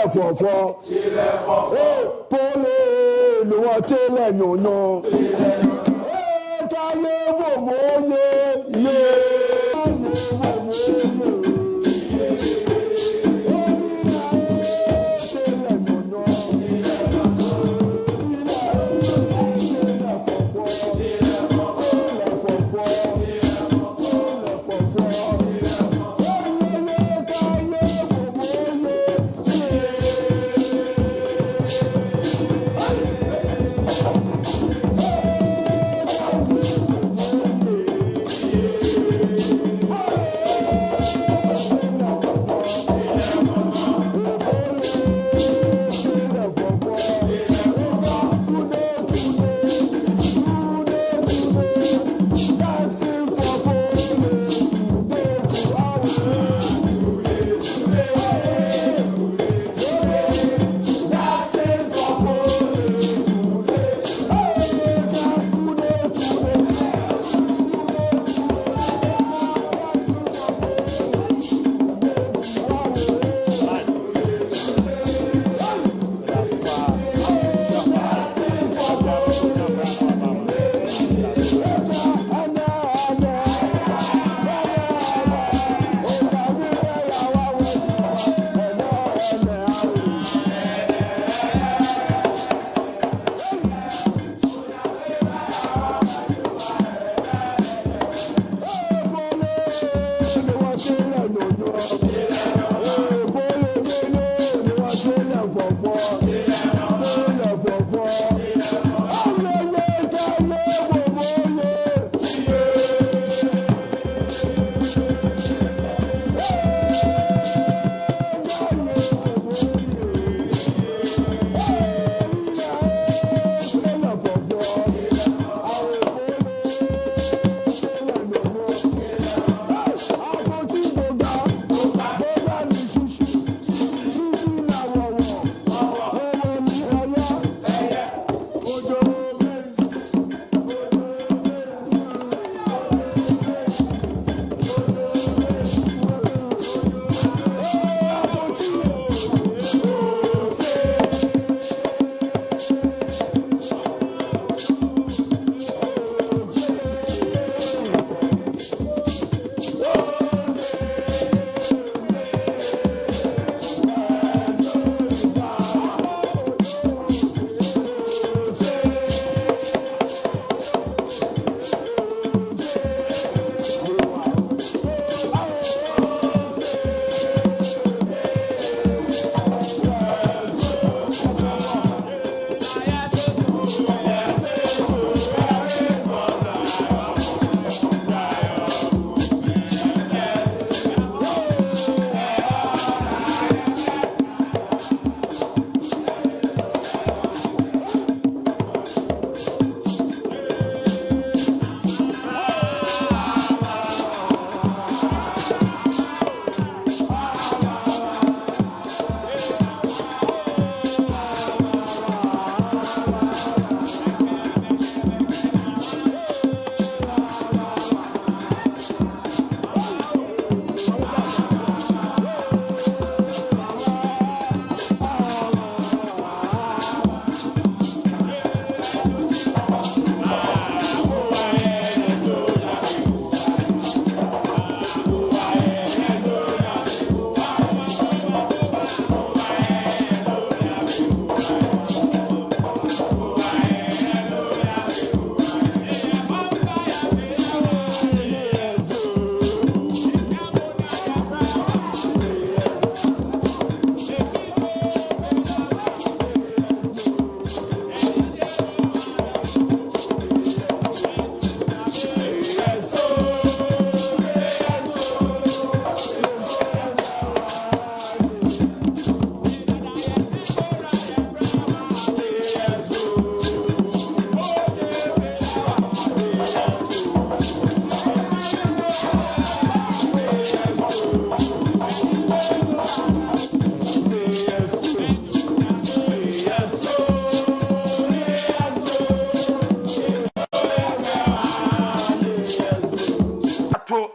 fofo. Oh, pole, no wa tele no no. Kaye wo mo ye.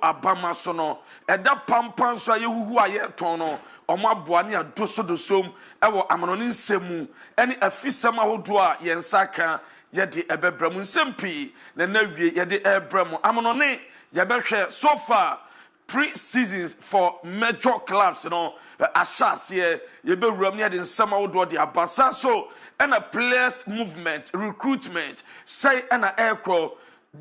abama so no eda pampan so ayehuhu aye ton no omo aboa ne adoso dosom ewo amanoni nsemu ene afisam ahodo a yensa kan yede ebebramu nsempi na nawie yede ebramu amanoni yebehwe so far 3 seasons for major clubs ashase yebewuram ne de nsam ahodo de abasa so and a players movement recruitment say and a aircraft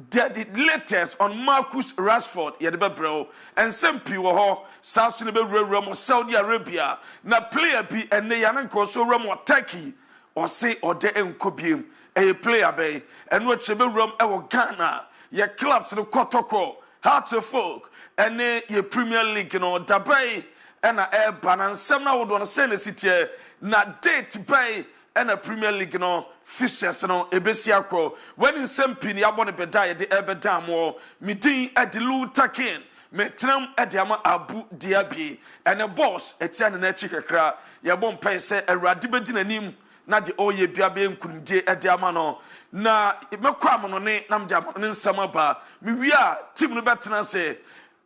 the latest on Marcus Rashford yedebebro and sempi wo ho South Sudan Saudi Arabia na player bi ene yananko so ramo Turkey or say or de enkobiem a player be and what chebewuram e wo Ghana ye clubs no Kotoko Hearts of Folk ene ye Premier League no dabai and a air banansem na wo do no say na sitie na date bay and a Premier League no fishers no ebesiakro when in sempi ni abone beda de ebeda mo midin edilu takin metram ediama abu diaby and a boss etiane na chikakra ye bom pai se awrade bedi nanim na de oye bia be nkunde ediama no na mekwa mo no ne nam de amone nsama ba mi wi a team no betena se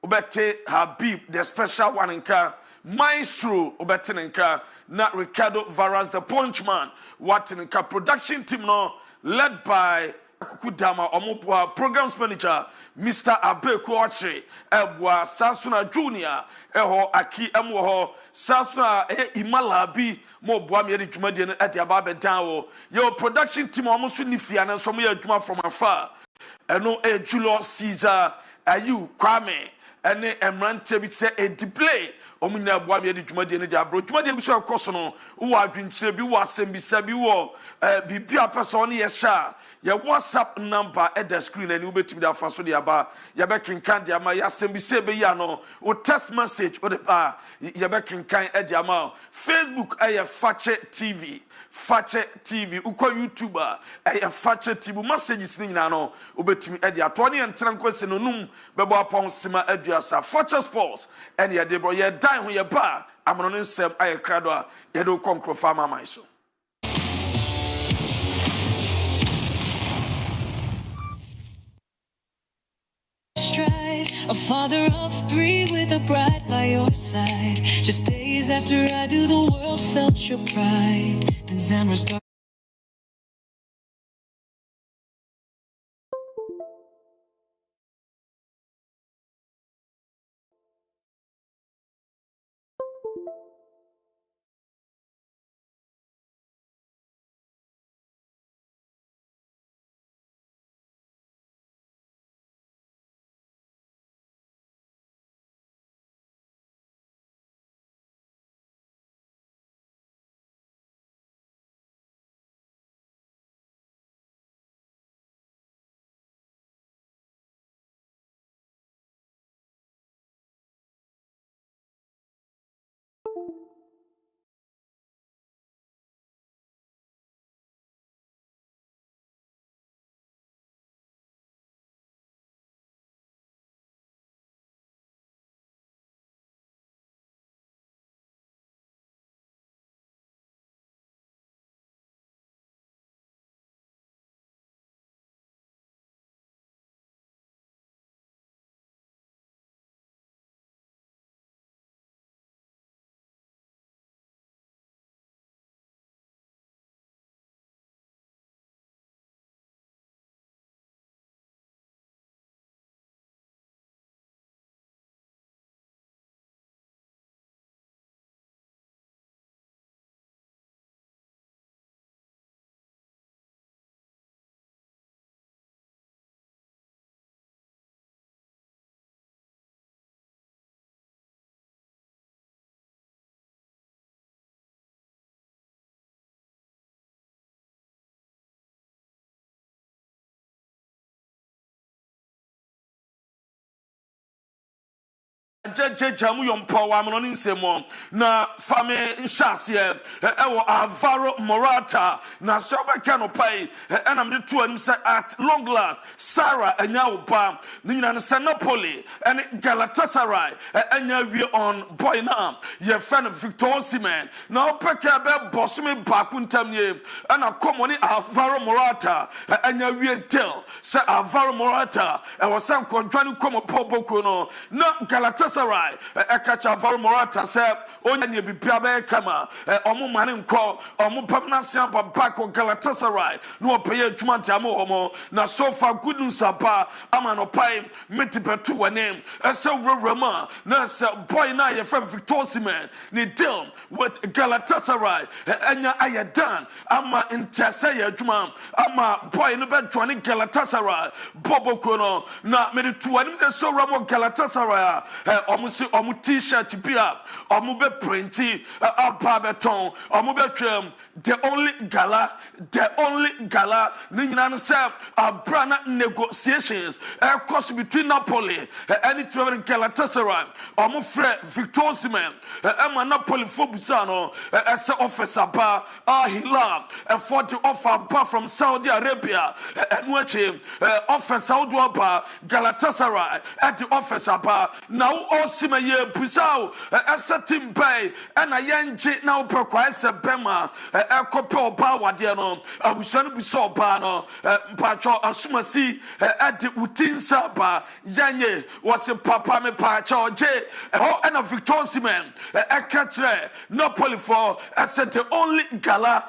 obete Habib the special one nka maestro obete nka na Ricardo Varas the Punchman what in the production team no led by Kukudama Omopwa programs manager Mr. Abeku Ochre Ebwa Sasuna Junior Eho Aki Emwo Sasuna Imalabi mo boa me de dwuma de no ade ababe dan your production team almost nifia na so mo ya dwuma from afar eno Julius Caesar ayu Kwame ene emrante bi se e display omunya boa me de dwuma de no ja bro dwuma de bi so akoso no wo adwenkyere bi wo asem bi sabi wo bibia person ye sha your WhatsApp number at the screen and you bet me that for so the aba ya be kinkan de ama ya sem bi se be ya no o text message o de ba ya be kinkan e de ama Facebook aye Fakye TV uko YouTuber aye Fakye TV messages ni nyina no obetimi e de ato ne entran kwese no num bebo apon sima aduasa Fakye Sports and ya de bro ya dan ho ya ba amono ne nsem aye krado a ya do konkro farmer man so. A father of 3 with a bride by your side. Just days after I do, the world felt your pride. Then Zamra started. Jamu yompo wa mono nsemo na fame nhyase ewo Alvaro Morata na so ba kano pai enam de to anim say at long last Sarah anya oba ni nyina ne Napoli and Galatasaray anya wie on boy na ye fan Victor Osimhen na opeka be bosome bakuntam ye na komoni Alvaro Morata anya wie deal say Alvaro Morata e was san kodwani komo poboko no na Galatasaray Galatasaray ekacha Alvaro Morata say onye bibia be kama omo mane nko omo pamnasia babako Galatasaray no opeye adwuma ntamo omo na so far good news apa ama no pai metipetu wane ese wurama na se boy na ye from Victor Osimhen ni deal with Galatasaray enya ayadan ama intese ye adwuma ama boy no be join Galatasaray boboko no na me tu wane se so ramo Galatasaray omo si omo t-shirt bia omo be printi apa beton omo be twem the only gala ni nyina no say brana negotiations cost between Napoli and it Galatasaray omo frɛ Victor Osimhen ma Napoli fobusano as officer ba Hilal for the offer bar from Saudi Arabia and which offer Saudi ba Galatasaray at the officer bar now Osimhen ye busao as a team bay and a yenje now perquire bema kope ba wade no abusan biso ba no pacho asumasi at the utinsa ba yanye was a papa me pacho je and a Victor Osimhen catcher Napoli for as the only gala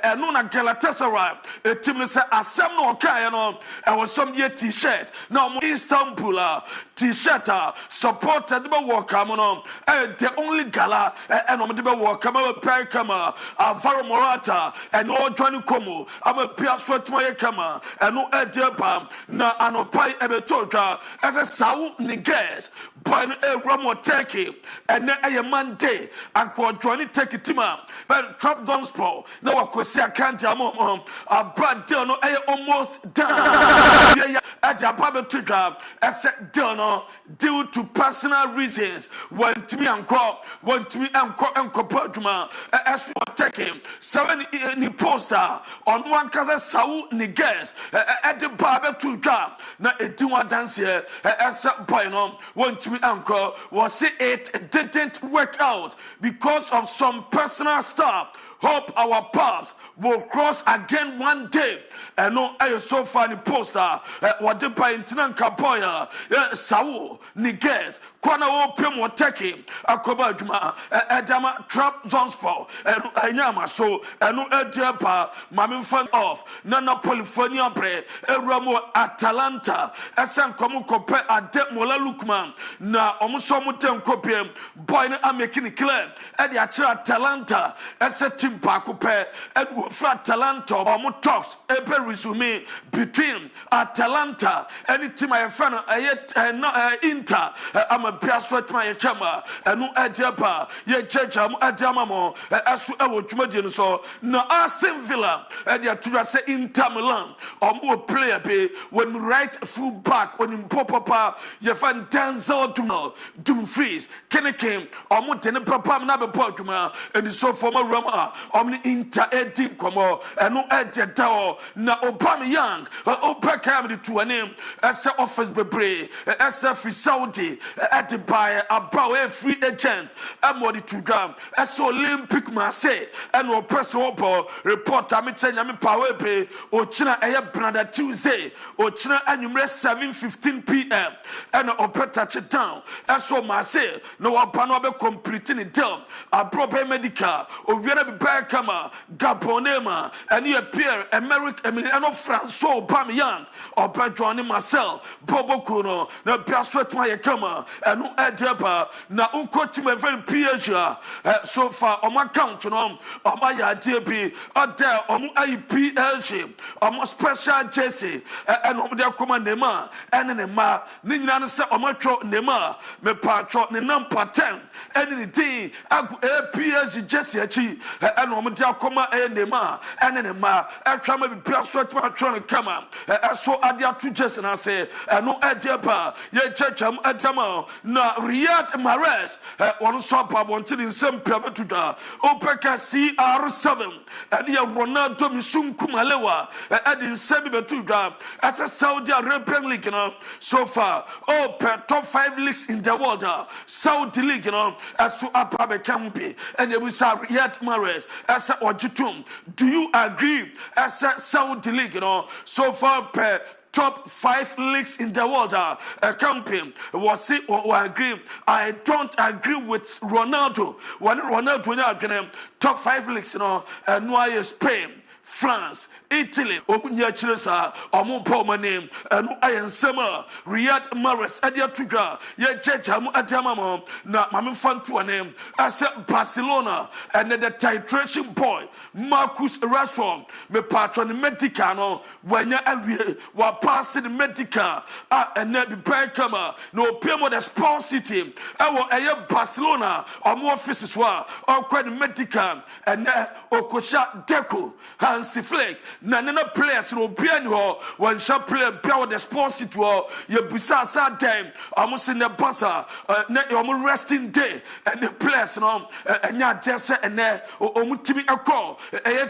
and no Galatasaray team say asem no kai no I was some year t-shirt now Istanbul t-shirt supported by Wakam no the only gala and on the Wakam pay kama Alvaro Morata and all Johnny Como I'm a piasso to my kama and no edeba na anopai ebetoja as a Saul Niguez by a Ramo Turkey and then a Monday and for Johnny take it tima but trap don't spoil no I could say I can't a brad deal almost done at the apartment to job as a deal due to personal reasons want to me and Pojuma as we taking 7 in the poster on one casa Saul Niguez at the barber to job na a do dance here as a boy want to me uncle was it didn't work out because of some personal stuff. Hope our paths will cross again one day. And no, I so funny poster. What the Paintinan Kapoya, Saul, Niguez, Kwana open what taking a Kobajuma, Adama trap zones for, and Ayama so, and no Ediapa, Mammy fan off, Nana Polifonia Bre, Ramo Atalanta, San Comu Cope, Adep Mola Lukman, na Omusomutem Copium, boy, I'm making it clear, and the Atalanta, as a Pakupe and Frat Talanta or talks a resume between Atalanta and team my friend Inter. I'm a Piaswat my chama and no Adiaba, ye judge Adiamamo as I would imagine so. No Aston Villa and ya to say Inter Milan or more player be when right full back when in Papa you find Denzel Dumfries Kenny came or more than a papa number Portuma and so former Rama. Omni Inter Edim Como and no Editao na Aubameyang Opakam to a name as a office bebre as a free Saudi at the buyer ABOU free agent Amodi to Gam as Olympic Marseille and no press report I'm power pay or China Air Brother Tuesday or China annual 7:15 p.m. and Opeta down as so Marseille no Panobe completing it down a proper medical or we be back Gabonema and you appear Emiliano Francois Aubameyang or Pedro Marcel Bobo Kuno na Piaswet Mayakama and no Edeba na Unko team very PSG so far on my count on my DIABY or there on IPLG on special jersey and on their command Nema and Nema Nina say on my throat Nema me patro ne number 10 and in the day PSG jersey and on their command Nema and in ma try me be sweat trying to come so adia two jersey and I say no Edeba ye church Adama na Riyad Mahrez one shop wanted in some people to da Opeka CR7 and ya Ronaldo Misum Kumalewa and in semi betuga as a Saudi Arabian league so far top 5 leagues in the world Saudi league as to Apabe Campi and you will say Riyad Mahrez as a Ojitum. Do you agree as a Saudi league so far per top 5 leagues in the world. Campaign was it or agree? I don't agree with Ronaldo. When Ronaldo top 5 leagues, and Spain, France, Italy, Omunya Chilesa, Omu Poma name, and I am Summer, Riyad Mahrez, Adia Tuga, Yajamu Adamamo, na Mamma Fantua name, I said Barcelona, and then the titration boy, Marcus Rashford, me patron Medicano, when you were passing Medica, and then the Berkama, no Pemo the Sports City, I will Barcelona, or more offices were, or quite Medica, and Okosha Deco, Hansi Flick. Nana players no piano one shot player power the sports city you bisa sad time almost in the buzzer almost resting day and the players no and ya just and there omutimi akọ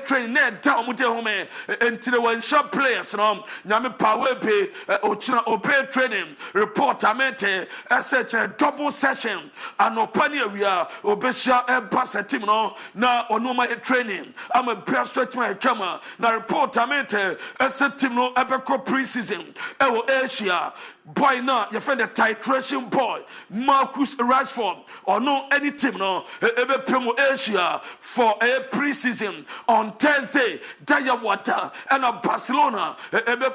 train down mu home until the one shot players no nyame power pay ochina obey training report amete such a double session and opani we are obesha pass team no na onoma training I'm a press sweat my camera na report Tamente, as a team no epico preseason, Asia. Boy, now you find a titration boy, Marcus Rashford, or no any team no, Primo Asia for a preseason on Thursday, Diawater and a Barcelona,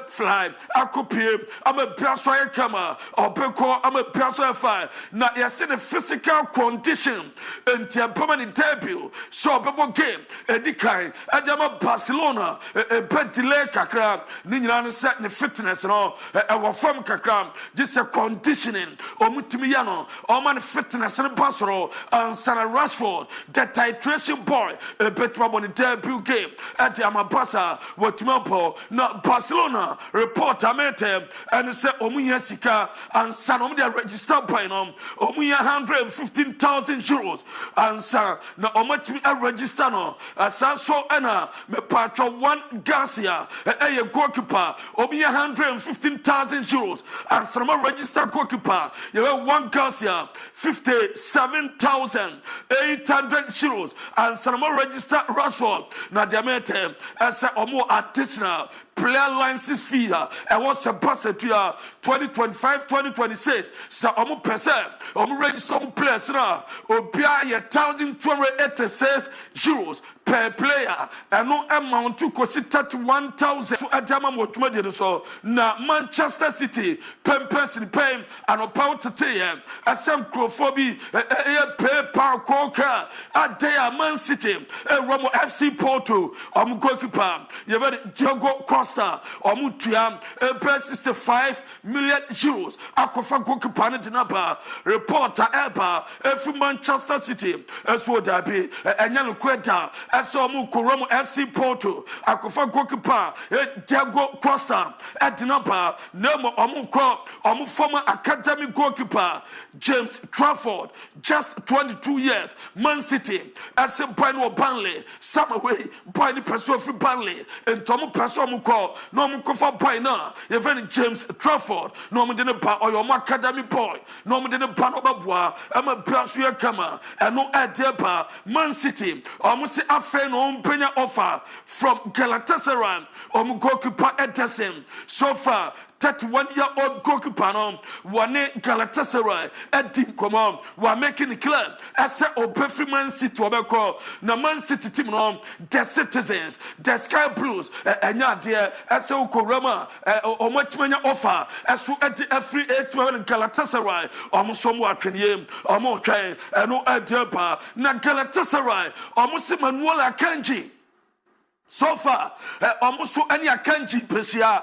fly, Akopim, I'm a Brasswire Kama, or Beko, I'm a Brasswire fire. Now you see the physical condition until permanent debut, so people game, a decline, and I'm a Barcelona, a bed delay Kakram, Ninan set the fitness and all, our form Kakram. Just a conditioning, or Mutimiano, or man fitness and pastoral, and Sana Rashford, the titration boy, a better on the debut game at the Amabasa, what Melpo, not Barcelona, report Amete, and say Omuya Sika, and Sanomia registered by nom, Omuya 115,000 euros, and Sa, no Omatimi register no, as so Anna, me patro 1 Garcia, a goalkeeper, Omuya 115,000 euros, and some registered goalkeeper, you have 1 Garcia, 57,800 euros, and some registered Rashford, Nadiamete, as a more additional player license fee, and what's a budget to 2025-2026, so I'm percent, register players now, or pay 1,286 euros per player, and no amount to cost 31,000 to Adama Motumadi. So now Manchester City, person paying and a pound to tell as some Crophobia, a paper coca, a day Man City, a Romo FC Porto, goalkeeper, you have Diogo Costa, Mutiam, a 65 million euros, Aquafa goalkeeper, Dinaba, reporter Eba, from Manchester City, as would I be, and Yellow Quetta. Asomu Koromo FC Porto, Akofa goalkeeper, Diego Costa, Edinapa, Nemo Omu former academy goalkeeper, James Trafford, just 22 years, Man City, as a Pino Burnley, Samaway, Piny Peso for Burnley, and Tomu Peso Muko, no Mukofa Pina, even James Trafford, no Medina or your academy boy, no Medina Panobabwa, I'm a Brassia Kama, and no Adepa, Man City, almost a no penya offer from Galatasaray or goalkeeper Ederson. So far, 31-year-old goalkeeper no one Galatasaray Edim come on, we're making it clear as a open Man City obeko na Man City team no the citizens, the Sky Blues enya dear as a Ukorama or much many offer as to every 8 Galatasaray almost somewhat training or more train and no Adepa na Galatasaray almost Manuel Akanji. So far, almost any Akanji Pesia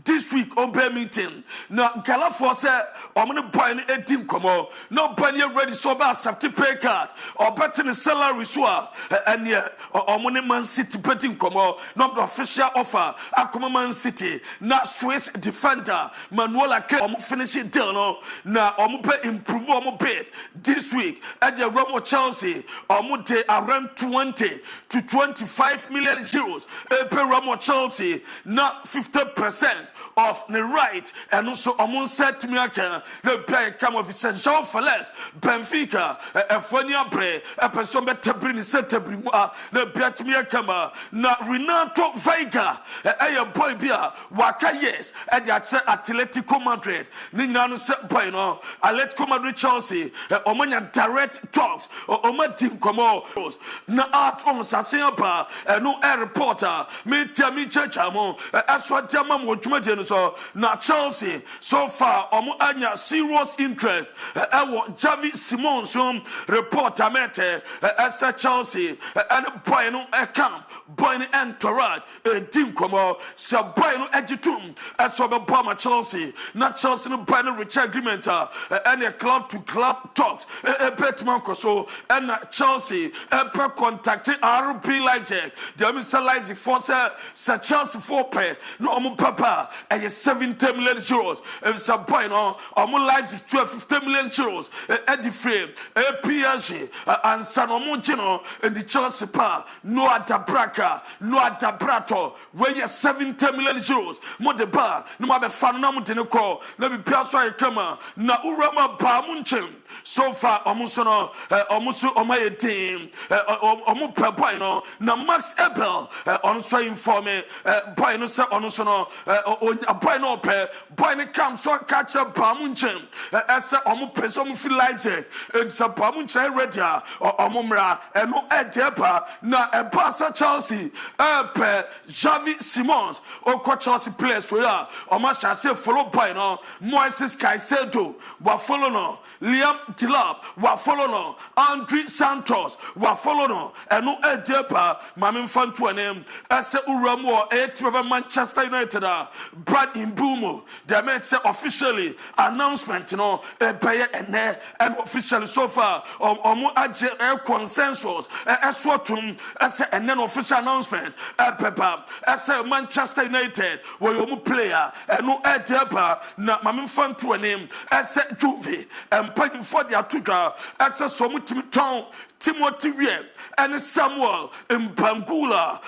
this week on Bay meeting. Now, Galafo said, I'm going to buy a team come on. No bunny ready so about safety pay card or betting salary swap and yeah, or money Man City betting come on. Not the official offer. Akuma Man City, not Swiss defender Manuel Ake. I'm finishing deal no. Now, I'm going to improve on bid this week at the Romo Chelsea. I'm going to around 20 to 25 million euros. euros. Ramo Chelsea na 50% of the right, and also among set to me the play come of Jean Fales, Benfica, Fonia Bre, a person better bring Setebrimua, the Beatimia Kama, na Renato Veiga, a boy beer, Waka yes, at the Atletico Madrid, Ninano set by no, Atletico Madrid Chelsea, Omania direct talks, or Omatim Como, na art on Sassiapa, and no air reporter, me Tiami Chachamo, as what Tiamam would so na Chelsea so far anya serious interest Javi Simons reporter mete as Chelsea and boy no account boy no entourage team komo so boy no agitum as so be Chelsea na Chelsea no boy no reach agreement and a club to club talks Petman so and Chelsea per contacting RP Leipzig the Mr. Leipzig for Sir Chelsea for pay no papa and 70 million euros. If some point on Leipzig 50 million euros. At the frame, PSG and Sanomuncino and the Chelsea pa no adabraka, no adabrato. Where you 70 million euros. Mo de bar, no mabe fanamu teneko. No be piaso kama na urama ba munchin. So far, omuso omaye team, omu pe no na Max Ebel onso informe boy no se onuso no boy no pe boy no come so catch up pamunchem ese omu peso mu feel like and so pamunchem ready omumra eno edepa na ebasa Chelsea pe Javi Simons okwa Chelsea players we are omasha say follow boy no Moises Caicedo wa follow no Liam Delap wa follow no Andre Santos wa follow no eno edepa mamin fantu anem ese uramo Manchester United Brad Imbumo they made say officially announcement pay and officially so far a consensus eswotum as and then official announcement pepper as Manchester United where you player no edepa na mamin fan to a name as Juve and paying for their tuga as a somutim Timothy Wiem and Samuel in Bangula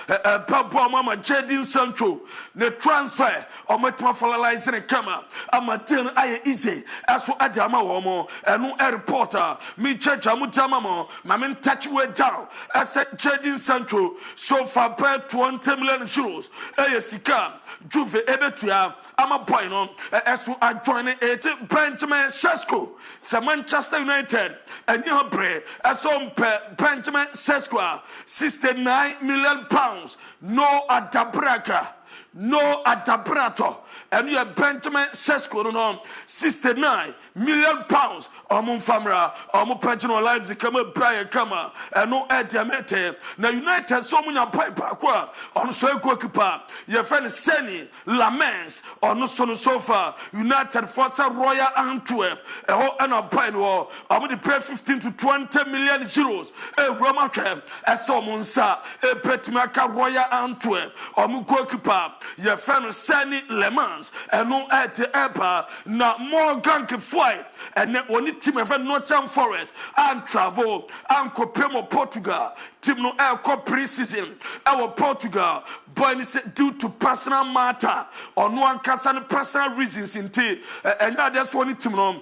Papa Mama Jadin Sancho the transfer or Matma Falalize and Kama Amatin I easy as for Adama Womo and no reporter me church Amutamamo Mamin touch way down as said Jadin Sancho so far pay 20 million euros Ayasika Juve Ebetia I'm a point on as I join it Benjamin Sesko Manchester United and your bread as on Benjamin Sesko 69 million pounds no adabraka no adabrato and you have Benjamin Sesko no 69 million pounds MON-FRI personal lives come Brian Kama and no Ediamete now United so many pipe on so goalkeeper your friend Seni Lamens on no so far United Force Royal Antwerp and a pine wall I'm to pay 15 to 20 million euros Roman as Monsa Petmaka Royal Antwerp goalkeeper your friend Seni Lemans and no at the Epa na more gank flight and then only team of Northern Forest and travel and Copemo Portugal team no air pre-season our Portugal boy due to personal matter or no one can personal reasons in tea and that's one team no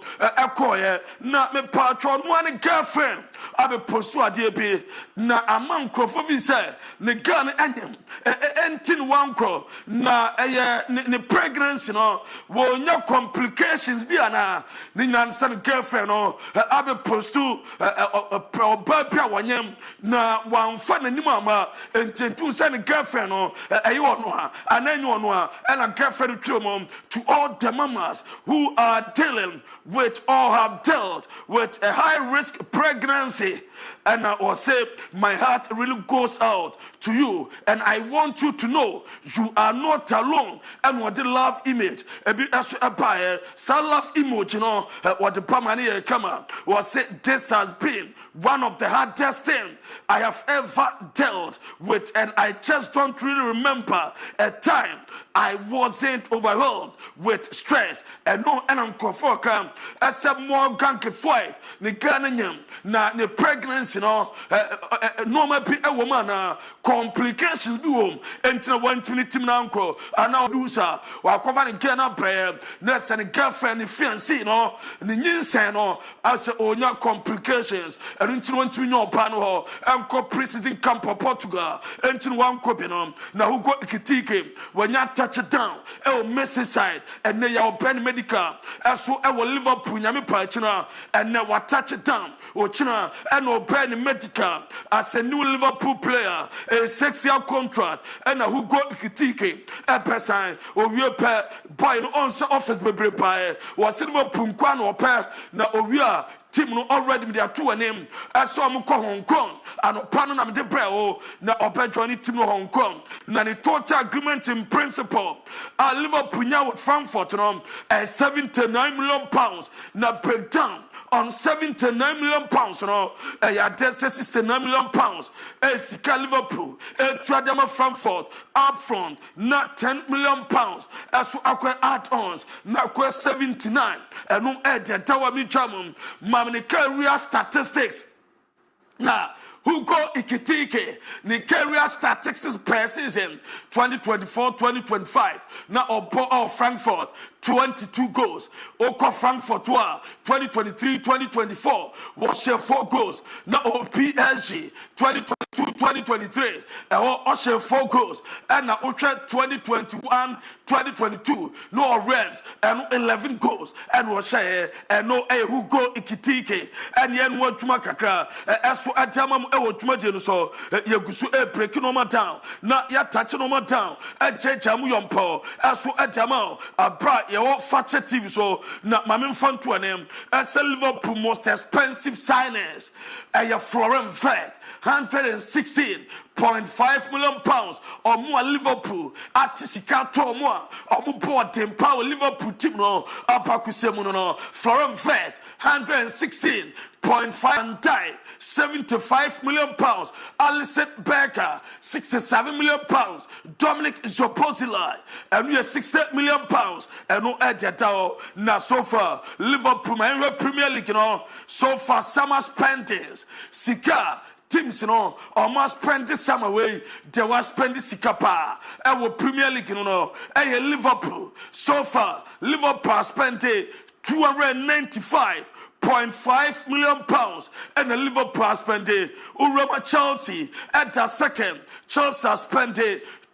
na me patron one girlfriend I be post to DIABY na among crofo say ne gun enyem entin one cro na ne pregnancy no wo nya complications bi ana ne nyansa girlfriend no I be post to baby wanyem na wan fa nanim ama ententu say ne girlfriend no ayi ono ha ananyi ono ha and a girlfriend to all the mamas who are dealing with or have dealt with a high risk pregnancy. And I will say, my heart really goes out to you. And I want you to know you are not alone. And what the love image, a bit as a buyer, some love image, you know, what the permanent come out was said, this has been one of the hardest things I have ever dealt with. And I just don't really remember a time I wasn't overwhelmed with stress and no uncomfortable come as a more gank fight the Ghanaian na the pregnancy no normal be a woman complications do home until 120 team uncle and now do sir while covering Ghana prayer nurse and girlfriend and fiancé no the new no as onya complications and into 1 no panel and co prison camp Portugal into one copy no now who got kitike when you touch it down Messi side and they are pen medical as so I will Liverpool nyame pa and now what touch it down or China and open medical as a new Liverpool player a 6-year contract and who got kitike a person or you pay boy on office bebre pay was Liverpool kwan or pay na we are team no already they are two name as some Hong Kong and upon them the bro na open joining team no Hong Kong na the total agreement in principle Liverpool now with Frankfurt no 79 million pounds na breakdown on 79 million pounds no ya dead 69 million pounds sika Liverpool Tradama Frankfurt up front not 10 million pounds as to acquire add-ons na 79 and no the tower me jammum mammy career statistics now who go ikitike ni career statistics per season 2024-2025 now or Frankfurt 22 goals. Oko Frankfurt 2023-2024 was share 4 goals. Now PSG 2022-2023 and share 4 goals. And now 2021-2022 no Rams and 11 goals. And was share and no who go ikitike and yen one tuma kakra as for adamam tuma so yagusu breaking no down. Now ya touching no down. And jamu yompo as for adamam abra your Fakye TV so na mame fan to name as Liverpool most expensive signings a Florent Vet 116.5 million pounds or more Liverpool at Sika to more or more board power Liverpool team no apakusemu no Florent Vet 116.5 and die 75 million pounds. Alisson Becker 67 million pounds. Dominic Jopozilai and we are 60 million pounds. And no idea now so far Liverpool Premier League so far summer spendings Sika teams almost spend this summer way they were spending Sikapa and we Premier League Liverpool so far Liverpool spent 295.5 million pounds and the Liverpool spent Urama Chelsea at the second Chelsea spent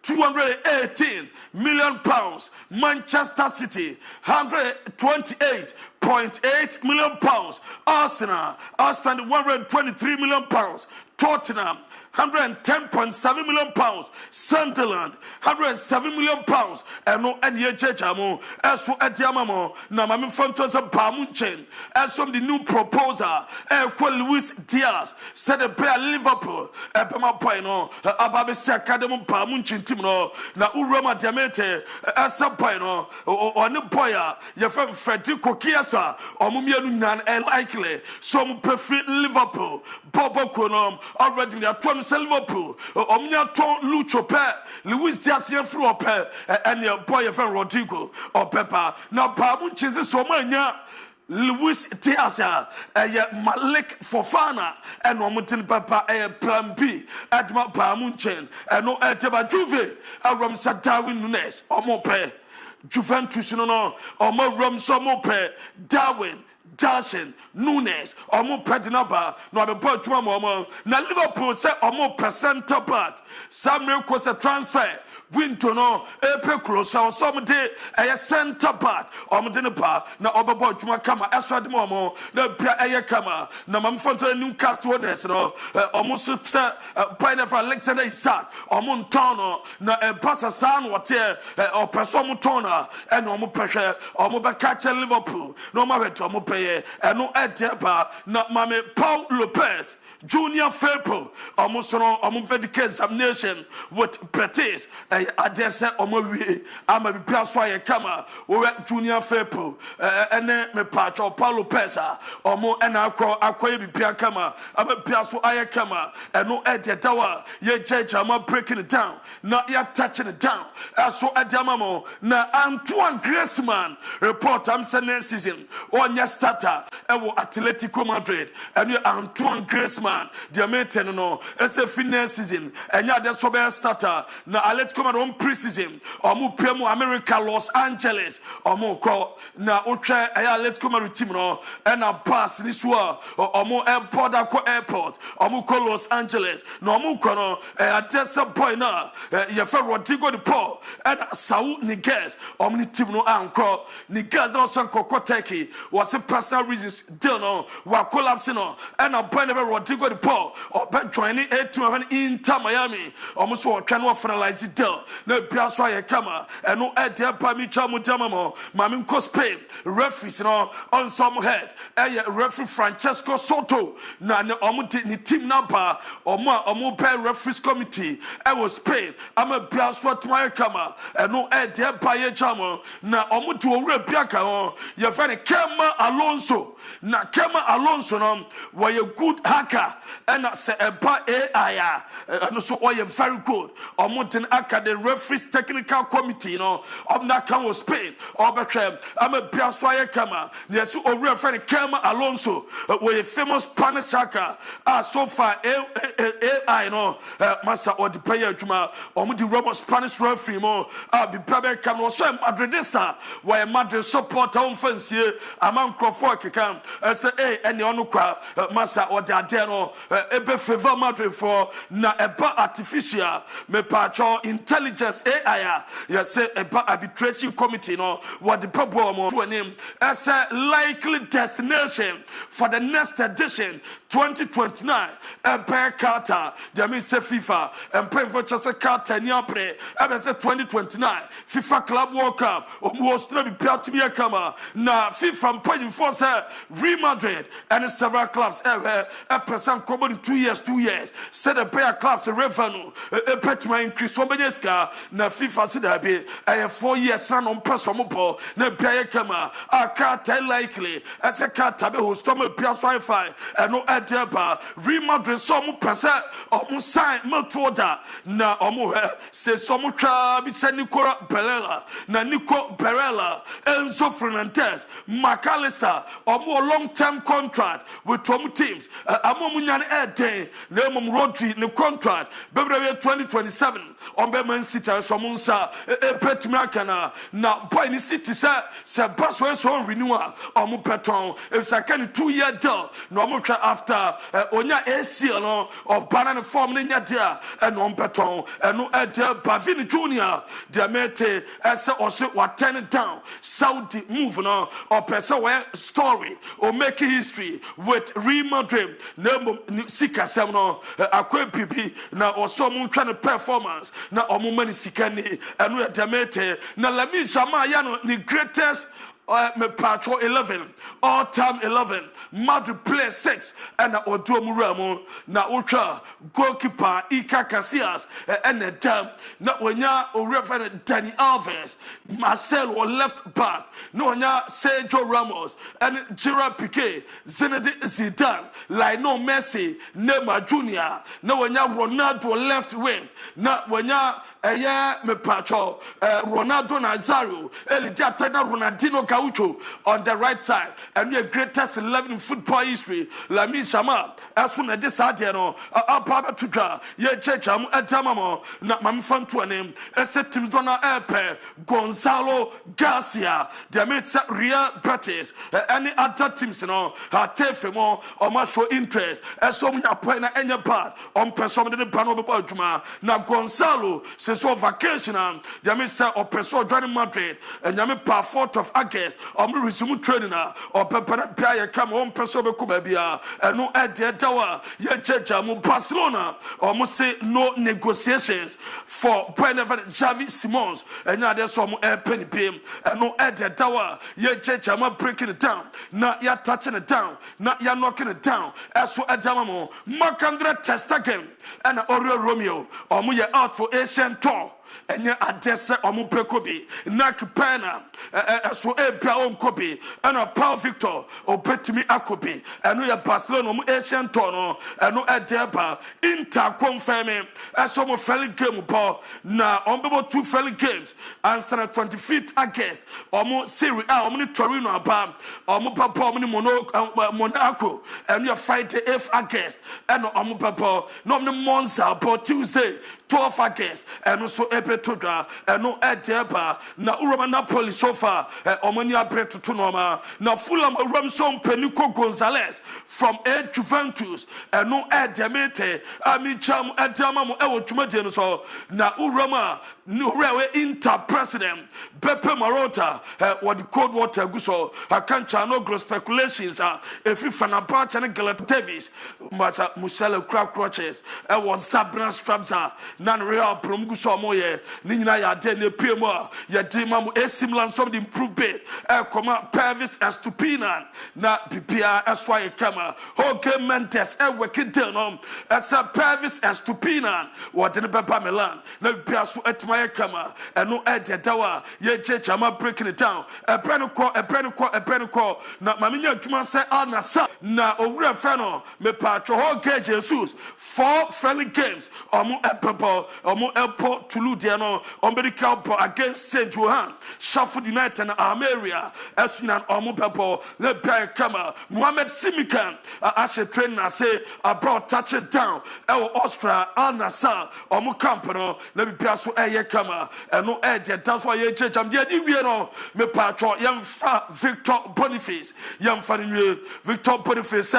218 million pounds. Manchester City 128.8 million pounds. Arsenal spent 123 million pounds. Tottenham 110.7 million pounds. Sunderland 107 million pounds. And no NHJamo as for Adiamamo Namami Fantos and Pamunchen as from the new proposer Luis Diaz said a player Liverpool Pema Pino Ababes Academy Pamunchen Timno na Urama Diamete as a Pino or Nipoya Yafem Frederico Kiasa or Mumian and likely some prefer Liverpool Bobo Konom already they are Liverpool Omnia Ton Lucho Pe Luis Diaz Fro Pe and your boy Rodrigo or Pepper now Pamunchen so many Luis Diaz Malik Fofana and Nomutin Papa Plan B at my Pamunchen and no Eteba Juve Ram Darwin Nunes or Mope Juventus no or more Ram Somope Darwin Dashin Nunes or more Pedinaba no the boy Juamo now Liverpool said or more percent back Samuel was a transfer Winter no epe close or some day a center back or Medinapa na Oba Juma Kama Aswad Momo na Pia Kama na Mamfonto Newcastle no almost Pineapple Alexander Isaac or Montano na Passa San Water or Pasomutona and no more pressure or more catch Liverpool no matter to more pay and no Edepa na Mame Paul Lopez Junior Firpo almost no examination with Betis adese omowie ama bibia so aye kama wo junior fepo ene me pacho Paulo Pesa omo ena akoye bibia kama ama bibia so aye kama eno dawa ye jama breaking it down na ya touching it down so adamamo na Antoine Griezmann report am say next season onya starter ewo Atletico Madrid eno Antoine Griezmann the maintain no ese fitness season enya de so be starter na Atletico Madrid pre-season omo pemu America Los Angeles omo ko na otwa Atletico Madrid team no na pass ni so omo airport omo ko Los Angeles no omo ko no adesa boy na ye fa Rodrigo de Paul and Saul Niguez omo ni team no anko Niguez no so ko Turkey was a personal reasons deal no wa collapse no and a boy never Rodrigo de Paul or ben joining a team Inter Miami omo so twa no finalize the deal na bia so aye kama eno ede pa mi chamu jamamo mami ko Spain referees no on some head referee Francesco Soto na ne omo ni team number omo pay referees committee was Spain ama bia so twa kama eno ede pa ye chamo na omo to owura bia ka ho ye fa ne Kema Alonso na Kema Alonso no was a good hacker and say eba AI and so was very good omo tin aka the referees technical committee no of na kan was Spain obetwem ama bia so aye kama yes owura fa ne Kema Alonso was a famous Spanish hacker so far AI no masa or the player adwuma omo the robot Spanish referee mo be prabe kam no so Madridista why Madrid supporter on fancy among Crawford can say any onu kwa masa or the ade no ebe favor Madrid for na eba artificial me pacho intelligence AI you say eba arbitration committee no what the problem to name as a likely destination for the next edition 2029 ebe Qatar they mean say FIFA and pay for just a Qatar ni apre ebe say 2029 FIFA Club World Cup omo ostra bi piatimi akama na FIFA paying for say Real Madrid and several clubs a percent common 2 years said the pair clubs revenue a petma increase so benyeska na FIFA said that be 4 years run on person mo na bia kama Qatar likely as a Qatar be host to PS5 and no adeba Real Madrid some percent omo sign Matoda na omo say some twa bi say Nicola Barella na Nico Barella Enzo Fernandez McAllister omo long-term contract with some teams amom nyane eden na mom Rodri ne contract bebre 2027 on be Man City so monsa petimi akana na boy ni City say pass we so renewal omo peton if sakani 2-year deal no omo twa after onya ACL no obana ne form ne nya dia and on peton eno ede Bavini Junior Diamete ese ose what turn it down Saudi move no or person where story or make history with Real Madrid no sika sem no akwa pipi na oso mo twa ne performance na omo mani sika ni eno Diamete na Lamine Yamal ya no the greatest me patro 11 all time 11 Madrid play 6 and oduomu ramo na ultra goalkeeper Ika Casillas and them na wenya o referee Dani Alves Marcel or left back no wenya Sergio Ramos and Gerard Piqué Zinedine Zidane Lionel Messi Neymar Jr. na wenya Ronaldo left wing na wenya me patro Ronaldo Nazario Elijah Tena Ronaldinho Gaucho on the right side and the greatest 11 in football history Lamine Yamal as soon as this idea no apaba tuka ye checham etamamo na mamfan to name eset teams dona epe Gonzalo Garcia the mates Real Betis any other teams no hatefemo or much show interest as so many point na enya part on person de pano be adwuma na Gonzalo se so vacation the mates or person joining Madrid and yame pa 4th of August or resume training or pepper pia come on person be kuma bia no ede dawa ye checha mu Barcelona or say no negotiations for Benever Xavi Simons and now there's some penny pim and no ede dawa ye checha mu breaking it down na ya touching it down na ya knocking it down as so adamamo Marc-Andre ter Stegen and Oriol Romeo or mu ye out for Asian tour enye adese omo prekobi nak pena so ebra on kobi ena Paul Victor opetimi akobi eno ya Barcelona omo Asian tono eno edeba Inter confirming eso mo friendly game ball na ombebo 2 friendly games and 25th August omo Serie A omo ni Torino aba omo papa omo ni Monaco eno ya Friday 8th August eno omo papa no omo ni Monza but Tuesday 12th August eno so epetoga eno edeba na Uroma Napoli so far omo ni abretutu no ma na Fulham Ramson Penico Gonzalez from Juventus eno edemete amicham edama mo ewo twumade no so na Uroma no rewe Inter president Beppe Marotta what the cold water guso akancha no gross speculations if you Fenerbahce and Galatasaray Davis macha Musela crack crutches was Sabra Strabza nan real promuguso moye ni nyina ya de ne piemo ya dima mo esimlan some the improve bit koma Pervis Estupinan na bibia eswa kama okay Mentes working down on as a Pervis Estupinan what in Baba Milan na bibia so etuma kama eno dawa ye chechama breaking it down a brand call na maminya adwuma say anasa na owura fano me patro okay Jesus 4 friendly games omo Airport Toulouse no Ombilical against Saint Johan Sheffield United and Almeria Esunan omo pepo le pay kama Mohamed Simikan ashe trainer say abroad touch it down Austria Al Nassr omo camp no na bibia so kama eno that's why ye church am dey wie no me patro yamfa Victor Boniface yamfa ni Victor Boniface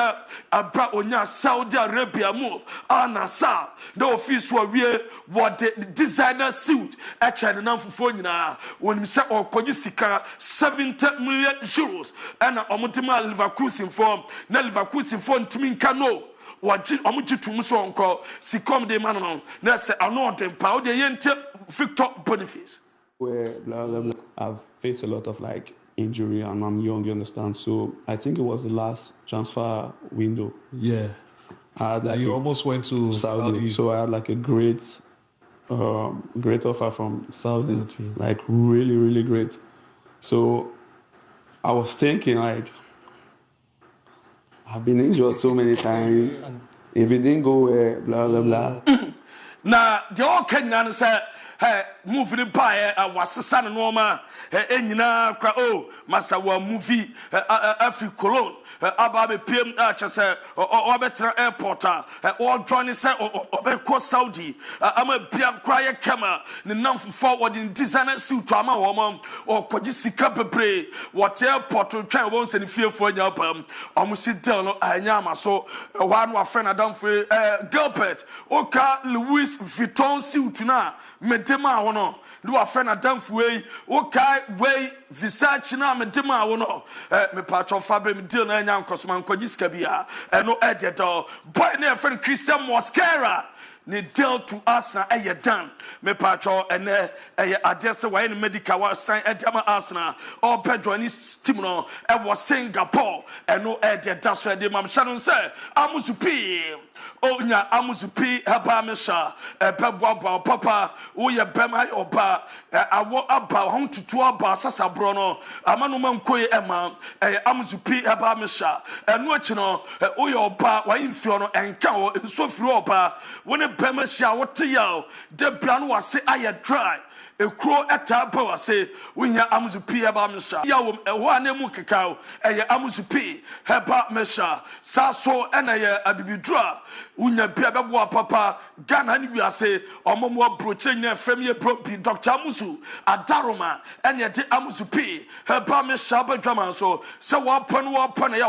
abra onya Saudi Arabia move Al Nassr the office wie what the designer suit actually na fufu nyina woni se okoji sika 70 million euros and omotima Leverkusen form na Leverkusen form timi nka no waji omujitum so onko sikom de man no na se ano dem pa o de yente Victor Boniface Where blah blah blah. I've faced a lot of like injury and I'm young, you understand. So I think it was the last transfer window. Yeah. I had like You almost went to Saudi. So I had like a great offer from Saudi. Saudi. Like really, really great. So I was thinking like, I've been injured so many times. If it didn't go well, blah blah blah. na the all Kenyan say move the buy wasesa no ma enyina kra masa wa movie afi Cologne aba be pm chese obetra airport all join say obekọ Saudi ama bia kra ye kama ne namfo forward in designer suit ama wo okoji sika bebre what airport twan won se ne fiefo nya pam omusi del no anya amaso one wa friend adamfo Gilbert oka Louis Vuitton suit na medema wono do afre na damfo we kai we Versace na medema wono me patro fabre me deal na nya nkosoma nkoji ska bia eno ededo boy na friend Christian Mosquera ni deal to us na dan me patro ene adese wa ni medical wa sign edema Arsenal or Pedro ni team no e was Singapore eno ededa so ede mam shanon say amusupi onya amusupi haba mesha pebwa papa wo ye bema oba awo aba hon tutu aba sasabro no amanu mankoye ema amusupi haba mesha eno achi no wo ye oba wa infio no enka wo nso firi oba woni bema sha wo te yaw de plan wase aye dry ekro etaba wase wonya amusupi haba mesha yawo ho anemu kekao amusupi haba mesha saso ena ye abibidra unya bia bebo papa Ghana ni wiase omomo approach nya family propi Dr. Amusu Adaroma enya de Amusu P heba me shaba dwama so se wa pon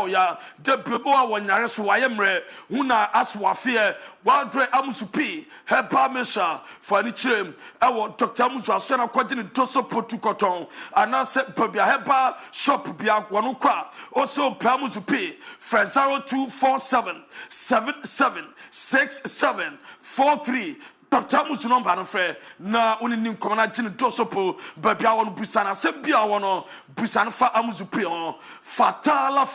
ya de bebo a wonyare so wayemre huna aswafie wa dre Amusu P heba me sha fani chirem e wo Dr. Amusu asona kwaje ni doso potu koton anase babia heba shop bia wono kwa also Amusu P 0247 776743 Dr. Musu number no frɛ na woni nim komana gene dosopo babia won busana sebia wono busana fa amuzu pe on fatala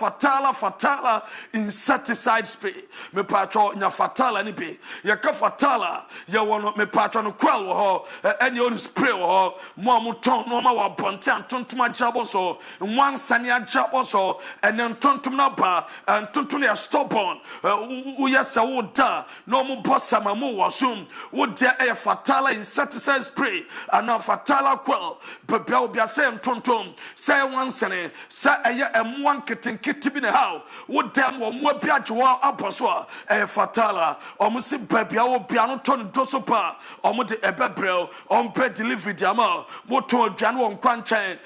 insecticide spray me patcho nya fatala ni be ye ka fatala ye wono me patcho no kwel wo ho ene on spray wo ho mo amuton no ma wa bonte antontom ajabo so nwan sane ajabo so ene antontom na ba antontom ya stubborn wo yesa wo da no mo bossa ma mo wasum wo de e fatala insecticide spray ana fatala kwel babia obia se antontom se wan sane se eye emwan kitenkiti bi ne how wo dem wo mo bia gwa aposo e fatala omusi babia wo bia no ton doso pa omude ebebrel ompe delivery diama mo to aduane won kwanchan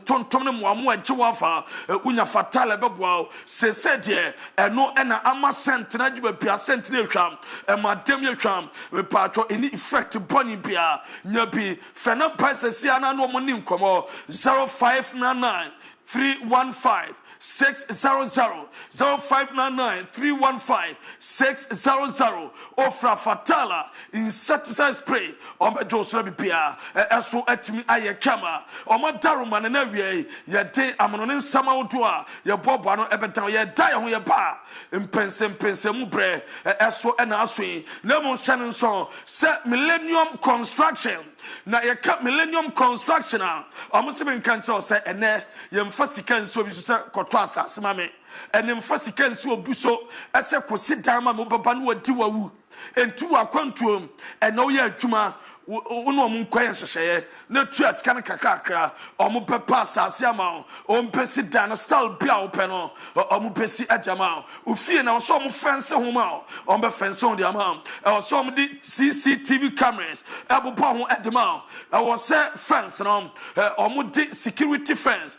tontom ne mo amo agwa fa unya fatala beboa se de eno na ama cent na gba bia cent na twam e madam ye twam me patro any effect boni bia nya bi fena pasesia na no mo ni nkomo 0599 315 600 0599 315 600 ofra fatala insecticide spray omejo so bibia eso atimi aye kama omadaruma na wie ye de amono ne nsama wodo a ye bobo no ebetan ye da ye ho ye ba mpense mu bre eso na asoe na mo hye nso se millennium construction na ye ka millennium construction a omusebe nkancho se ene ye mfa sika nso bi so se koto asase ma me ene mfa sika nso obuso ese kosi dan ma me baba no wadi wawu entu akwantuom ene wo ye adwuma uno omunkoye hyehyeye na tu askan kakrakra omupepa asase ama ompesi dan style bia openo omupesi ajama ofie na so omfense homa ombe fense on the ama so omdi CCTV cameras ebobo ho edema was fence no omudi security fence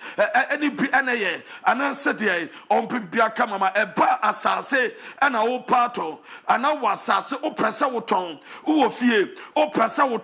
any bi anaye ananse de ompebia kamama eba asase ana wo pato ana wasase opese woton wo fie opese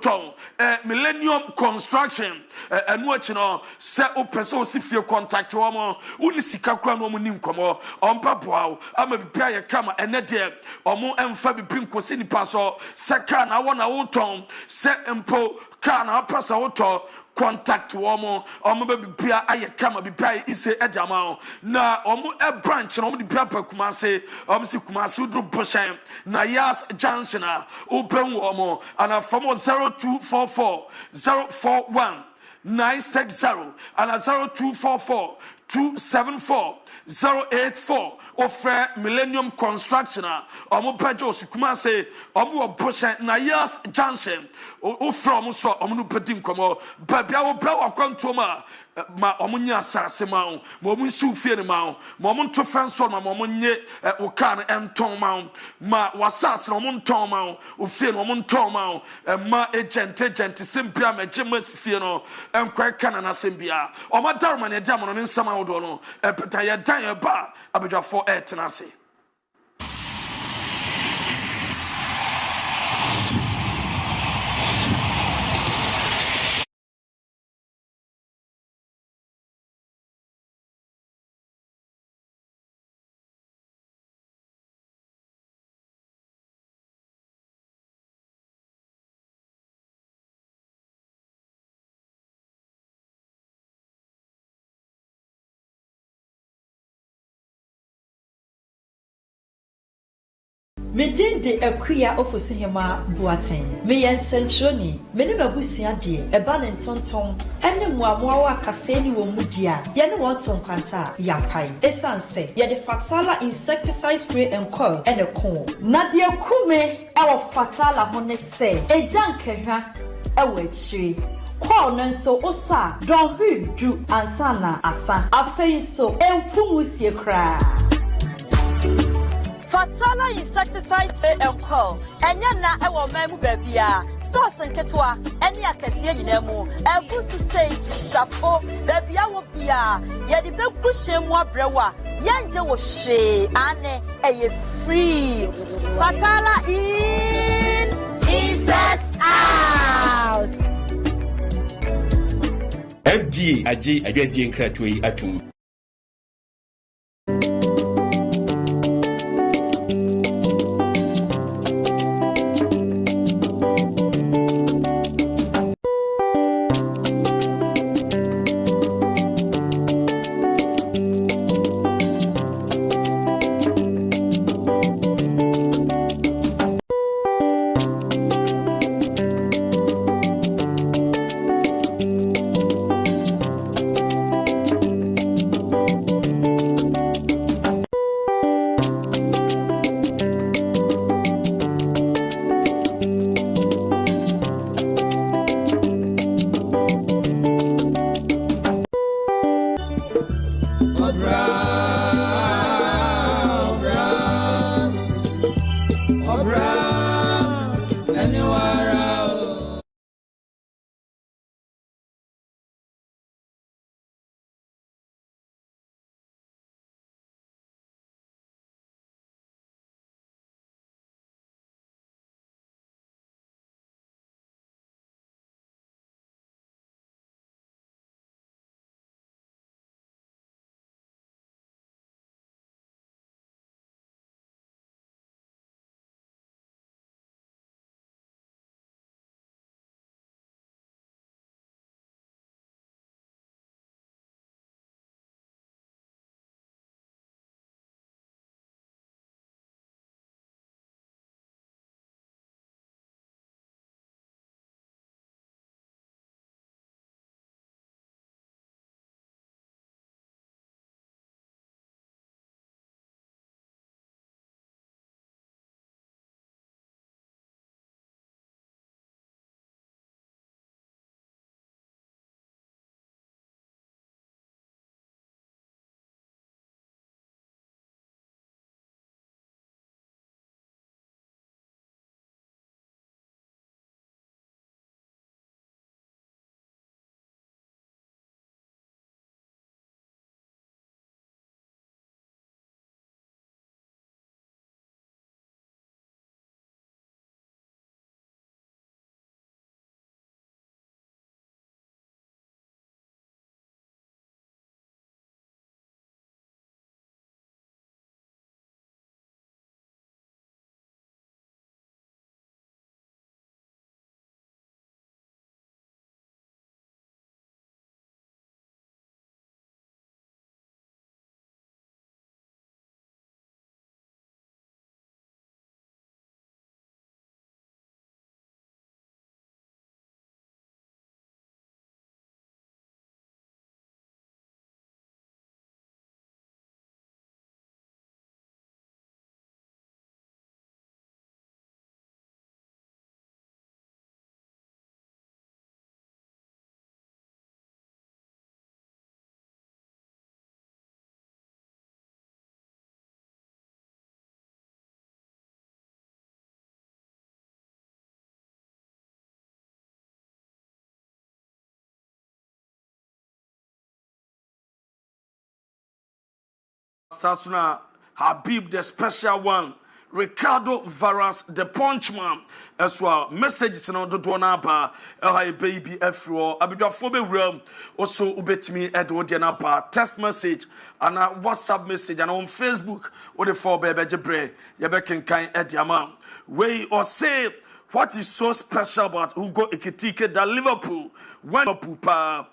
millennium construction enu achino se opese osifie contact wo mo uni sika kwa no mo nim komo ompa boawo ama bibia ye kama ene de omo emfa bibi nkosi nipa so se ka na wo na wo ton se empo ka na pasa wo to contact womo omo be bibia aye kama bibia ise edama na omo e branch na omo de bia pa Kumase omo si Kumase udru boshan na Yas junction a open womo ana from 0244 041 960 and 0244 274 084 offer Millennium Construction omo pejo Kumase omo boshan na Yas junction o from so omo no pedi nkomo babia wo bra wakɔntoma ma omunya asase ma omu nsi fie ne ma omu nto fenso ma omu nye wo kan enton ma wasase omu nton ma ofie no omu nton ma agent simpia magema sifie no enkwai kana na sembia omadar ma ne dia mo no nsama wodo no peta ye dan ye ba abedwafo etenase. Medinde akuya ofosuhema buaten me yensentroni me ne babusua de eba ne ntonton ene muamoa wa kaseni wo mudia ye ne wonton kwanta yapai esanse ye de fatala insecticide spray and coil ene ko na de akume ewo fatala ho ne se ejankehwa ewo achiri Kwa nso osa don hu du ansana asa afei so empumu kra Fatala insecticide spray and coil enya na ewo mamu babia stores nketwa eni akese nyinemu ebusu sei chapo babia wo bia ye de beku shemu abrewa yanje wo hwe ane eye free Fatala in insect out FDA aje adwadie nkratoyi yi atum Sasuna Habib, the special one. Ricardo Varas, the punchman, as well. Messages on the Donapa, baby, F4, Abidjaphobe realm, also ubet me Edward Yanapa, text message, and a WhatsApp message, and on Facebook, or the 4 baby Jebre, Yabekin kind Ediama. Way or say, what is so special about Hugo Ekitike that Liverpool, when Pupa,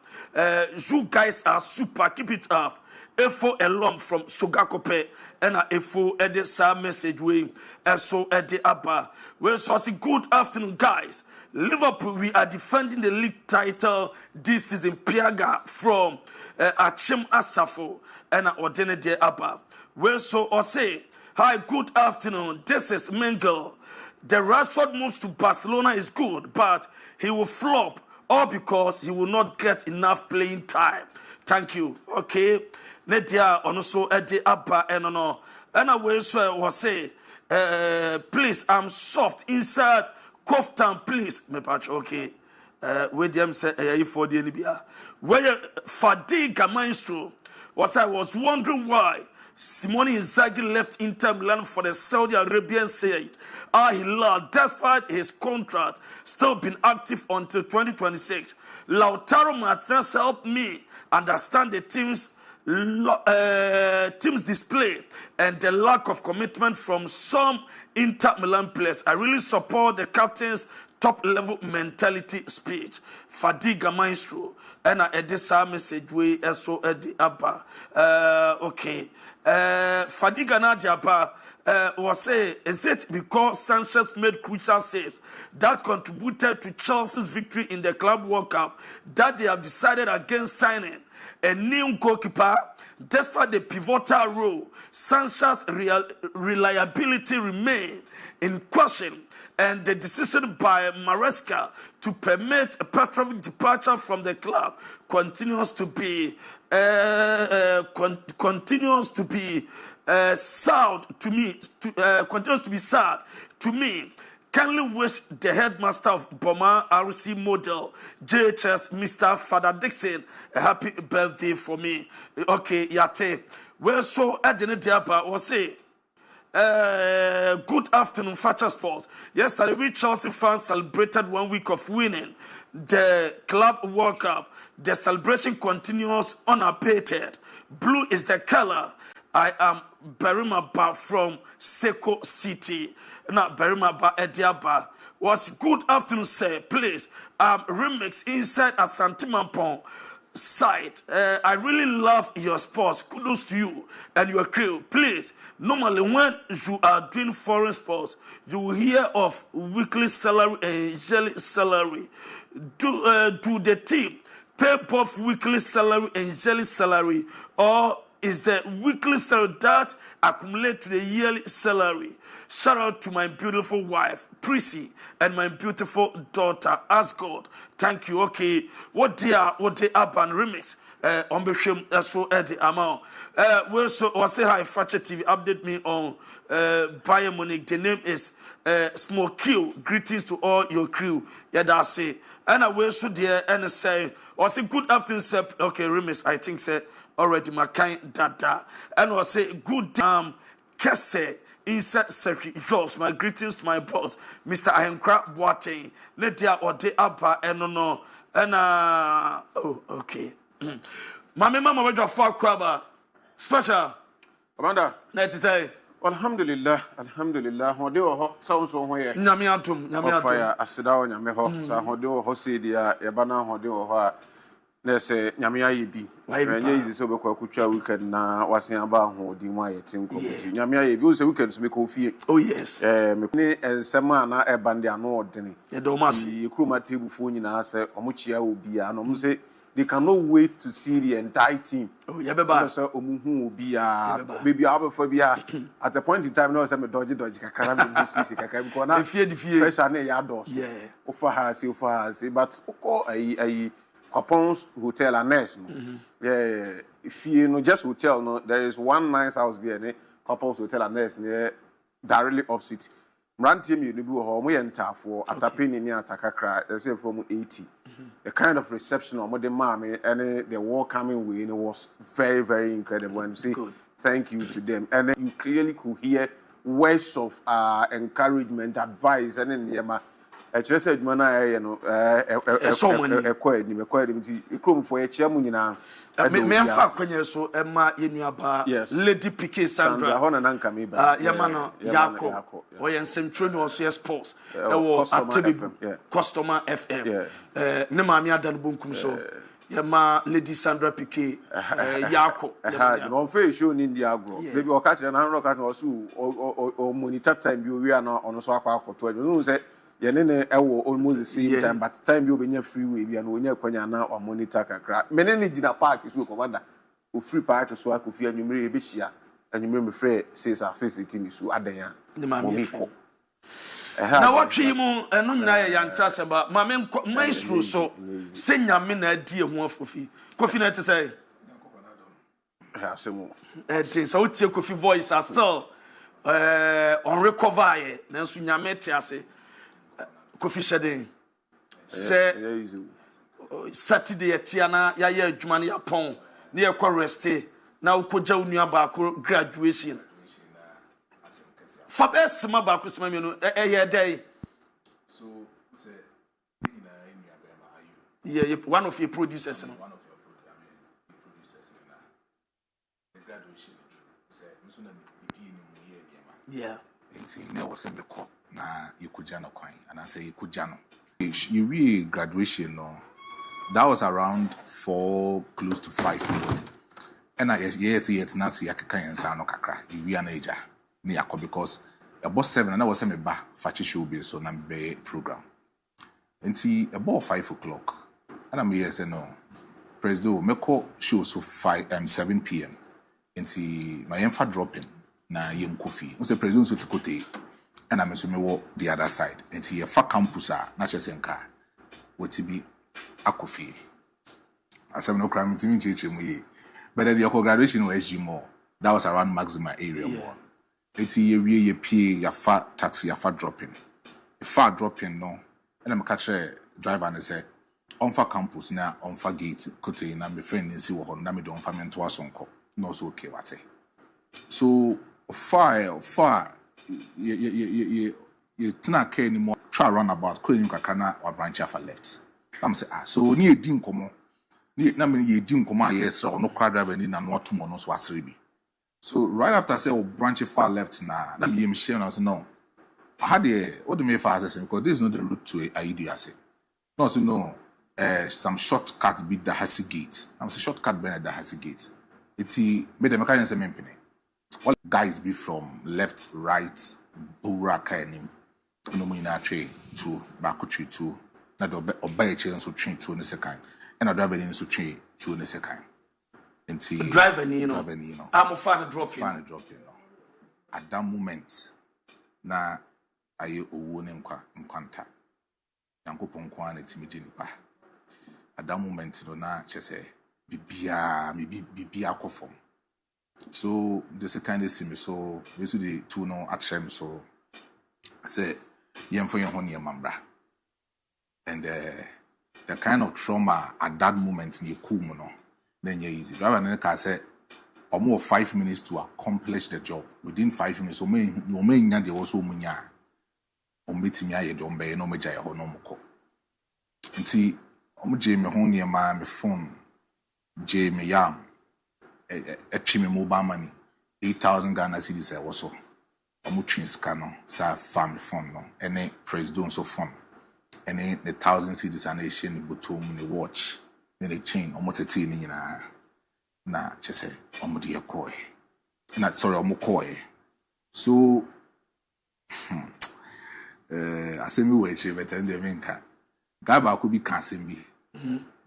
you guys are super, keep it up. Efo alum from Sogakope and a efo ede sa message we so ede aba. We so say good afternoon guys. Liverpool, we are defending the league title this season. Piaga from Achim Asafo and Odene de Abba. We so say hi, good afternoon. This is Mengel. The Rashford moves to Barcelona is good, but he will flop all because he will not get enough playing time. Thank you. Okay. Nedia also edi abba enono. And I will say, please, I'm soft inside Koftan, please. Me patch, okay. With them say, for the Nibia. Where Fadiga Maestro I was wondering why Simone Inzaghi left Inter Milan for the Saudi Arabian side. Al Hilal, despite his contract, still been active until 2026. Lautaro Martinez helped me understand the team's display and the lack of commitment from some Inter Milan players. I really support the captain's top-level mentality speech. Fadiga Maestro. And I edit some message we also edit abba. Okay. Fadiga Nadiaba was say, is it because Sanchez made crucial saves that contributed to Chelsea's victory in the Club World Cup that they have decided against signing a new goalkeeper? Despite the pivotal role, Sanchez's reliability remained in question, and the decision by Maresca to permit Petrovic's departure from the club continues to be sad to me. Continues to be sad to me. Kindly wish the headmaster of Boma RC model, JHS, Mr. Father Dixon, a happy birthday for me. Okay, Yate. Well, so at the Diaba was say, good afternoon, Facha Sports. Yesterday, we Chelsea fans celebrated 1 week of winning the Club World Cup. The celebration continues unabated. Blue is the color. I am Berima Ba from Seko City. Now, Berima Ba Ediaba. Was good afternoon, sir. Please, remix inside Asante Mampong site. I really love your sports. Kudos to you and your crew. Please, normally when you are doing foreign sports, you will hear of weekly salary and yearly salary. Do the team pay both weekly salary and yearly salary, or is the weekly salary that accumulate to the yearly salary? Shout out to my beautiful wife, Prissy, and my beautiful daughter, Asgard. Thank you. Okay. What they are urban remix. On the so the amount. Well, so I say hi, Fakye TV. Update me on Bayern Munich. The name is Small Q. Greetings to all your crew. Yeah, that's it. And I will so there and say, or say good afternoon, sir. Okay, remix. I think say already my kind dada. And I say good Kese. Inside Secretary Jobs, my greetings to my boss, Mr. Ahenkra Boateng. Nedia or de Abba and no. And oh, okay. Mama went to far crabber. Special. Amanda. Let's say. Alhamdulillah. Hode ho sounds on where. Nyamiatum. Fire asidawo nyame ho. Sa hode ho say dia yebana hode ho a. Na say nyame ayebi. Enye easy so be kwa kutwa weekend na wasen aba ho di mu ayetim komiti. Nyame ayebi o say weekend so me ko fie. Oh yes. Me ni ensema na ebande ano odene. E do masi. Yekruma table fo nyina say omuchia obi a no say they cannot wait to see the entire team. Oh, yeah, baby. So, omuhu obi a baby abafobia at a point in time no say me dodge kakara me busy kakara because na fie. pressure na ya dos. Yeah. Ofa ha say but oko ayi Quapon's Hotel and Nest. Yeah, if you know just hotel, no, there is one nice house behind Quapon's Hotel and Nest near directly opposite. Rantim you do home we enter for at a penny near Takakra, they say from 80. The kind of reception of the mommy and the war coming way, it was very, very incredible. And see, thank you to them. And then you clearly could hear words of encouragement, advice, and then I just said, "Man, you know, yes, Lady PK Sandra, Yamano, Yako, or Central Sports, Customer FM, Nemamia Danbunkum, so Yama Lady Sandra PK, Yako, on face show in India, maybe or catch an unrock or monitor time you are not on a swap for 12. You say, Yanene, almost the same time, but time you'll be near freeway and when you're now or monitor crack. Many did a park is commander who free park so I could fear you marry Bishia and you remember Frey says our sister team is who are there. The mammy. Now what you and no young task about my maestro so send your men dear one for fee. Coffee night to say. So take coffee voice are still on recover. Then soon your mate say coffee shedding. Say Saturday at Tiana, Yaya Jumani upon near Coreste. Now could you graduation? For best some about Christmas, a day. So, yeah, one of your producers. One of your producers. The graduation. Yeah. There was in the court. Now you could jano coin, and I say you could jano. You really graduation, no. That was around 4, close to 5. And I yes, it's not see I can say no kakra. You are nature. Because about 7 and I was a Fakye show be so number program. Until about 5 o'clock. And I'm here say no. President, me call show so 7 p.m. Until my MON-FRI dropping na young coffee. I say president so to kote. And I'm so me walk the other side. Until fa campus na chese nka. What be a coffee. I said no crime to me. But the graduation was more. That was around Maxima area more. It's ye pay your fat taxi, your fat dropping. A fat dropping, no. And I'm catch a driver and say, MON-FRI campus now, MON-FRI gate, cote, and I'm a friend in see what on Nami don't famine to us on call. No, so okay, what say. So, fire, you not care anymore. Try run about, couldn't kakana or branch off left. I'm say, so near dim come on. Near ye dim come on, yes, or no crowd driving in and what tomorrow was ribi. So right after I say oh branch far left now, let me share and I said no. I had what do you mean for us because this is not the route to IED I say. No, so no some shortcut beat the Hasi gate. I'm say shortcut behind the Hasi gate. It made the mechanics a mempene. All guys be from left, right, Bura Kainim, no Muna tree to Baku to not obey chains to train 2 in a second. And I drive it in to train 2 in a second. Driving, you know. I'm a fan of dropping. At that moment, na aye owo ne nkwanta. Yankopon kwa na timidi nipa. At that moment, no na chese bibia akofom. So the second see me so basically the 2 no atrem so I say yemfo ye ho ne mambra. And the kind of trauma at that moment ni cool no. Then you're easy. Driver and say, or more 5 minutes to accomplish the job. Within 5 minutes, so may not also munya. Or meet me, I don't be no major or no more. And see, Jamie Honey, my phone, Jamie Yam, a chimney mobile money, 8,000 Ghana cedis also. Omuchin scanner, sa family phone, no, and a praise don't so fun. And the 1,000 cedis and a shin button, the watch. The chain almost a teen na chese omudi yakoi. Not sorry, omokoy. So I say me we che better the menka. Gaba could be cancer be.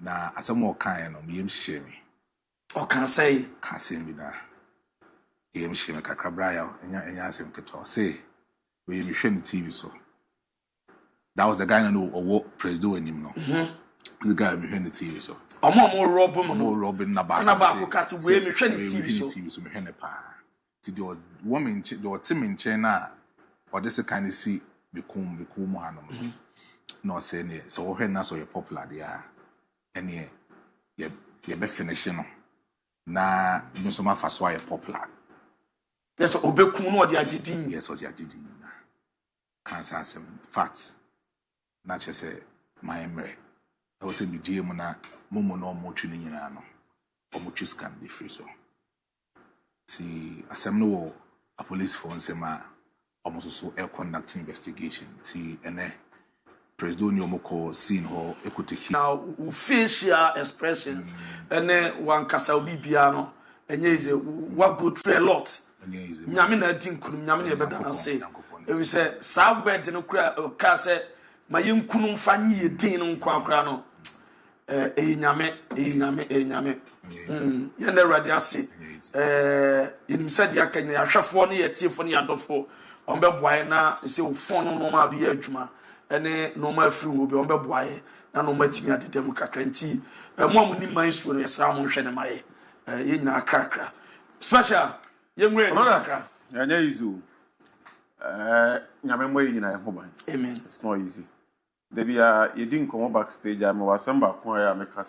Na asamo kind of yem shame. Or can say me na. Yem shame kakrabra and yasem keto. Say we me shame TV so. That was the guy I know what president and him no. The guy me the TV so. More Robin Nabako Castle, we me TV so me hene pa. Ti the woman the team in China or this kind of see become hanom. No say ne so when na so you popular there. Any ye be finish no. Na no so ma fa so popular. Yes, obekum no de agidin. Yes, or agidin. Cancer some fat. Not just say my emre. I was saying the GM na momo no mo tuni nyina no. Or mo scan be free so. See, asem no a police phone say ma almost so air conduct investigation. See, ene President Yomoko scene ho ekuteki. Now facial expressions ene wan kasa obi bia no enye is what good for a lot. Nyame na din kunu nyame na ebeda na say. If we say sa word no kura ka say ma yenkunu mfa nye din no nkwa kura no nyame ye na radi ase yenim said yakanya ahwefo no ye tiefo no yadofo on be boy na say ofon no ma do ye adwuma ene no ma afiri wo be on be boy na no ma timi adedam kakra nti mo amuni maestro no yesa mo hwe ne maye ye nyina akrakra special ye ngwe ni kakra anya izu nyame mo nyina ye ho ban amen. It's not easy. Debia ye din komo backstage am wasamba ko ya me ka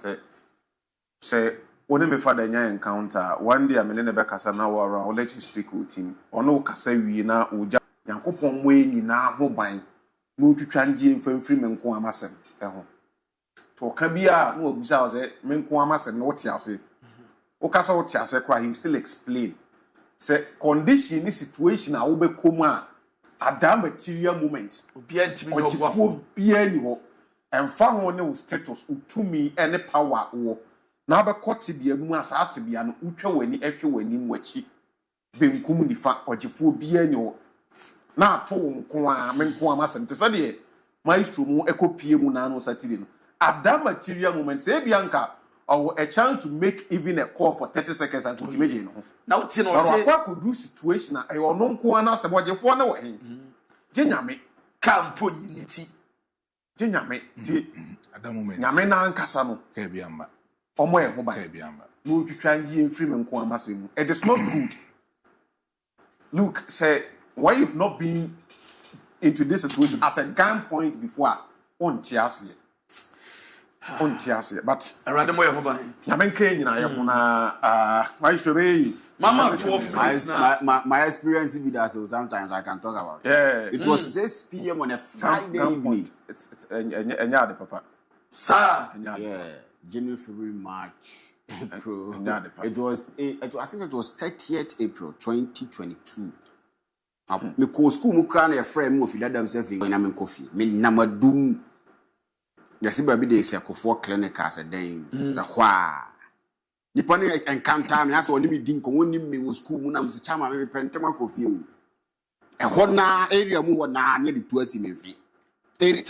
say when me father nya encounter one day am ne be kasa na wa around, I'll let you speak with him ono kasa wi na oja yankopon mo nyina ho ban no twitwa ngie mfamfiri me nko amasem ho to ka bia no obusa o say me nko amasem no ti ase o kasa o ti ase kra him still explain say condition ni situation a wo be komu a ada material moment obi antimi no gwafo bia ni ho emfa ho ne status utumi ene power wo na be koti bia mu asa ate bia no utwa wani ehwe wani mwachi benkum nifa ogefo bia ni ho na to nko a me nko amasem te se de maestro mu ekopie mu na no satire no ada material moment say bia nka or a chance to make even a call for 30 seconds and to imagine no now ti no say what could do situation e ono nko ana se bojefo na we jenyame kampo nyiniti jenyame di at that moment nyame na nkasa no ka bia mba omo e ho ba ka bia mba no twitwa ngie mfiri me nko amasem it is not good. Look, say why you've not been into this situation at a gun point before on tiase but arade mo ye ho ban nyame nka nyina ye ho na maestro be mama 12 minutes my experience with that, so sometimes I can talk about it. Yeah. It was 6 p.m. on a Friday evening. It's enya de papa. Sir. Yeah. January, February, March, April. It was I think it was 30th April 2022. Me ko school mu kra na friend mu fi dada himself in na me coffee. Me na madum. Yasi ba bi de sekofo clinic as a den. Da hwa. Nipa ne encounter me aso oni me din ko woni me wo school mu na me se chama me pentema coffee o. E ho na area mu wo na ne de tuati me mfi.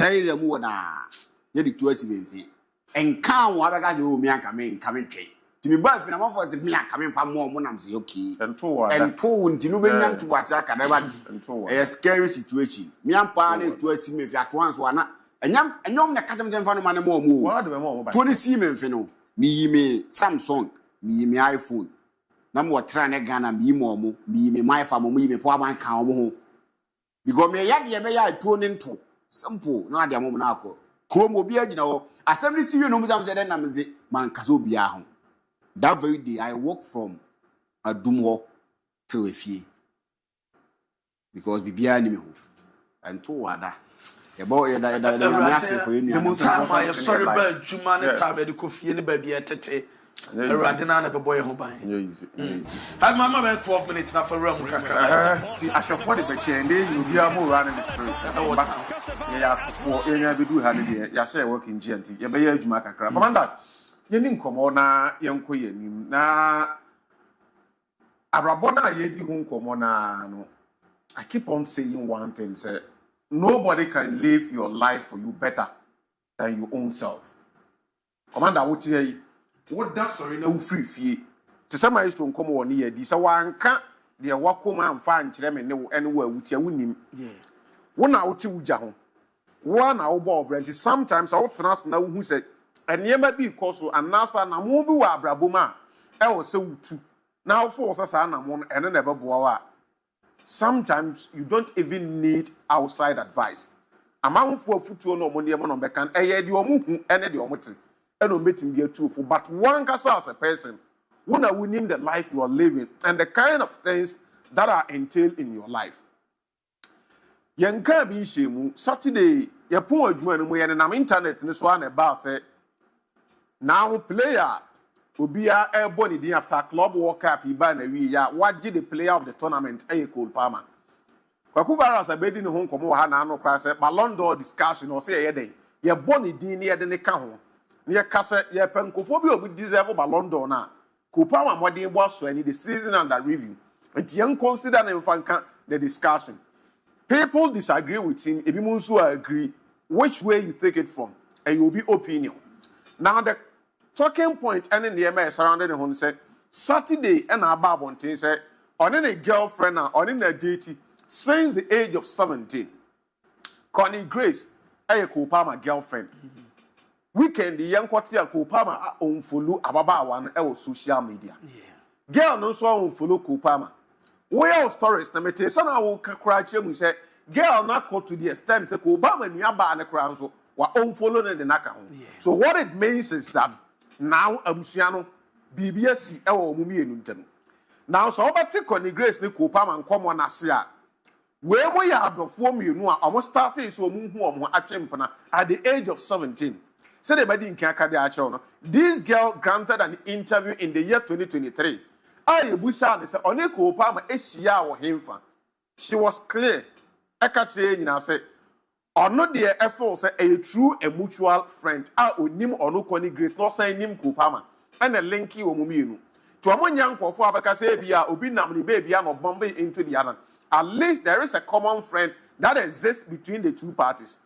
Area mu wo na ne de tuati me mfi. Enkan wo abega se o mi anka me twe. Ti me ba fi na mo se mi anka me fa mo mo na me se okay. Ento nti no be nya nto wase aka na ba di. A scary situation. Mi ampa na tuati me mfi ato anso ana enyom na kajem fa no ma ne mo mo. Wa de me mo ba. 20 si me mfi no. Me Samsung, me iPhone. Na mo tra ne Ghana me my phone, me power bank ka ho. Because me ya de be ya to ne nto. Simple. Na de mo na akọ. Chrome obi agina ho. Assembly si we no mu say den na me say man kaso obi a ho. That very day I walk from Adumho to Efie. Because bibia ni me ho. And to wada. About massive for you. The most time I sorry about Jumane Tab at the coffee and the baby at Tete. Radina a boy home by. I mamma 12 minutes now for Rum. I shall find it, but you be more running the spirit. Yeah, for any do have it. Ya say working GNT. Ya be Jumaka crab. Commander, you didn't come on young queen. Na Arabona ye di home come on. I keep on saying one thing, sir. Nobody can live your life for you better than your own self. Commander, what tell you? What that sorry no free fee. To some maestro come on here. This one can't. They walk home and find them anywhere with your winning. Yeah. One out to Jahan. 1 hour bob rent. Sometimes I would trust now who said, and you might be cause and NASA na mobu abrabuma. I was so too. Now force us and then never boa. Sometimes you don't even need outside advice. Among for future no money on bekan the omu and the omuti. And no meeting be truthful. But one case as a person, when I winning the life you are living and the kind of things that are entailed in your life. Yanka bi shemu Saturday ye pon adwuma no mu ye nam internet ni so na ba say now player obia ebo ni din after club world cup iba na wi ya waje the player of the tournament Cole Palmer. Kwaku Barras abedi ne ho nkomo ha na ano kra say Ballon d'Or discussion o say ye den ye bo ni din ne ye de ne ka ho ne ye ka say ye penkofo bi obi deserve Ballon d'Or na Cole Palmer modern bo so any the season under review and yen consider na mfanka the discussion. People disagree with him. If you agree, which way you take it from, and you'll be opinion. Now the talking point and in the MA surrounding the home said Saturday and ABOU on thing said on a girlfriend or in a date since the age of 17. Connie Grace, a Cole Palmer girlfriend. Weekend the young quartier Cole Palmer on follow ABOU one our social media. Girl no so on follow Cole Palmer. Well, stories na mete so na wo kakra chemu say girl na ko to the extent say ko Obama nuaba na kra so wa unfollow na de naka ho. So what it means is that now abusua no bibia si e wo mu mienu ntam. Now so obati Connie Grace ne ko Obama nkomo na se a we mo ya adofo mienu a omo started so mu hu omo atwempna at the age of 17. Say the body nkan aka de a kire no. This girl granted an interview in the year 2023. She was clear. Eka say, or not the effort say a true and mutual friend. Nim or no Connie Grace, not saying nim Cole Palmer, and a linky or muminu. To a one young for Abacasabia, Obi Namli baby or Bombay into the other. At least there is a common friend that exists between the two parties.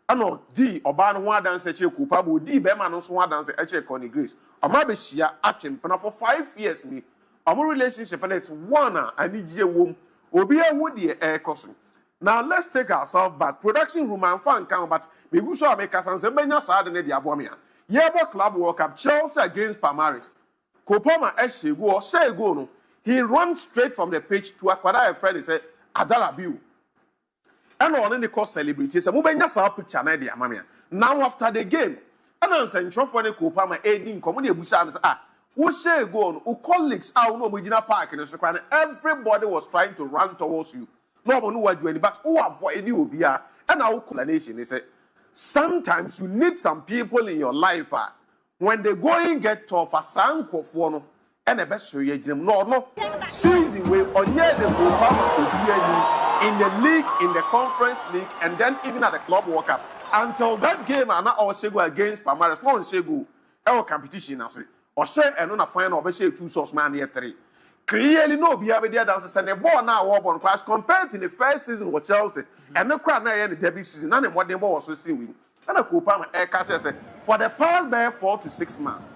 I know D or Ban one dance a Cole Palmer, D Beman also one dance a Connie Grace. Or maybe she action for 5 years. Our relationship and it's one I need you womb will be a woody air costume. Now let's take ourselves back. Production room and fan count, but we go so make us answer Benya Sad and the Abomia. Yebo Club World Cup Chelsea against Palmaris. Cole Palmer actually go or say go no. He runs straight from the pitch to Aquada friend and say ABOU. And on the course celebrities, a Mubenya Sad picture na the Amamia. Now after the game, and I'm saying Trophy Cole Palmer aiding comedy Busan who say go on, who colleagues out no Medina Park in the everybody was trying to run towards you. No one knew what you but who avoid you be and our explanation. They say sometimes you need some people in your life when the going get tough a sanko for no and the best no season way on year the in the league, in the conference league, and then even at the club World Cup. Until that game and not all Shego against Palmaris, no Shego, our competition I say. Or say and on a final or say 2 source man here 3. Clearly no be able to send a ball now on class compared to the first season with Chelsea and the crowd now in the debut season and what they were also seeing. And a Cole Palmer air catcher said for the past bare 4 to 6 months,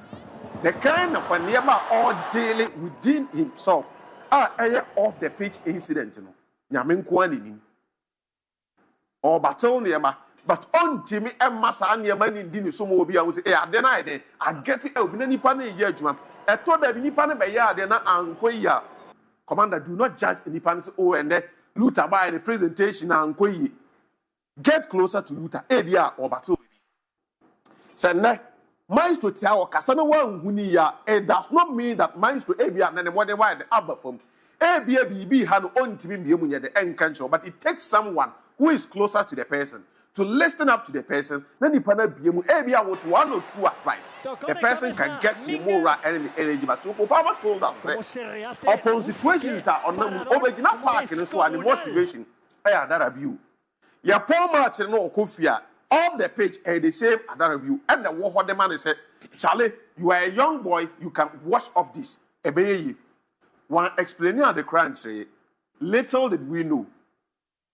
the kind of a nearby all daily within himself are a off the pitch incident. Yamin Kwani or battle nearby. But on Timmy and Massa and your man in Dini Sumobia was a denied. I get it out in any panel judgment. I told them any panel by yard and Anquia. Commander, do not judge any panels and then Luther by the presentation and Anquia. Get closer to Luther, Abia or Battle. Said, Maestro Tiao Cassano one Hunia, it does not mean that Maestro Abia and what they were the Abba from. Abia BB had on Timmy Biamunia the end control, but it takes someone who is closer to the person to listen up to the person, then the panel be able with 1 or 2 advice. The person can get the moral energy. But so Papa told us upon situations are on the original park and so on the motivation. That ABOU. Your poor match and no Kofia on the page the same that ABOU. And the what the man said, Charlie, you are a young boy, you can wash off this. One explaining the crime, little did we know.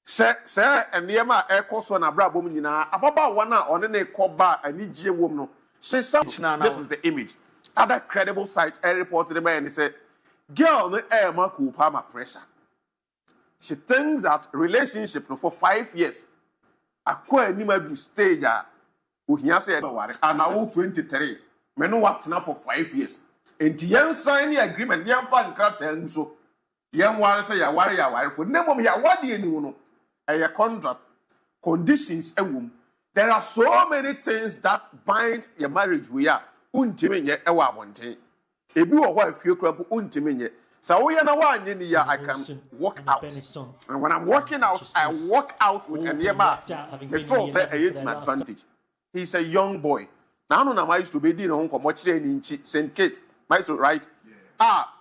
Sir, and Yama air course on a brab woman, about 1 hour on a coba and EJ woman. Say something. This is the image. Other credible site, I reported the man and he said, girl, no air Cole Palmer pressure. She thinks that relationship for 5 years. A queer Nima stage, who he has said, and now 23. Men know what's now for 5 years. And the young sign the agreement, young fan can't so. Young one say, I worry, I worry for never me. What do you know? A contract, conditions, a womb. There are so many things that bind your marriage. We are untiming a wabonte. If you are wife, you crumple untiming. So we are now I can walk out. And when I'm walking out, I walk out with a nearby. Before say I hate my advantage. He's a young boy. Now I used to be doing home watching in St. Kate. I used to write.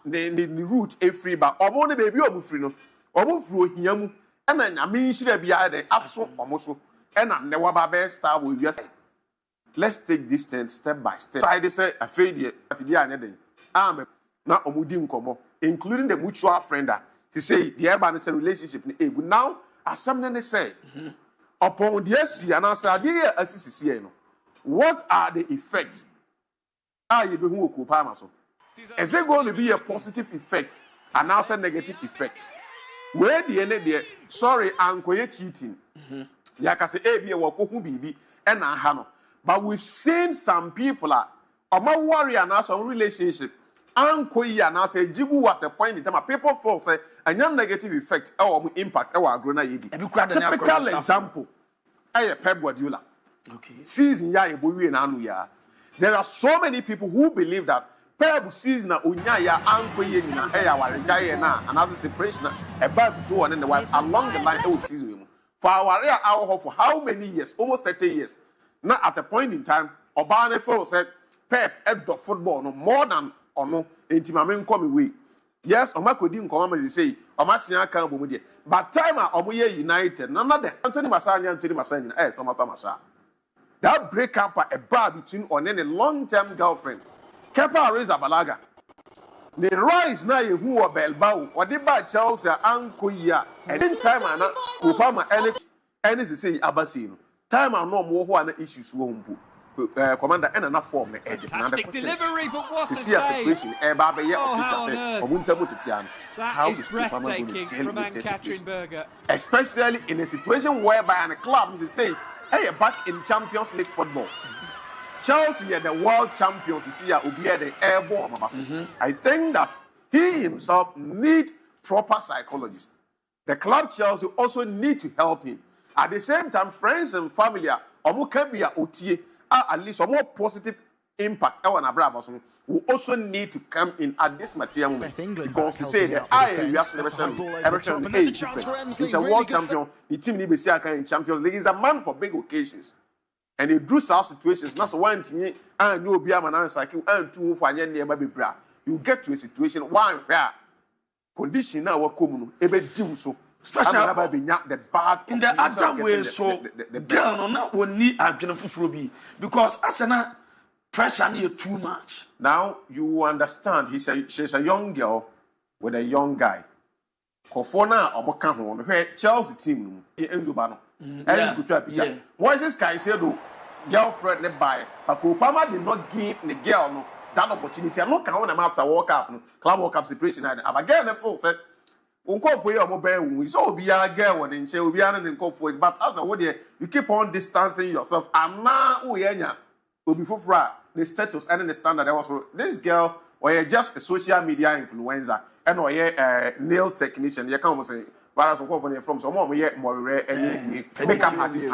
The route a free but only baby or free no. Or through him. And then I mean she be there also almost and I never best start with just let's take this step by step. So I say a failure at the end. Now omudi nkomo including the mutual friend to say the urban relationship now as something say upon the SC and answer the SCC no what are the effects you be who okupama so is it going to be a positive effect and also negative effect where the end there sorry ankoye cheating ya ka say be wo ko hu bibi e na ha no but we've seen some people oma worry and some relationship ankoyi and say jibu at the point in time people folk say a negative effect or impact our grow na yedi typical example Pep Guardiola season ya ebowie na anu ya there are so many people who believe that Pep season na onya ya ankoyi ni na ware na and as a separation a bad to one and the wife along the line season for our area for how many years almost 30 years now at a point in time Obane folk said Pep head of football no more than ono intimame come away yes omakodi nkoma me say omasia kan bomu de but time omo ye united nana de Anthony Masanya Samata Masha that break up a bar between on a long-term girlfriend Kepa Arrizabalaga the rise na ye hu Belbao or the ba Chelsea ankoya and this time ana Kupama any say abasi no time no more ho ana issues wo mpo commander and enough form fantastic delivery, but what a save! That is breathtaking from Anne-Catherine Berger. Especially in a situation whereby a club is say, hey, back in Champions League football. Chelsea are the world champions. You see, will be the airborne. I think that he himself need proper psychologists. The club Chelsea also need to help him. At the same time, friends and family can be at least a more positive impact will also need to come in at this material moment because to say that he's a world champion, the team in Champions League is a man for big occasions. And he drew such situations, not one to and no be a man and two for you get to a situation one where condition now what come so special the bad in the other way so the girl no na woni adwene foforo bi because asena pressure near too much. Now you understand she's a young girl with a young guy. Kofona omoka ho no Chelsea team no enzuba no and kutu picture. Once this guy said girlfriend ne buy but Obama did not give the girl no that opportunity. I'm not counting them after World Cup no club World Cup separation and again the full said for your mobile, so be a girl when in chair, be an for it. But as a word, you keep on distancing yourself. And now, will be for the status and the standard. This girl, or you're just a social media influencer, and or you're a nail technician. You can't say, but as a company from some more, more rare and makeup artist,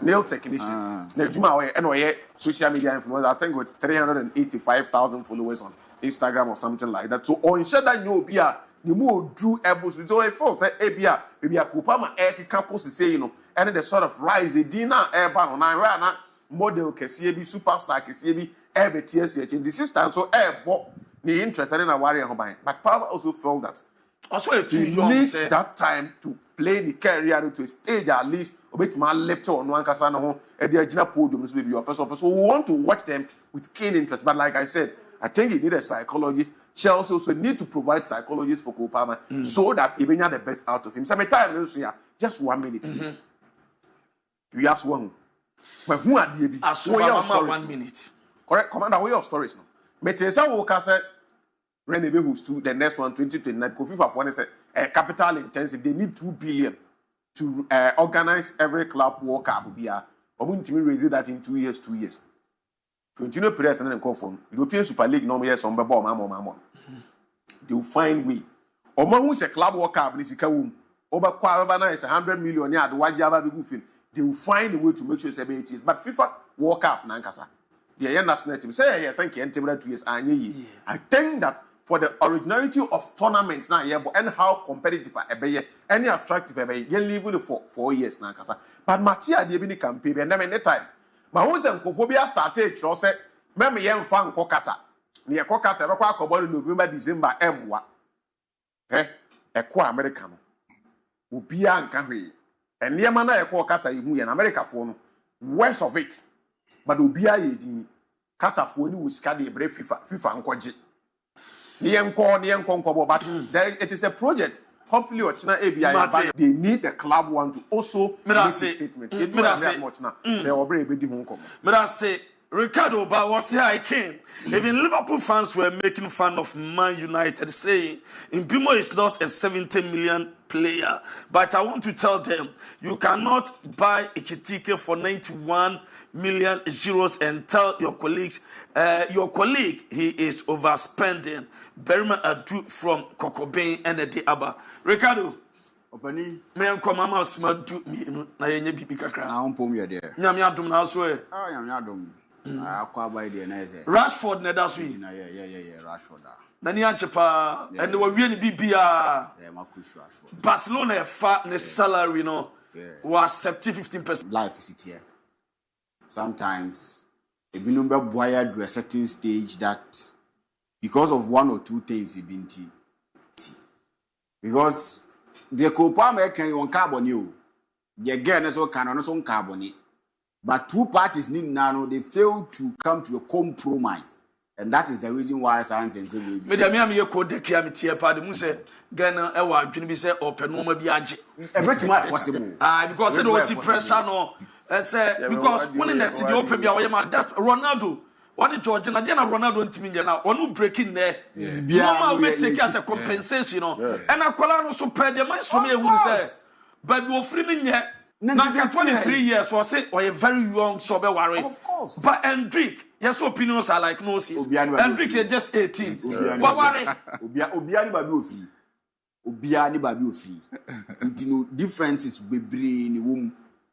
nail technician. And or you're social media influencer. I think with 385,000 followers on Instagram or something like that. So, on ensure that you'll be a the more drew able to do a false ABA, maybe a Kupama air campus say, and the sort of rise a dinner airbound on Irana model KCB superstar KCB every TSH in the system so airborne the interest in a warrior home. But Papa also felt that also you need that time to play the career to a stage at least a bit more left on one Casano at the original podium will be your person. So we want to watch them with keen interest. But like I said, I think you need a psychologist. Chelsea also need to provide psychologists for Kopama so that he may get the best out of him. So, just 1 minute. You ask one. But who are DIABY? As 1 minute. Correct, Commander, what are your stories now? Metesa Walker said, Renebe who's to the next one, 2029. Kofi Fafone said, capital intensive, they need 2 billion to organize every club World Cup. We will raise that in 2 years, 2 years. Continue press and then call from European Super League. No, yes, on Babo, they will find way. Oman who's a club World Cup, Lisika over Kwabana is 100 million yard. Why Java be goofing? They will find a way to make sure it is. But FIFA World Cup, Nankasa, the national team say yes, thank you. 2 years. I think that for the originality of tournaments now, yeah, and how competitive any attractive you live it for 4 years now, but Matia DIABY campaign and then time. My whole xenophobia started to say, Mammy young fan Kokata, near Kokata, Rockabody, November, December, M1. A qua Americano. Ubia and and near Mana, a Kokata, you in America for west of it. But Ubia, Kata for you, Scadi, Brave FIFA and Kwaji. But it is a project. Hopefully, ABI, they need the club one to also make a statement. Say, Ricardo, but was here I came. Even Liverpool fans were making fun of Man United, saying Mbeumo is not a 70 million player. But I want to tell them, you cannot buy a ticket for 91 million euros and tell your colleagues, your colleague, he is overspending. Berman Adu from Kokobane and the DIABY. Ricardo, Opani, me and Mama smart do me na yenye bibi kakra. Na on pom ye there. Nyame adom na so e. Ah, nyame adom. Akwa by there na eze. Rashford na da so yi. Yeah, Rashford. Na ni anchepa and we wie ni bibia. Yeah, Marcus Rashford. Barcelona e fa ne salary no. Was accept 15%. Life is it here. Sometimes a number boy to a certain stage that because of one or two things he been tea. Because the Copa American on carbon you. The again is all can on carbon. But two parties need now they fail to come to a compromise. And that is the reason why science and civil. Madam, you call the Kiamity party, Muse, Ghana, Ewa, can be said, open no maybe everything possible. Because it was pressure no. I said, because when in that open, that's Ronaldo. What did George and Ronaldo and Timmy now? One who breaking there. No will take as a compensation. And I call on so pay the money to me, who say, but you're free yet. Now, 23 years was it, or a very young sober worry. Of course. But Hendrik, yes, opinions are like no sis. Hendrik is just 18. But worry. Obiani Babu free. Differences be brain in the womb.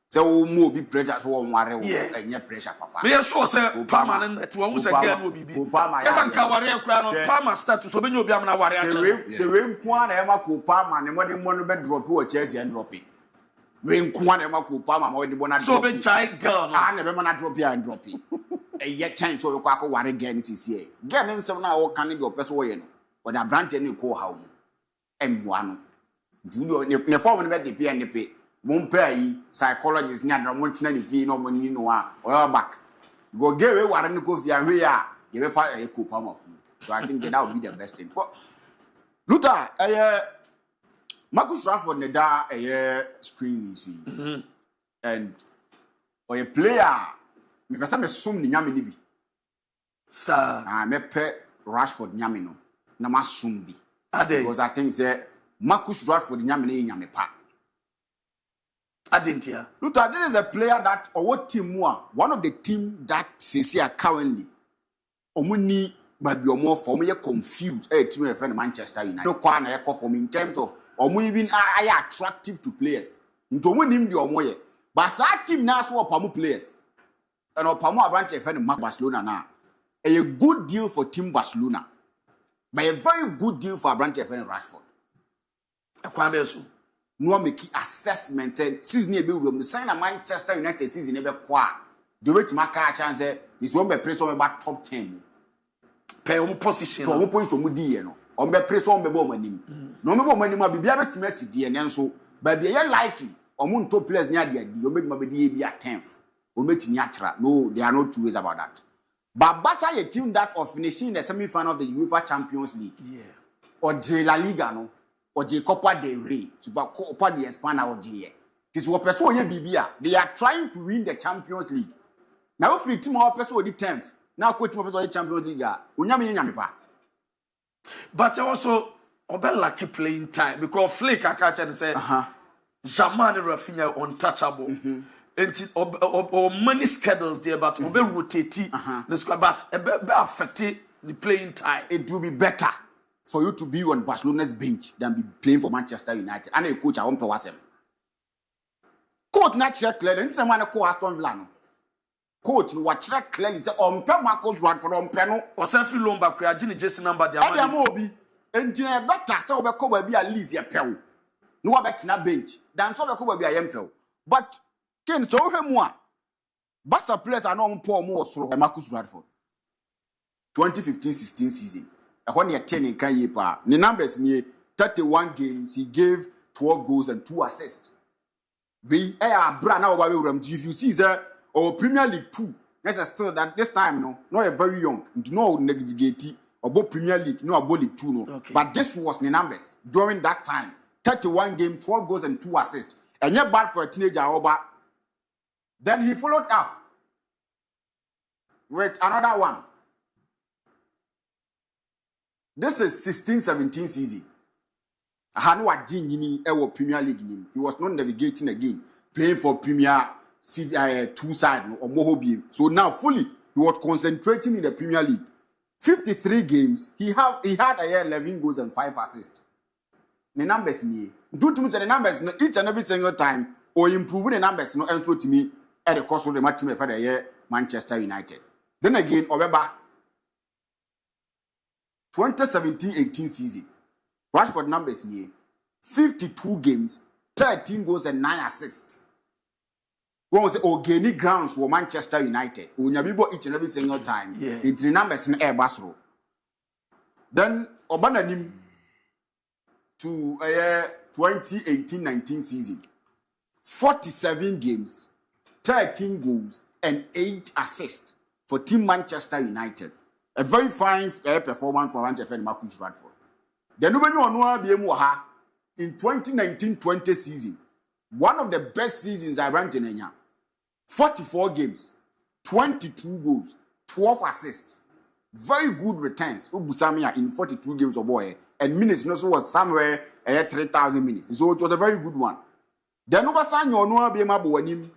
So more be pressure so worry and pressure papa. We are sure say permanent to almost again will be. Evan Kawari crown Palmer status so when you be amna warrior. So when Kwan Emma Copa man and what bed drop you Chelsea and drop it. When Kwan Emma Copa man what the one so be child girl I never man drop here and drop it. A yet time so you quack worry again is here. Get in some now can your person way no. When a branch and you call how M1. Do you ne form the pay and the pay. Mon pay psychologist near the Montana fee no money no or back. Go give away what I go via here. You will find a coupon of you. So I think that would be the best thing. Luther, Marcus Rashford Neda a screen and or a player. If I assume the Yamini, sir, I may pay Rashford Yamino, Namasumbi. Because I think that Marcus Rashford Yamini Yamepa. I didn't hear. Luther, there is a player that, or what team one of the team that says here currently, Omuni, but you're more for me confused. A team of Manchester United. No quan echo for me in terms of, or even are attractive to players. Into win him the Omoye. But that team now so Pamu players. And Opamo branch of Barcelona now. A good deal for Team Barcelona. But a very good deal for a branch of Rashford. A Quabesu. No make assessment season be room sign a Manchester United season ebe kwa the way to make a chance is one be place on about top 10 pay on position for one point to mudi no on be place on be bo manim no me bo manim bibia betimati die ne nso ba bia likely on top players near dia di o be ma be die bi at 10th o metimi atra no there are no two ways about that. But Barca a team that of finishing in the semi-final of the UEFA Champions League or the La Liga no or the Copa del Rey, to Copa de España or the this was person Bibia. They are trying to win the Champions League. Now if we team our person the 10th, now coach my person the Champions League. But also Obel lucky playing time because Flick I catch and say Jamal Rafinha untouchable. Or many schedules there, but Obel rotate but affect the playing time. It will be better for you to be on Barcelona's bench than be playing for Manchester United. And a coach I won't power them. Coach not check clear. Into the man call Aston Villa. coach no watch clearly say on pe Marcus Rashford on pe no o san fi lomba kura gini jersey number dia ma dem obi entina better say obekọ ba bi at least ye pew no wa betina bench dan so obekọ ba bi ayem pew but ken so hwemu a Barca players are no poor mo osoro Marcus Rashford 2015-16 season when he 10 in kan yepa the numbers ni 31 games he gave 12 goals and 2 assists we bra na oba we if you see sir our Premier League 2 that's still that this time no a very young no navigate about Premier League no about League 2 no okay. But this was the numbers during that time 31 games 12 goals and 2 assists and yet bad for a teenager over. Then he followed up with another one. This is 16-17 season. Hanwa Jin Ewo Premier League. He was not navigating again, playing for Premier 2 side or Mohobi. So now fully he was concentrating in the Premier League. 53 games. He had 11 goals and 5 assists. The numbers ni. Do to me the numbers each and every single time or improving the numbers no ensure to me at the cost of the match for the year Manchester United. Then again, Obeba 2017-18 season. Rashford numbers here 52 games, 13 goals and 9 assists. One was organic grounds for Manchester United. Unyabibo each and every single time. Yeah. In the numbers in Air Basro. Then Obananim to 2018-19 season. 47 games, 13 goals and 8 assists for Team Manchester United. A very fine performance for Manchester and Marcus Rashford. Then in 2019-20 season, one of the best seasons I ran in Kenya. 44 games, 22 goals, 12 assists. Very good returns. Ubusamia in 42 games of boy and minutes also was somewhere 3,000 minutes. So it was a very good one. Then Ubasanyo no be mabuanim.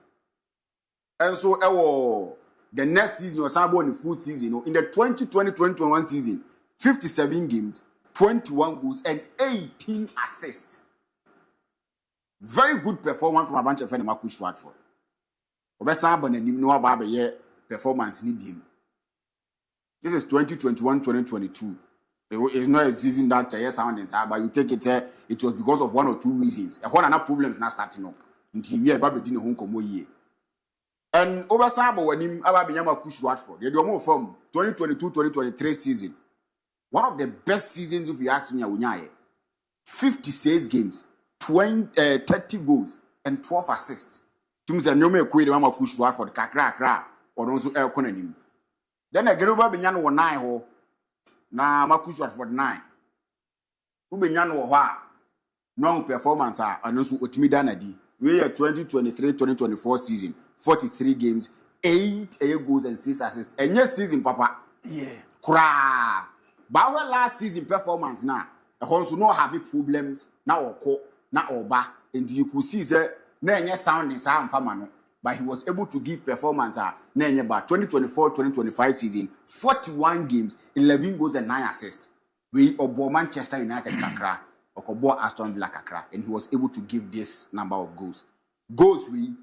And so the next season was in the full season. In the 2020-2021 season, 57 games, 21 goals, and 18 assists. Very good performance from a bunch of friends Marcus Rashford. Performance need him. This is 2021-2022. It's not a season that but you take it it was because of 1 or 2 reasons. And one other problem not starting up. Until we are home come year. And over Sabo when him Marcus Rashford, they do more from 2022-2023 season. One of the best seasons if you ask me, 56 games, 30 goals, and 12 assists. Tumza nyome equate Marcus Rashford kakra or also economy. Then a Geruba Binyan 9 ho na Marcus Rashford 9. Ubinyan wa no performance and also Otimida Nadi. We are 2023-2024 season, 43 games, 8 goals and 6 assists. And yes season, Papa. Yeah. Kra. But our last season performance now, also no have problems now or na oba. And you could see that na sound in Sam Famano. But he was able to give performance at 2024-2025 season, 41 games, 11 goals and 9 assists. We obo Manchester United kakra, okobo Aston Villa kakra, and he was able to give this number of goals. Goals we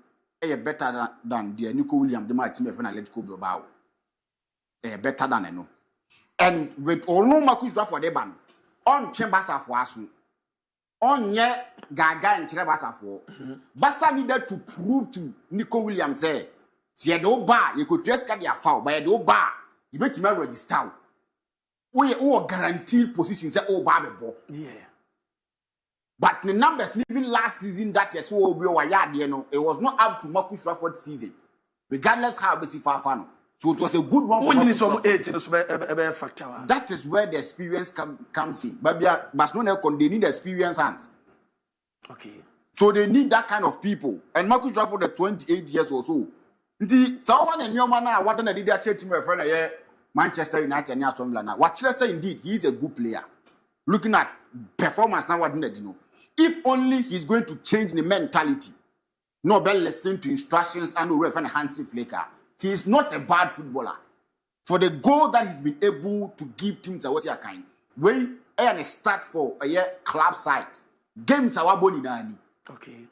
better than the Nico Williams, the team of Atletico Bilbao. Better than I know. And with all no Marcus Rashford Eban on Chambasa for us. On ye Gaga and Trebasa for Bassa needed to prove to Nico Williams say, see no bar, you could just get your foul by no bar. You bet him register. We all guaranteed positions at all bar. Yeah. But the numbers even last season that is so it was not up to Marcus Rashford's season. Regardless how busy Fafano. So it was a good one for that is where the experience comes in. But Barcelona they need experienced hands. Okay. So they need that kind of people. And Marcus Rashford at 28 years or so. The someone in your man what did that church my friend here Manchester United and Aston Villa now. What should I say indeed? He is a good player. Looking at performance now, what did you know? If only he's going to change the mentality. No better listen to instructions and reference Hansi Flicker. He is not a bad footballer. For the goal that he's been able to give teams what you kind. When I start for a year club side. Games are boni nani. Okay.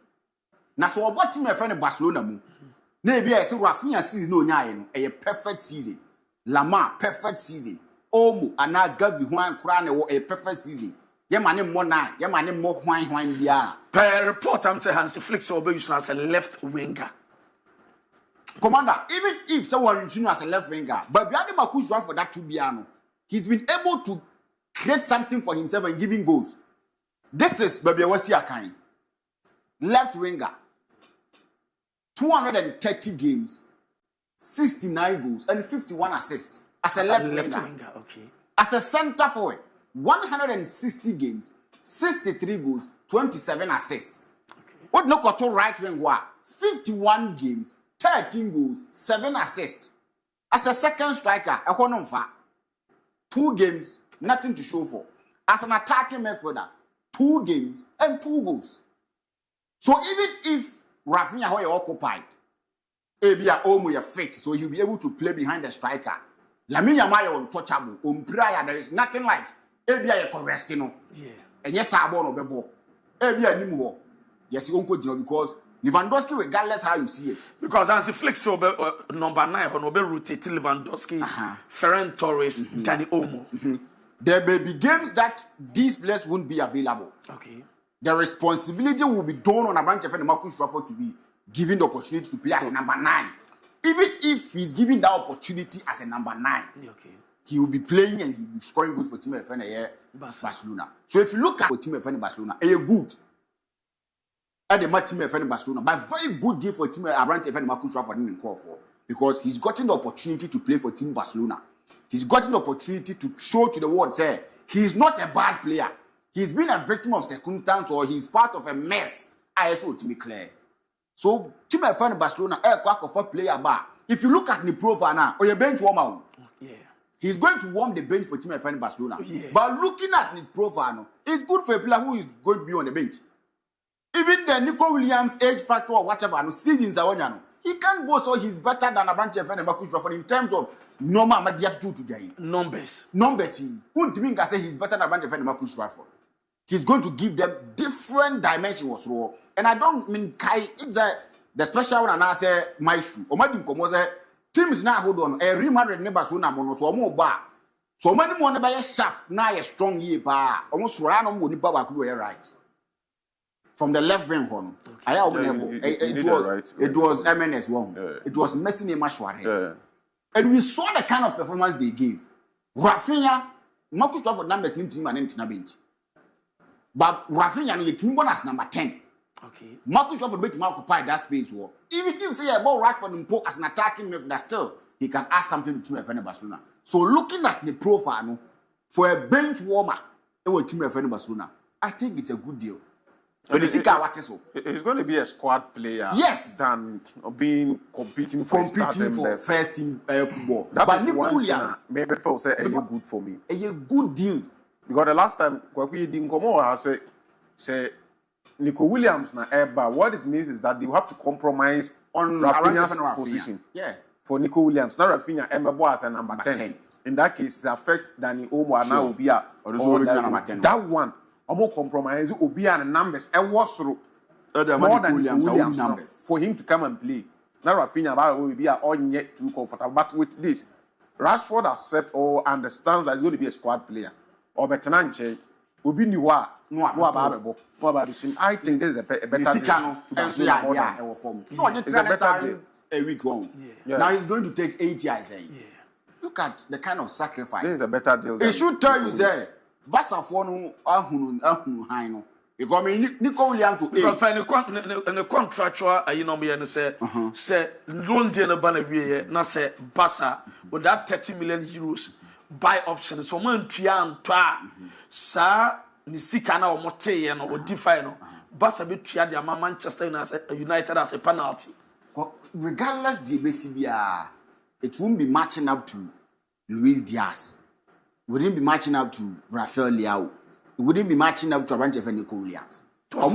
Now so about team my friend Barcelona Maybe I say Rafinha season no nya a perfect season. Lamar perfect season. Omo ana Gavi Juan Krane a perfect season. Yemane more nine, yemane more Juan dia. Per report I'm saying Hansi Flick so be used as a left winger. Commander, even if someone you as a left winger, but Biade Makush run for that to Biano, he's been able to create something for himself and giving goals. This is Baby Wasi Akai. Left winger. 230 games, 69 goals, and 51 assists as a left winger. Okay. As a center forward, 160 games, 63 goals, 27 assists. What no koto right wing wa 51 games, 13 goals, 7 assists. As a second striker, a hononfa 2 games, nothing to show for. As an attacking midfielder, 2 games and 2 goals. So even if Rafinha Hoye occupied, Abia Omo you fit, so he'll be able to play behind the striker. Lamine Yamal untouchable. Umbrella, there is nothing like Abia Correstino. Yeah. And yes, I born Obebo. Abia Nimuho. Yes, you won't go because Lewandowski, regardless how you see it. Because as the flex over number 9, on Obe rotate Lewandowski, Ferran Torres, Danny Olmo. There may be games that these players won't be available. Okay. The responsibility will be done on a branch of Marcus Rashford to be given the opportunity to play as a number 9. Even if he's given that opportunity as a number 9, okay, he will be playing and he'll be scoring good for Team FN Barcelona. So if you look at Team FN Barcelona, a good at the Team FN Barcelona, but very good deal for Team Abraham FN Marcus Rashford in call for, because he's gotten the opportunity to play for Team Barcelona. He's gotten the opportunity to show to the world, say he's not a bad player. He's been a victim of circumstance or he's part of a mess. I also to be clear. So, Team FN Barcelona, a player bar. If you look at the profile now, or your bench warmer, he's going to warm the bench for Team FN Barcelona. But looking at the profile, it's good for a player who is going to be on the bench. Even the Nico Williams age factor or whatever, seasons are on. He can't boast so he's better than a branch of FN Marcus Rashford in terms of normal to today. Numbers. He won't mean I say he's better than a branch of FN Marcus Rashford. He's going to give them different dimensions. And I don't mean Kai, it's the special one, and I say maestro. Or Madam Comosa, teams now hold on, a Real Madrid neighbors who are so more bar. So many more by a sharp, now a strong year bar, almost random with the Baba could wear right. From the left wing horn. It was MNS one. It was Messi Suarez. And we saw the kind of performance they gave. Rafinha, Marcus Rashford numbers named him and Tina bench. But Rafinha is Kimbon as number 10. Okay. Marcus Rashford make him occupy that space. Even if say about Rashford in as an attacking midfielder, still he can add something to Team FN Barcelona. So looking at the profile for a bench warmer, it will Team FN Barcelona. I think it's a good deal. He's going to be a squad player. Yes. Than competing for first team football. But Nico Williams maybe felt say a good for me. A good deal. Because the last time Kwaku didn't come over, I say Nico Williams na Eba. What it means is that they have to compromise on Rafinha's position. Yeah. For Nico Williams, not Rafinha Eba as a number 10. In that case, it affects Danny Olmo and now Obia. That one. More compromise Obia and numbers and was through more than Williams numbers for him to come and play. Now Rafinha will be on yet too comfortable. But with this, Rashford accepts or understands that he's going to be a squad player. Or Betananche will be new. I think this is a better deal. A week long. Now he's going to take 8 years. Look at the kind of sacrifice. This is a better deal. It should tell you, say. Basa for no high no because me Nico Williams to because the contractual me say loan deal na bana wie na say Basa with that 30 million euros buy option so man tua ntwa sa ni sika na o mote no o defy no Basa be tua dia Manchester United as a penalty. Regardless the BCBA, it won't be matching up to Luis Diaz. Wouldn't be matching up to Rafael Leao. It wouldn't be matching up to Abraham Nico Williams. Way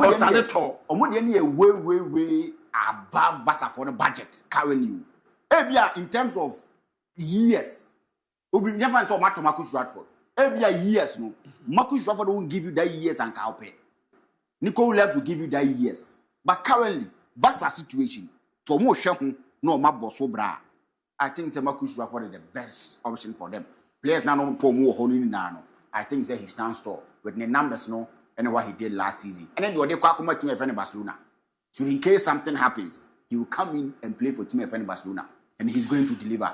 above Barca for the budget currently. In terms of years, we never saw Marcus Rashford. Years, no. Marcus Rashford won't give you that years and Calpe. Nico Williams will give you that years. But currently, Barca situation, to more no ma boso bra. I think say Marcus Rashford is the best option for them. Players now no for more honey now. I think say he stands tall with the numbers no and what he did last season. And then they come team of Barcelona. So in case something happens, he will come in and play for team of Barcelona. And he's going to deliver.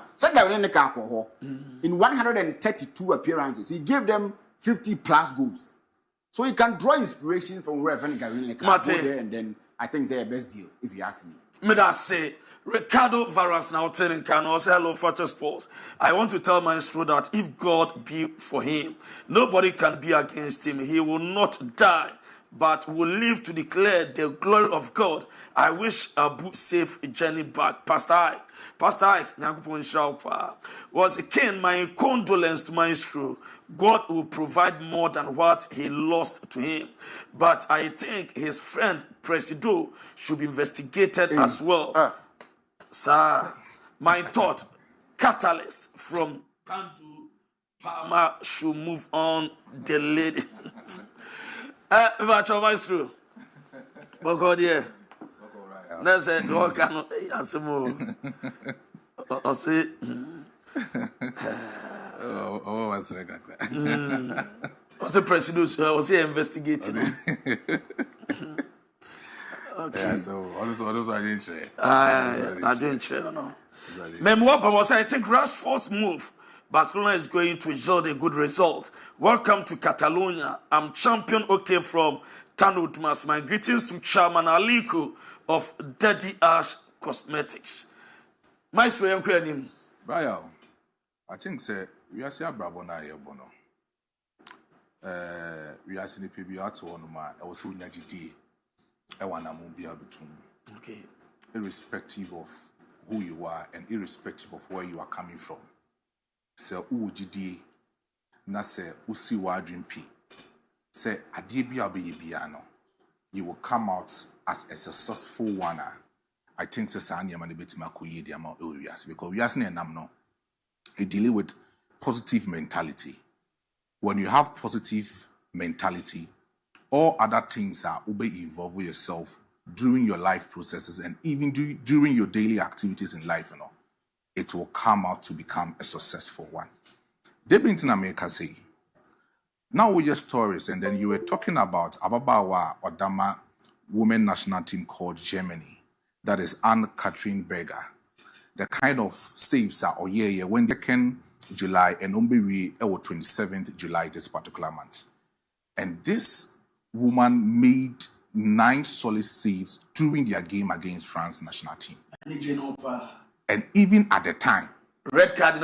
In 132 appearances, he gave them 50 plus goals. So he can draw inspiration from wherever Gary can go there, and then I think they're the best deal, if you ask me. May I say, Ricardo Varas now telling Kano, say hello, Future Sports. I want to tell Maestro that if God be for him, nobody can be against him. He will not die, but will live to declare the glory of God. I wish ABOU safe journey back. Pastor Ike, was a king. My condolence to Maestro. God will provide more than what he lost to him. But I think his friend Presido should be investigated as well. Sir, my thought, catalyst from Kandu Palmer should move on the lady. Maestro. But God, yeah. Let's say, what kind of Asimo? Or say, what's that? Was a president, was he investigating? Okay. Yeah, so all I didn't share. I didn't share, no. I think Rashford's move. Barcelona is going to yield a good result. Welcome to Catalonia. I'm champion OK from Tanudmas. My greetings to Chairman Aliko of Daddy Ash Cosmetics. My story, Brian, I think we are seeing Brabona here, Bono. We are seeing the PBR to one of my also Najidi. I want to be able to. Okay. Irrespective of who you are and irrespective of where you are coming from. So, UGD, Nase, Usi Wadrin P. Say, Adibi Abiano. You will come out as a successful one. I think Sasanya man a bit makuye the amount areas because we are seeing a namno. We deal with positive mentality. When you have positive mentality, all other things are ube involved with yourself during your life processes and even during your daily activities in life, it will come out to become a successful one. They've been in America say, now with your stories, and then you were talking about Ababawa Odama women national team called Germany, that is Anne-Catherine Berger. The kind of saves are when they can July and Umbewi 27th July this particular month. And this woman made 9 solid saves during their game against France national team. And even at the time, red card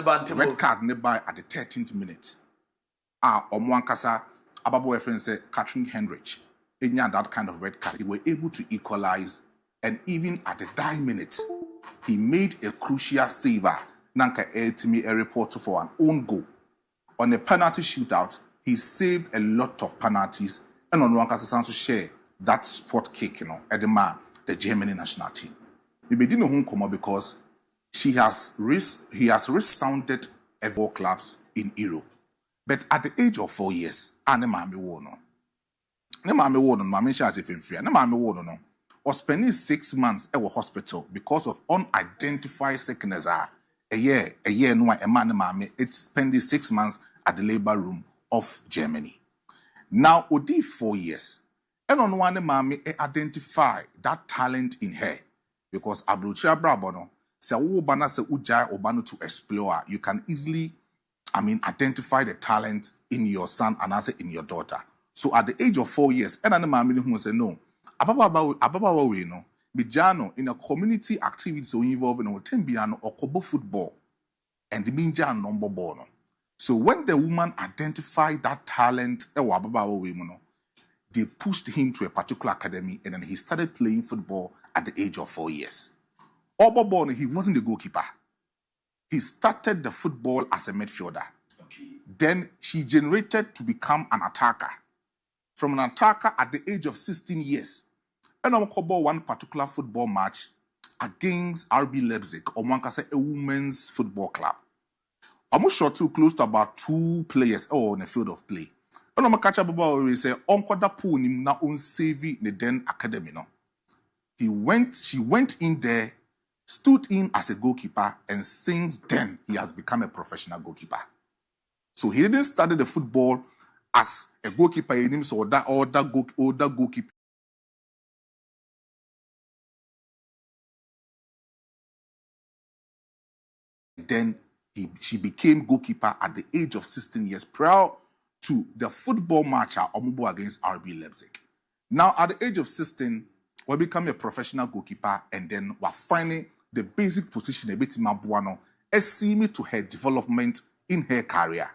nearby at the 13th minute. Omwankasa Ababo friend said Catherine Henrich. In that kind of red card, they were able to equalize. And even at the dying minute, he made a crucial saver. Nanka Eltimi a report for an own goal. On a penalty shootout, he saved a lot of penalties. And on Wankasa Sanso share that sport kick, Edema, the Germany national team. We didn't know whom because he has resounded all clubs in Europe. But at the age of 4 years, Mami was spending 6 months at a hospital because of unidentified sickness. A year, no, a man, Mami, it's spending 6 months at the labor room of Germany. Now, Odi 4 years, and on one, Mami, identify that talent in her because Abrucha Brabono. Se ubana se ujai obano to explore, you can easily, identify the talent in your son and also in your daughter. So at the age of 4 years, and mami who say no, ababa we no, bijano in a community activity so involved in tembiano or kobo football, and the minja number bono. So when the woman identified that talent, they pushed him to a particular academy, and then he started playing football at the age of 4 years. Oboborn, he wasn't the goalkeeper. He started the football as a midfielder. Okay. Then she generated to become an attacker. From an attacker at the age of 16 years. And I cover one particular football match against RB Leipzig, or one can say a women's football club. I'm sure too close to about 2 players on the field of play. And I'm catch up about say Uncle Dapu nim na on save the then academy no. She went in there stood in as a goalkeeper, and since then, he has become a professional goalkeeper. So he didn't study the football as a goalkeeper in him, so that older goalkeeper. Then she became goalkeeper at the age of 16 years prior to the football match at Omubo against RB Leipzig. Now, at the age of 16, we become a professional goalkeeper, and then we're finding the basic position a bit mabuano, estimate to her development in her career.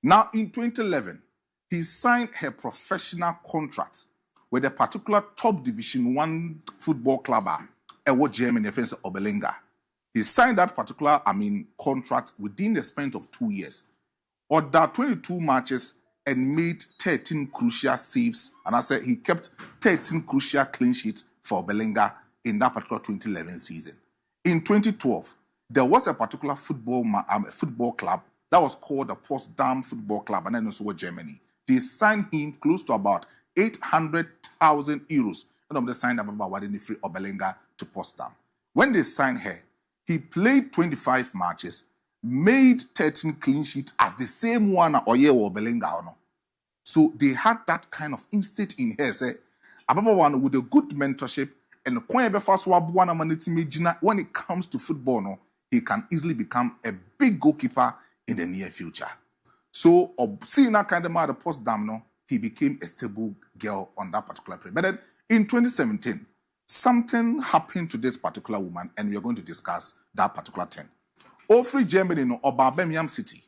Now, in 2011, he signed her professional contract with a particular top Division 1 football club in Germany, friends Oberlinga. He signed that particular, contract within the span of 2 years. Ordered 22 matches and made 13 crucial saves. And I said he kept 13 crucial clean sheets for Oberlinga in that particular 2011 season. In 2012, there was a particular football club that was called the Potsdam Football Club, and then also Germany. They signed him close to about 800,000 euros. And they signed about Wadini Free Oberlinga to Potsdam. When they signed her, he played 25 matches, made 13 clean sheets as the same one Oye Oberlinga. So they had that kind of instinct in her, say, Ababa one with a good mentorship, and when it comes to football, he can easily become a big goalkeeper in the near future. So, seeing that kind of man at Potsdam, he became a stable girl on that particular period. But then in 2017, something happened to this particular woman, and we are going to discuss that particular thing. MON-FRI Germany, or Birmingham City,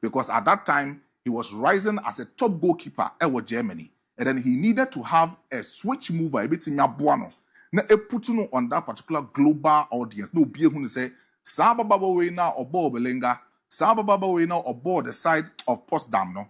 because at that time, he was rising as a top goalkeeper in Germany, and then he needed to have a switch mover, a bit in Yabuano. Now, put on that particular global audience. No, be who say, Sababa Wena or Bobelenga, Sababa Wena or board the side of Potsdam. No,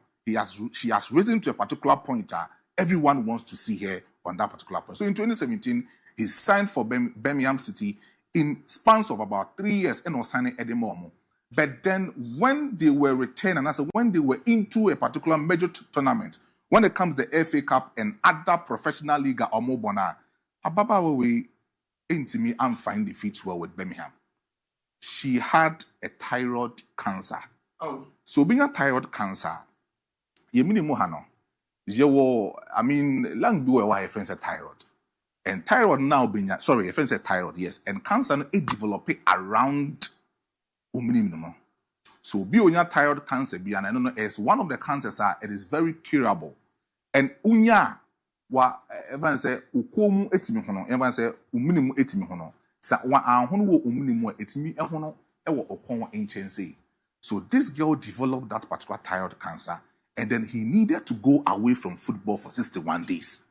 she has risen to a particular point. Everyone wants to see her on that particular point. So in 2017, he signed for Birmingham City in spans of about 3 years and was signing Eddie Momo. But then when they were retained, and I said when they were into a particular major tournament, when it comes to the FA Cup and other professional league or Mobona, Ababa we into me and find the feet well with Birmingham. She had a thyroid cancer. Oh. So being a thyroid cancer, you mean mohano. Lang do a friend said thyroid. And thyroid now being a friend said thyroid, yes. And cancer it developing around minimum. So be on your thyroid cancer, be and I don't know, as one of the cancers it is very curable. And unya wa everyone say ukomu etimi hono everyone say uminimu etimi hono sa wa anhono wo uminimu etimi ehono ewo okon enchense. So this girl developed that particular thyroid cancer, and then he needed to go away from football for 61 days.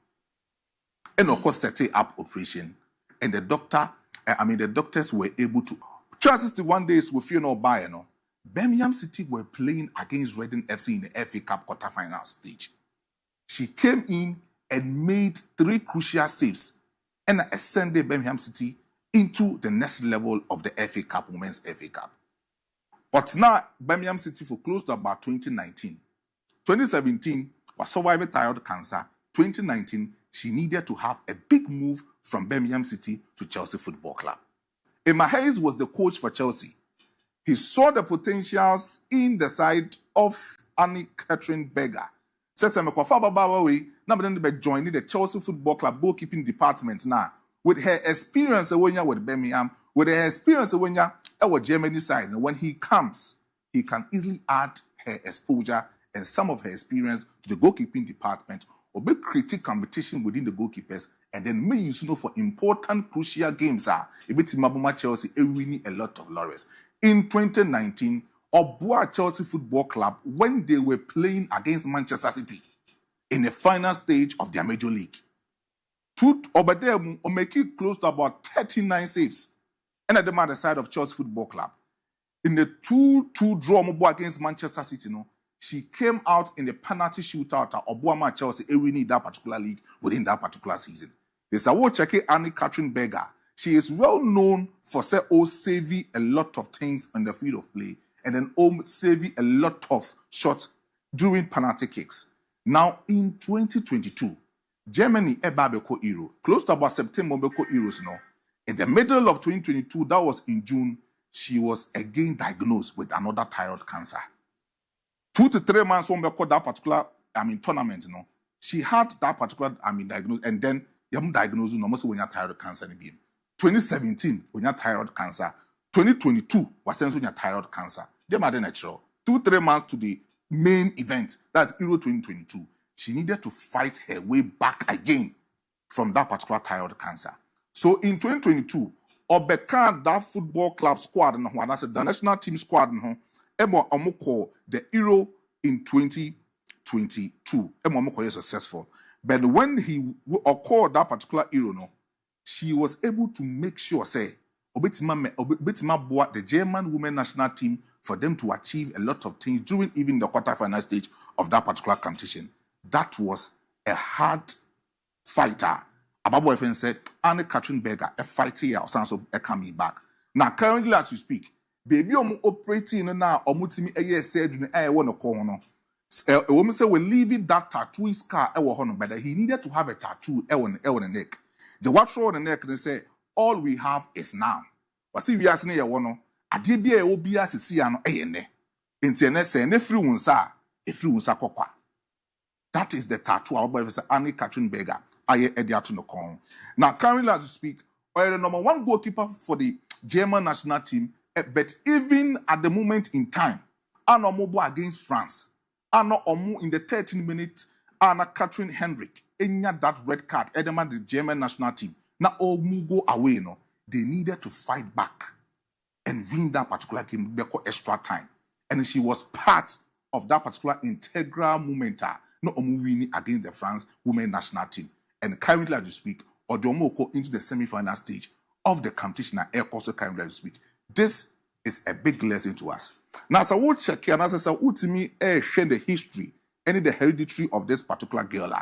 And of course setting up operation, and the doctors were able to 61 days with Birmingham City were playing against Reading FC in the FA Cup quarterfinal stage. She came in and made 3 crucial saves and ascended Birmingham City into the next level of the FA Cup, Women's FA Cup. But now, Birmingham City for close to about 2019. 2017 was surviving thyroid cancer. 2019, she needed to have a big move from Birmingham City to Chelsea Football Club. Emma Hayes was the coach for Chelsea. He saw the potentials in the side of Annie-Catherine Berger. Says I'm joining the Chelsea Football Club goalkeeping department now. With her experience with Birmingham, with her experience with Germany side, and when he comes, he can easily add her exposure and some of her experience to the goalkeeping department, or be critique competition within the goalkeepers, and then may use for important crucial games. Chelsea winning a lot of laurels. In 2019, Obua Chelsea Football Club, when they were playing against Manchester City in the final stage of their major league, over there, Omeki close to about 39 saves. And at the other side of Chelsea Football Club, in the 2-2 draw against Manchester City, she came out in the penalty shootout at Obuama Chelsea winning that particular league within that particular season. There's a watch checking Annie-Catherine Berger. She is well known for saving a lot of things on the field of play, and then saving a lot of shots during penalty kicks. Now in 2022, Germany ebabeko Euro, close to about September beko Euros In the middle of 2022, that was in June, she was again diagnosed with another thyroid cancer. 2 to 3 months when we called that particular, tournament, she had that particular, diagnosis, and then you have diagnosed when you have thyroid cancer. 2017, when you have thyroid cancer. 2022, was when you have thyroid cancer. They are natural. 2-3 months to the main event, that's Euro 2022. She needed to fight her way back again from that particular thyroid cancer. So in 2022, Obeka, that football club squad, that's the national team squad, the Euro in 2022. Was successful. But when he occurred that particular Euro, she was able to make sure, say, the German women national team for them to achieve a lot of things during even the quarterfinal stage of that particular competition. That was a hard fighter. Our boyfriend said, Anne Catherine Berger, a fighter here, also coming back. Now, currently, as you speak, baby, I'm operating now, omutimi a year said, I want to call no. A woman said, we're leaving that tattoo scar, but he needed to have a tattoo on the neck. The watch on the neck, they say, all we have is now. But see, we are saying, I did be a obia to see an ANA. Internet say, ne free unsa, a free unsa coqua. That is the tattoo our boy Anne Catherine Berger. Now, currently, as we speak, the number 1 goalkeeper for the German national team, but even at the moment in time, Anna Mobo against France, Anna Omu in the 13 minutes, Anna Catherine Hendrick, enya that red card, Edema the German national team. Now, Omu go away, they needed to fight back and win that particular game because extra time. And she was part of that particular integral moment, no Omu winning against the France women national team. And currently, as we speak, Odomoko into the semi-final stage of the competition at also currently as we speak. This is a big lesson to us. Now, so we'll check here, and as I said, to me, share the history and the hereditary of this particular girl.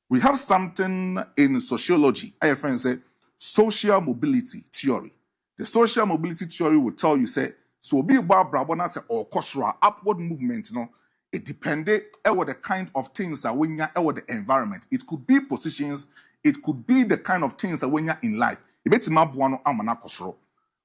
We have something in sociology. I have friends say social mobility theory. The social mobility theory will tell you, say, so be about Brabona say or cultural upward movement, it depended on the kind of things that when you're the environment. It could be positions, it could be the kind of things that when you're in life.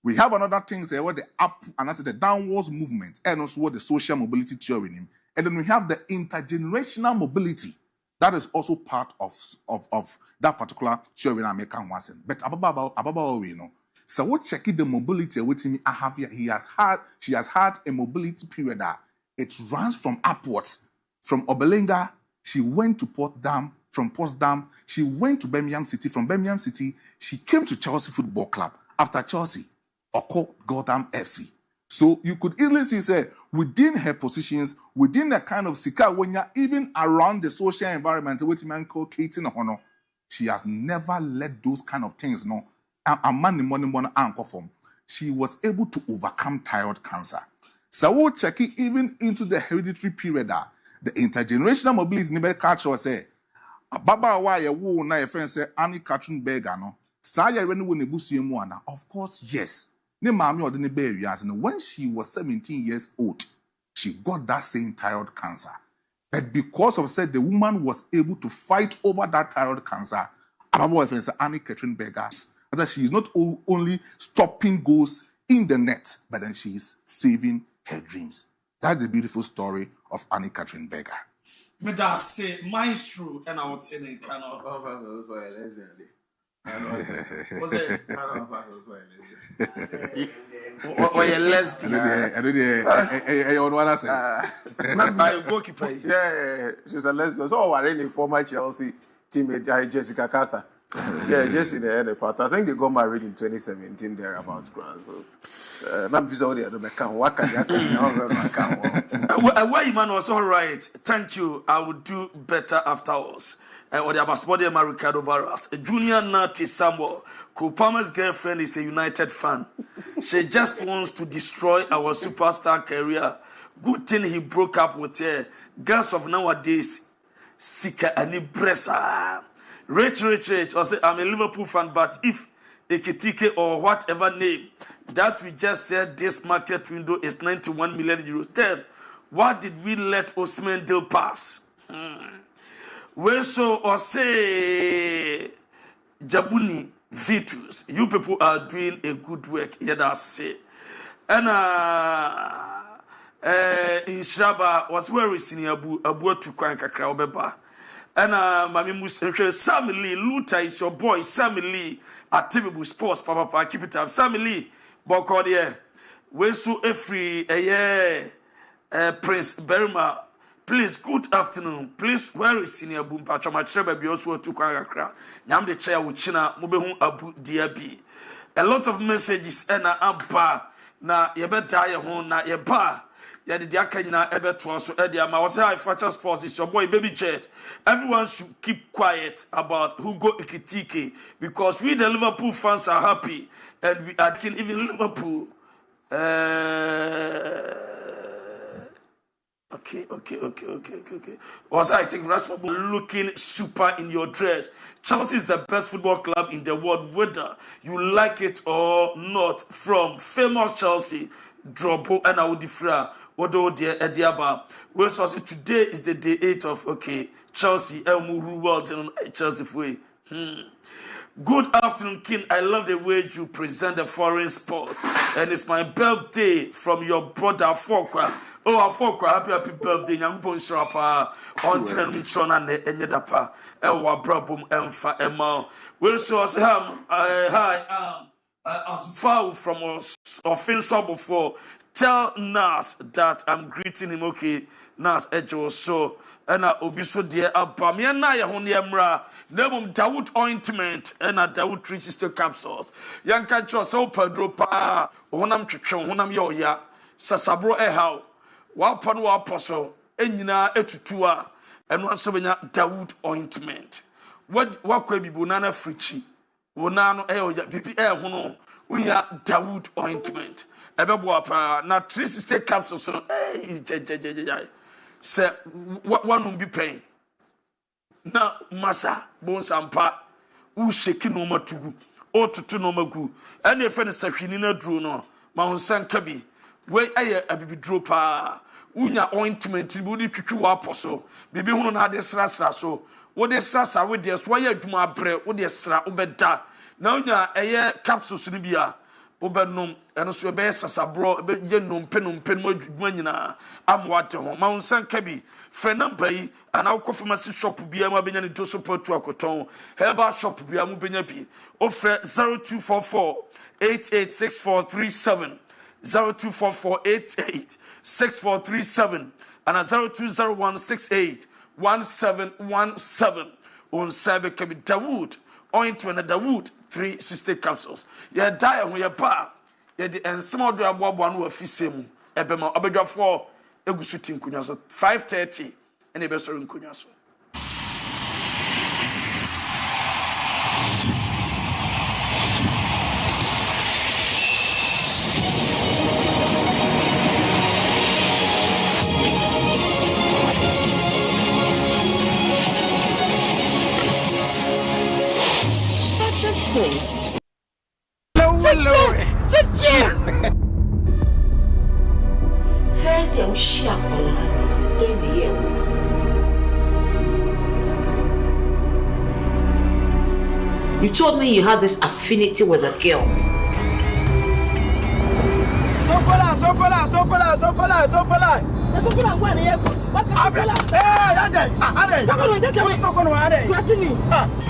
We have another thing, say what the up and that's the downwards movement, and also what the social mobility theory. And then we have the intergenerational mobility. That is also part of that particular theory I make one. But ababa we know. So what checking the mobility with me I have here, she has had a mobility period that it runs from upwards. From Obelenga, she went to Potsdam. From Potsdam, she went to Birmingham City. From Birmingham City, she came to Chelsea Football Club. After Chelsea, Oko Gotham FC. So you could easily see, say, within her positions, within the kind of sika, when you're even around the social environment, which man call creating a honor, she has never let those kind of things, she was able to overcome thyroid cancer. So we'll check it even into the hereditary period. The intergenerational mobility in the culture say, Baba why a woman na friend say Anne Catherine Berger no. Saya when of course, yes. Ne mami or the baby as when she was 17 years old, she got that same thyroid cancer. But because of said the woman was able to fight over that thyroid cancer, Baba friend say Anne Catherine Berger, that she is not only stopping goals in the net, but then she is saving her dreams. That's the beautiful story of Anne Catherine Berger. Me da say maestro and I would say they cannot. Was it? Or a lesbian? I don't want to say. Not by a goalkeeper. Yeah, she's a lesbian. So I really former Chelsea teammate Jessica Carter. Yeah, Jesse the head part. I think they got married in 2017 thereabouts. So, not visa the account. What can you Why man was all right. Thank you. I will do better afterwards. Or the Abaspodi Ricardo Varas. A junior Nati Samuel. Kupama's girlfriend is a United fan. She just wants to destroy our superstar career. Good thing he broke up with her. Girls of nowadays, Sika and Bressa. Rich. I say I'm a Liverpool fan, but if Ekitike or whatever name that we just said this market window is 91 million euros, then what did we let Osman deal pass? We so or say Jabuni Vitus. You people are doing a good work. Yeah, that's say. And in Shaba was where we seen ABOU to Kwanka Kraubeba. And Mammy Musa, Sammy Lee, Luther is your boy, Sammy Lee, at Tibibu Sports, Papa, keep it up. Sammy Lee, Bokordia, Wesu Efri, Prince Berima. Please, good afternoon. Please, where is Senior Boom Patch? My chair be also to Kwanka. Nam the chair with China, Mubehu Abu DIABY. A lot of messages and Abba. Na yebe die hon na yeba ya de aka nyina ebe to so e dia ma wo say Fakye Sports is your boy Baby Jet. Everyone should keep quiet about who go Ikitike because we the Liverpool fans are happy and we are king even Liverpool Okay. Also, I think Rashford looking super in your dress. Chelsea is the best football club in the world, whether you like it or not. From famous Chelsea, Drobo and Audifra, Odo Diaba. Well, so today is the day 8 of Chelsea, Elmuru World and Chelsea way. Good afternoon, King. I love the way you present the foreign sports, and it's my birthday from your brother Fakye. Oh, Fakye, happy birthday! Nyankopon Shrapa on television and Enyedapa. Ewa brabum emfa ema. We so say hi. As far from offensive before. Tell Nas that I'm greeting him. Okay, Nas Ejo so. Ena obiso dear abamia na ye ho ne mra nemum Dawood ointment ena Dawood 3 sister capsules yanka cho so Pedro pa honam twetwe honam ye oya sasabro ehaw wa pon wa apostle enyina etutu a eno asebenya Dawood ointment what kwa bibu nana frichi wona no eya bibi hono uya Dawood ointment ebebo pa na 3 sister capsules no say one be pain na masa bon sampa u sheki no matugu o tutu no magu ene efe ne sahwini na duro no ma honsan ka bi we aye abibidro pa unya ointment bi odi twitwi wa aposo bibi hunu na ade srasra so wo de srasa we de so ya adwuma abre wo de sra obeda na unya eye capsules ni bia obenum eno so be sasabro be je nompe mo adwuma nyina amwate ho ma unsan ka bi fe number yi ana wo pharmacy shop bia ma benya ne to support to akoton herbal shop bia mu benya bi ofre 0244 886437 0244886437 and 0201681717 on cyber ka bi Dawood ointment Dawood 3 sister capsules. Ya die ho ya ba ya di ensem do aboabo no afisem ebema obedwafo egusu tinkunya so 5:30 ene be so nkunya so. First, they will share 3 years. You told me you had this affinity with a girl. So fala.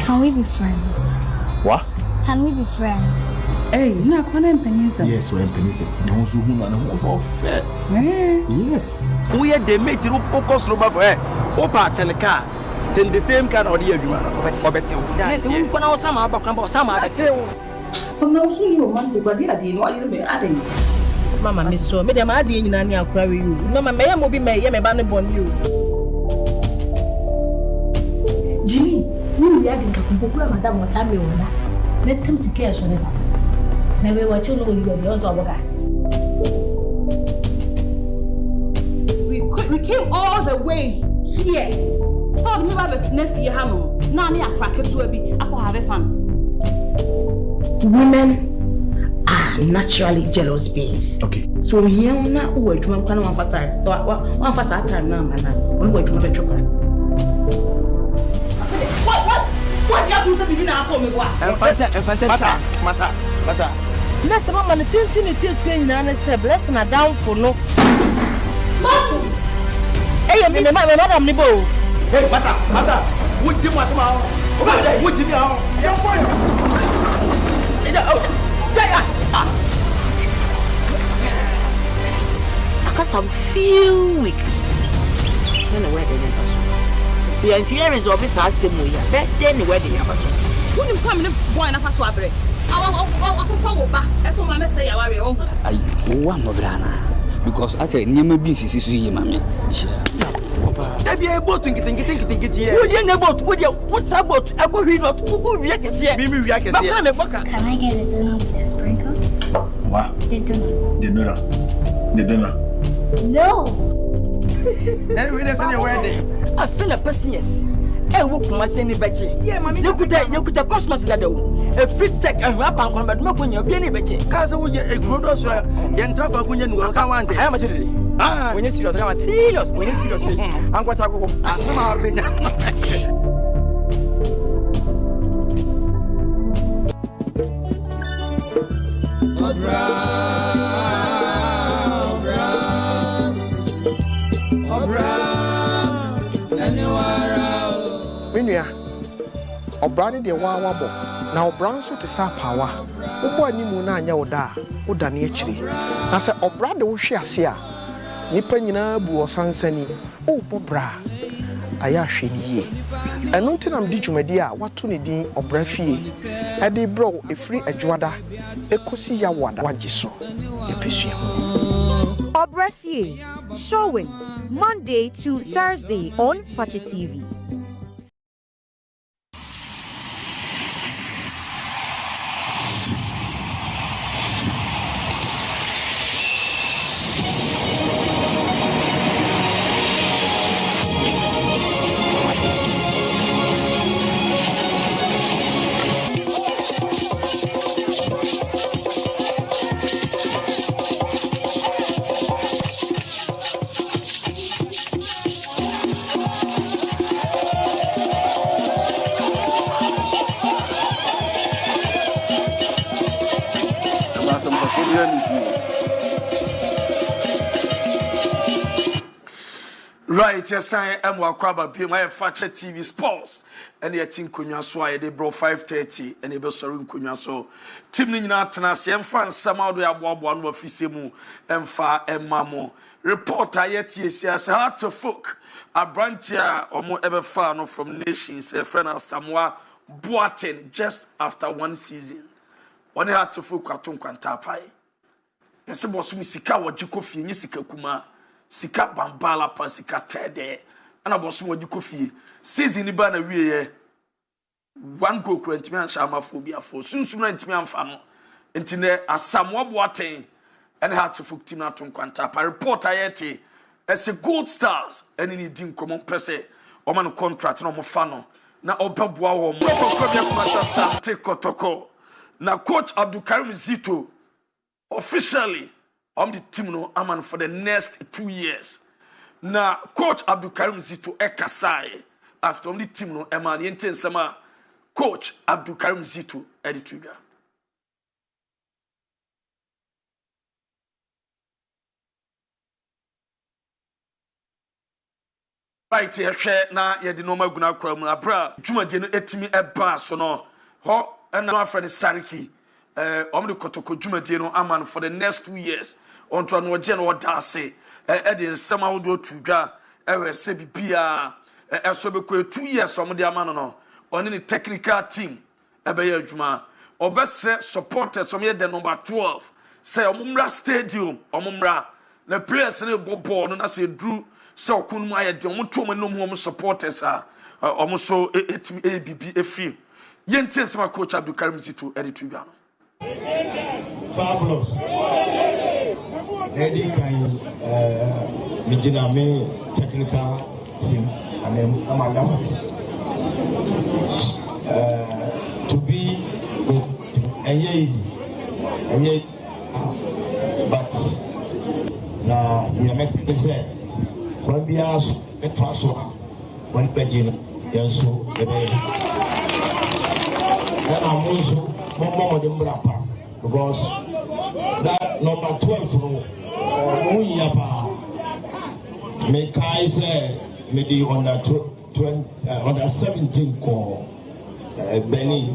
Can we be friends? What? Can we be friends? Hey, you know, yes, we're pennies. No, so who know fair. Yes. We are the mate who focus over for her. Opa Cheleka. Then the same kind of the yes, we put out some about some other. No, so you romantic, but they are the adding. Mama, Miss So, Madam Adi in Nani, I'll carry you. Mama, may I be may a banner on you. Jimmy, we are in Kakumpuka, Madame was Samuel. Let them see care, Shoneva. Maybe what you know you are yours or what. We came all the way here. So the member of nephew Hamo. Nani a cracker to be I have a fun. Women are naturally jealous beings. Okay. So here na uwe juma kana one first time. One first time na mana. Only uwe juma betro kana. What you have to say between our Masa. Bless mama na tinti nyina na say bless na down for no. Mama. Eh me madam ni bo. Hey masa. Wuji mo asema o. O ba je wuji mi a o. Ya fo yo. Ida o. Jaya. Some few weeks. No wedding in person. The entire is obvious as same way. But then the wedding in person. Who you come in boy na paso abre? I go for oba. Eso mama say ya worry o. Ai, o am brana. Because I say nyama bi sisi so yi mama. Da bi e boat nkitinkitinkitinkitin ye. Wo ye na boat, wo dia water boat. I go read not. Wo wi akese. Mi wi akese. Can I get a dinner with the sprinkles? What? The dinner. The dinner. No. Anyway, that's in your wedding. I feel a person yes. I work my sending betty. Yeah, mommy. You could Christmas that a free tech and rap and combat milk when you're being betty. Cause we a good also. Young Trafford when you can't want it. I am a city. Ah, when you see us, I'm serious. When you see us, I'm going to go. I somehow been. Menua obrani de wa wabo na obran so te sa pawa wo animu na anya wo da wo da ne akire na se obra de wo hwe ase a nipa nyina bu osansani o bobra aya hwe ni ye eno ntinam di dwumadi a wato ne din obra fie e de bro efri adwoada ekosi ya wada wagiso epesua Obra Fie, showing Monday to Thursday on Fakye TV. Right, yes, I am Wakwaba P. My Fakye TV Sports. And the team Kunya so I did bro 5:30 and the best in Kunya so. Team Nina Tanasi and fan somehow we have one of Fisimu and Fa and Mamo. Reporter yet yes, hard to folk. A brantia or more ever far from nations, a friend of Samoa Boaten just after one season. One had to folk Katum Kantapai. Yes, it was Sika or Jikofi, Nisika Kuma. Sika bambala pa sika tede ana boso wadi kofi season ni ba na wie one goal kura ntimi anhya amafobia fo sunsun na ntimi amfa no ntine asamwo boaten and had to fuk team na to kwanta pa report ayete as a gold stars and ni din common pese o man contract na mo fa no na obaboa wo mo ko bia kuma sasa te kotoko na coach Abdulkarim Zito officially on the team no aman for the next 2 years. Now coach Abdulkarim Zito ekasai after on the team no eman yenten sama coach Abdulkarim Zito edi trigger. Right here na yedi no maguna kwa mu abra dwumadie no etimi eba so no ho na afre ne Sariki the kotoko dwumadie no aman for the next 2 years. On to no gen or dase in some out do to dra se bibia so be 2 years from the amano no on the technical team ebe adwuma obese supporters from the number 12 say omumra stadium omumra na players na ball no na say drew say okunmu ayede omoto omo supporters so etimi ABB efi yente sama coach Abdulkarim Zito editor Fabulous. Eddie can Mijiname technical team and then Amagamas to be easy but now we are making say when we are a transfer one pagina so and I'm also more than Brapa because that number 12 we me kai say me the under 17 call Benny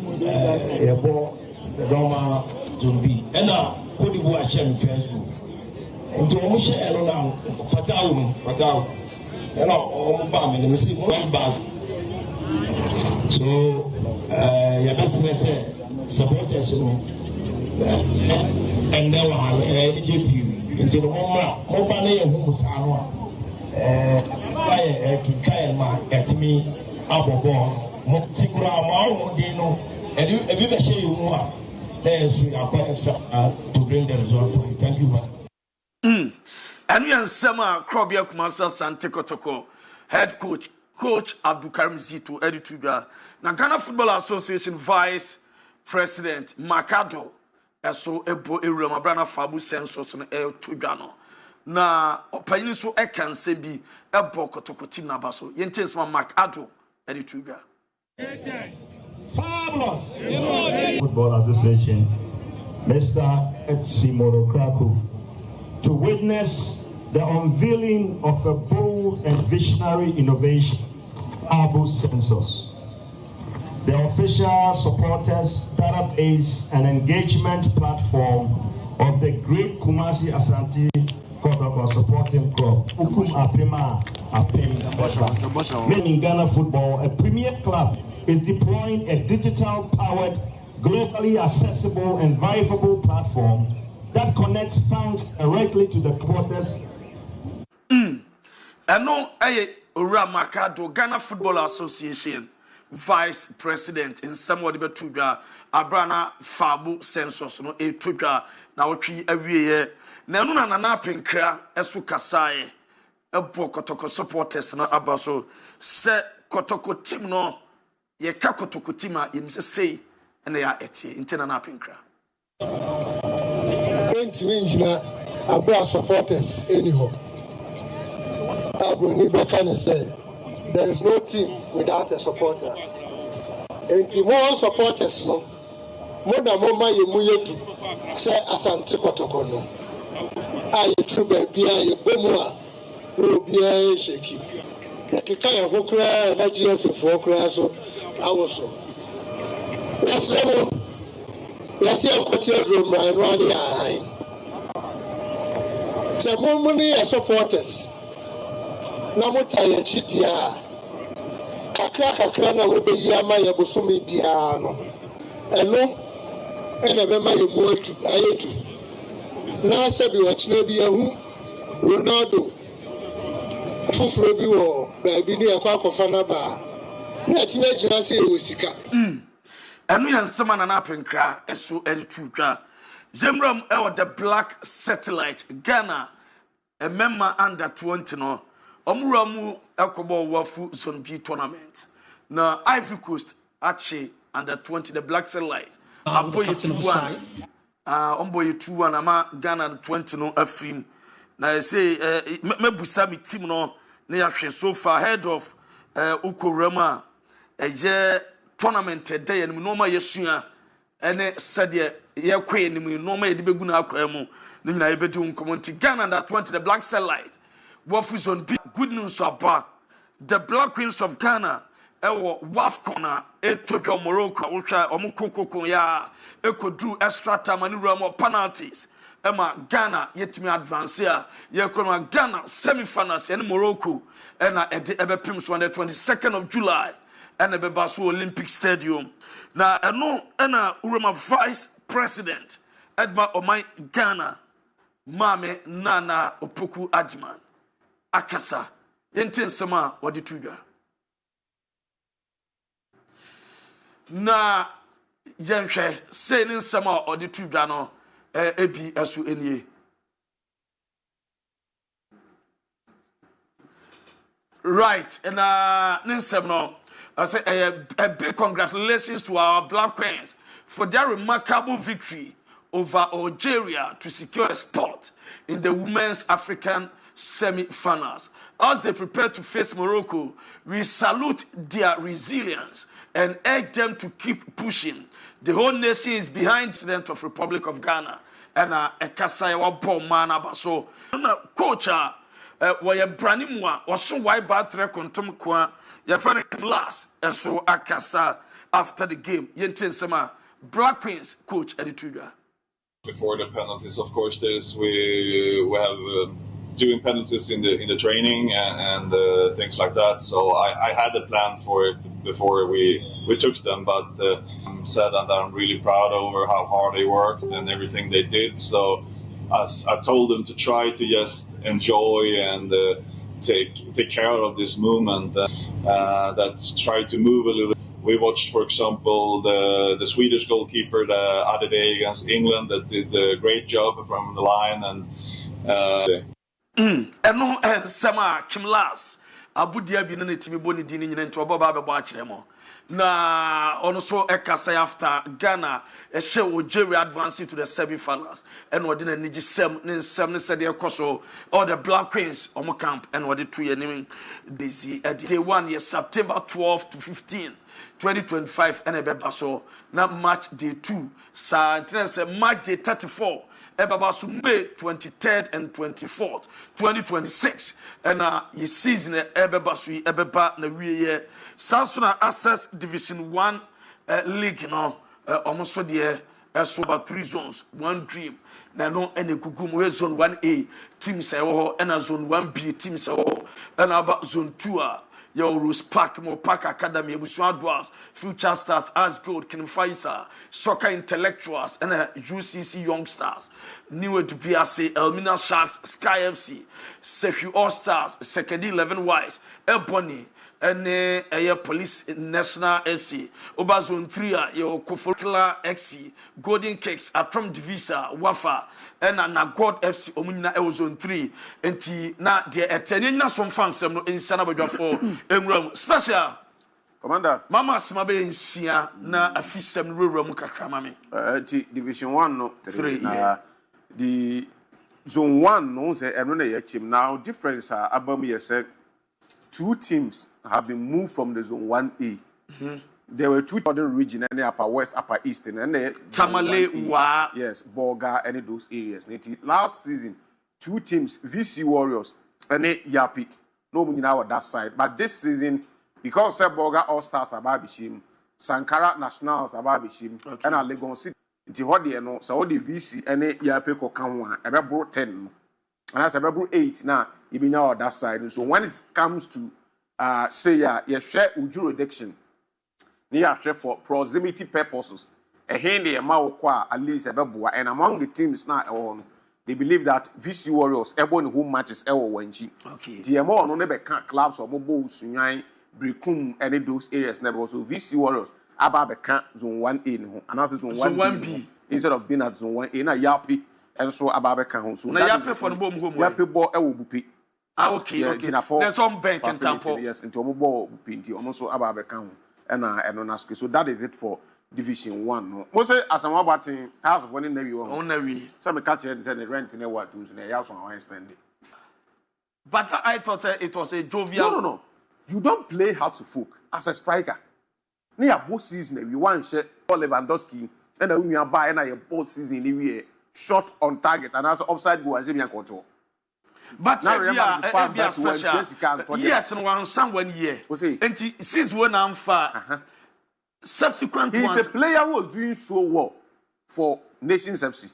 Rebo the Roma Zumbi and Cote d'Ivoire Chen first go into Omushe and now Fatao and all Bam and see one back. So your best supporters and then JP into the mobile home Sanoa Kikaima at me Abobo Motikura Dino and you ever share you more. Yes, we are quite extra to bring the result for you. Thank you. And we are Sama Krobia Kumasa Sante Kotoko, head coach Abdul Karim Zito, editor. Na Ghana Football Association Vice President Makado, so ebo ewura brana fabu census no tudwa na opanyini so ekan se bi ebo kotokoti na baso yentens ma Makado editudwa. Fabulous Football Association, Mr. Simon Kraku, to witness the unveiling of a bold and visionary innovation, ABOU census. The official supporters, database, and engagement platform of the great Kumasi Asante Kotoko supporting club, Ukum Apima Apim. In Ghana football, a premier club is deploying a digital-powered, globally accessible and verifiable platform that connects fans directly to the supporters. Eno Ora Makado, Ghana Football Association Vice President in somewhat betudwa Abrana Fabu census no etudwa na wotwi awie na no na na penkra esu kasae ebo kotoko supporters na abaso se kotoko team no ye ka kotoko team a yim se sei na ya etie intina na penkra 20 minjina abra supporters anyhow Abuni Bakane said, there is no team without a supporter. And more supporters, no. More than Mama Yemuyetu, say Asante Kotokono. I true baby, I Bomua, Rubia Shaki. Kakaya Hokra, Nigeria for Kraso, I was so. Let's see a quarter room, and running high. Say more money as supporters. Namota ya chidia kakra na obeyi ama ya bosumi dia no eno ena be ma ye muatu ayetu na sabi wa china bi ahu Ronaldo fufuro bi wo ba bi ni akwa akofa na ba na tima gina se e wosika eno ya nsema na penkra eso editudwa Zemram the Black Satellite Ghana a member under 20 no Omuramu Ekobo Wafu Zone B tournament. Na Ivory Coast Ache under 20 the Black Satellite. Omboye 2-1 ama Ghana 20 no afim. Na I say mebusa mi team no na yahwe so far head of Ukorama eje tournament day en no ma yesua ene sade ye kwe ni no ma ye de begu na akwa mu no nyina ye bedi unkomonti Ghana under 20 the Black Satellite. Wafu Zone B, good news about the Black Queens of Ghana. Ewo Wafcona, Ethiopia, Morocco, Ultra, Omukoko, ya, Eko drew extra time and more penalties. Emma Ghana, yet me advance here. Yekoma Ghana semi-finals in Morocco, and at the Ebe Pims on the 22nd of July, and the Bebasu Olympic Stadium. Now, I know, Urama Vice President, Edma Omai Ghana, Mame Nana Opoku Ajman. Akasa yenten sema waditudwa na yenhwe senin sema waditudwa no ebi asu enie right and ninsem no I say a big congratulations to our Black Queens for their remarkable victory over Algeria to secure a spot in the Women's African semi-finals. As they prepare to face Morocco, we salute their resilience and urge them to keep pushing. The whole nation is behind the President of Republic of Ghana. And a Kasaya wa bomb man abaso. Coach, where Branimwa or so white battery contum qua, your friend class, and so Akasa after the game. Yentin Sama, Black Queens, coach Edituga. Before the penalties, of course, we have doing penalties in the training and things like that. So I had a plan for it before we took them, but said that I'm really proud over how hard they worked and everything they did. So I told them to try to just enjoy and take care of this movement. That try to move a little. We watched, for example, the Swedish goalkeeper the other day against England that did a great job from the line and. Sama Kim Las Abu Dhabi no timi boni dini nyine nto oba ba akire mo na ono so ekasa after Ghana she Algeria advancing to the semi-finals and odi na nigi sem ne said ekoso all the Black Queens omo camp and odi 2 year busy day 1 year September 12 to 15 2025 and ebeba so na match day 2 sa match day 34 Ebabasu May 23rd and 24th, 2026. And your season Ebabasu Ebeba na we Samsung Access Division 1 League, you know, almost so there. So about 3 zones, 1 dream. Na no any Gugumu zone 1A team say and zone 1B team say and about zone 2 your Rose Park, Mo Park Academy, Buswan Dwarfs, Future Stars, Ash Gold, Ken Faisa, Soccer Intellectuals, and UCC Youngsters, New Dubiase, Elmina Sharks, Sky FC, Sefu All Stars, Sekedi 11 Wise, Ebony, and Police National FC, Oba Zone 3, your Kofokla XC, Golden Cakes, Atrom Divisa, Wafa, and na God FC Omunina Zone 3 enti na de etenina som fansem no insana badwafo enwram special commander mama simabe nsia na afisem rewram kakrama me enti division 1 no 3 na the zone 1 no say eno na yachim now difference abam yese 2 teams have been moved from the zone 1A. There were 2 other regions, and upper west, upper eastern, and Tamale, Wa, yes, Boga, and those areas. Last season, 2 teams, VC Warriors, and Yapi, no one now that side. But this season, because Boga All Stars are Babishim, Sankara Nationals are Babishim, and Legon City, what they know, so all the VC and Yapi Kokanwa, and I brought 10, and as I brought 8 now, you be now that side. So when it comes to say, you share jurisdiction. Near for proximity purposes, a handy amount at least a bebua, and among the teams now they believe that VC Warriors, everyone who matches ever wenchi. Okay. The amount no never clubs or mobile Sunyai, Brikum, any those areas never so VC Warriors, Ababa zone 1A, and also zone 1B instead of being at zone 1A, na Yapi, and so Ababa home. So Yapi for the bomb home. Yapi ball Ewobupi. Okay, okay. There's some bank in Tampo. Yes, into mobile Pinti, almost so Ababa home. And on ask you. So that is it for Division 1. No. Most as I'm about house of one in Navy. Only some catch and the rent in a what to the house on our standing. But I thought it was a jovial. No. You don't play hard to folk as a striker. Near both season, you want share Lewandowski and a woman buy and I both season every shot on target and as upside goal as a control. But now special. Yes, and 1 year. And since when I'm far, subsequent he's a player who was doing so well for Nations FC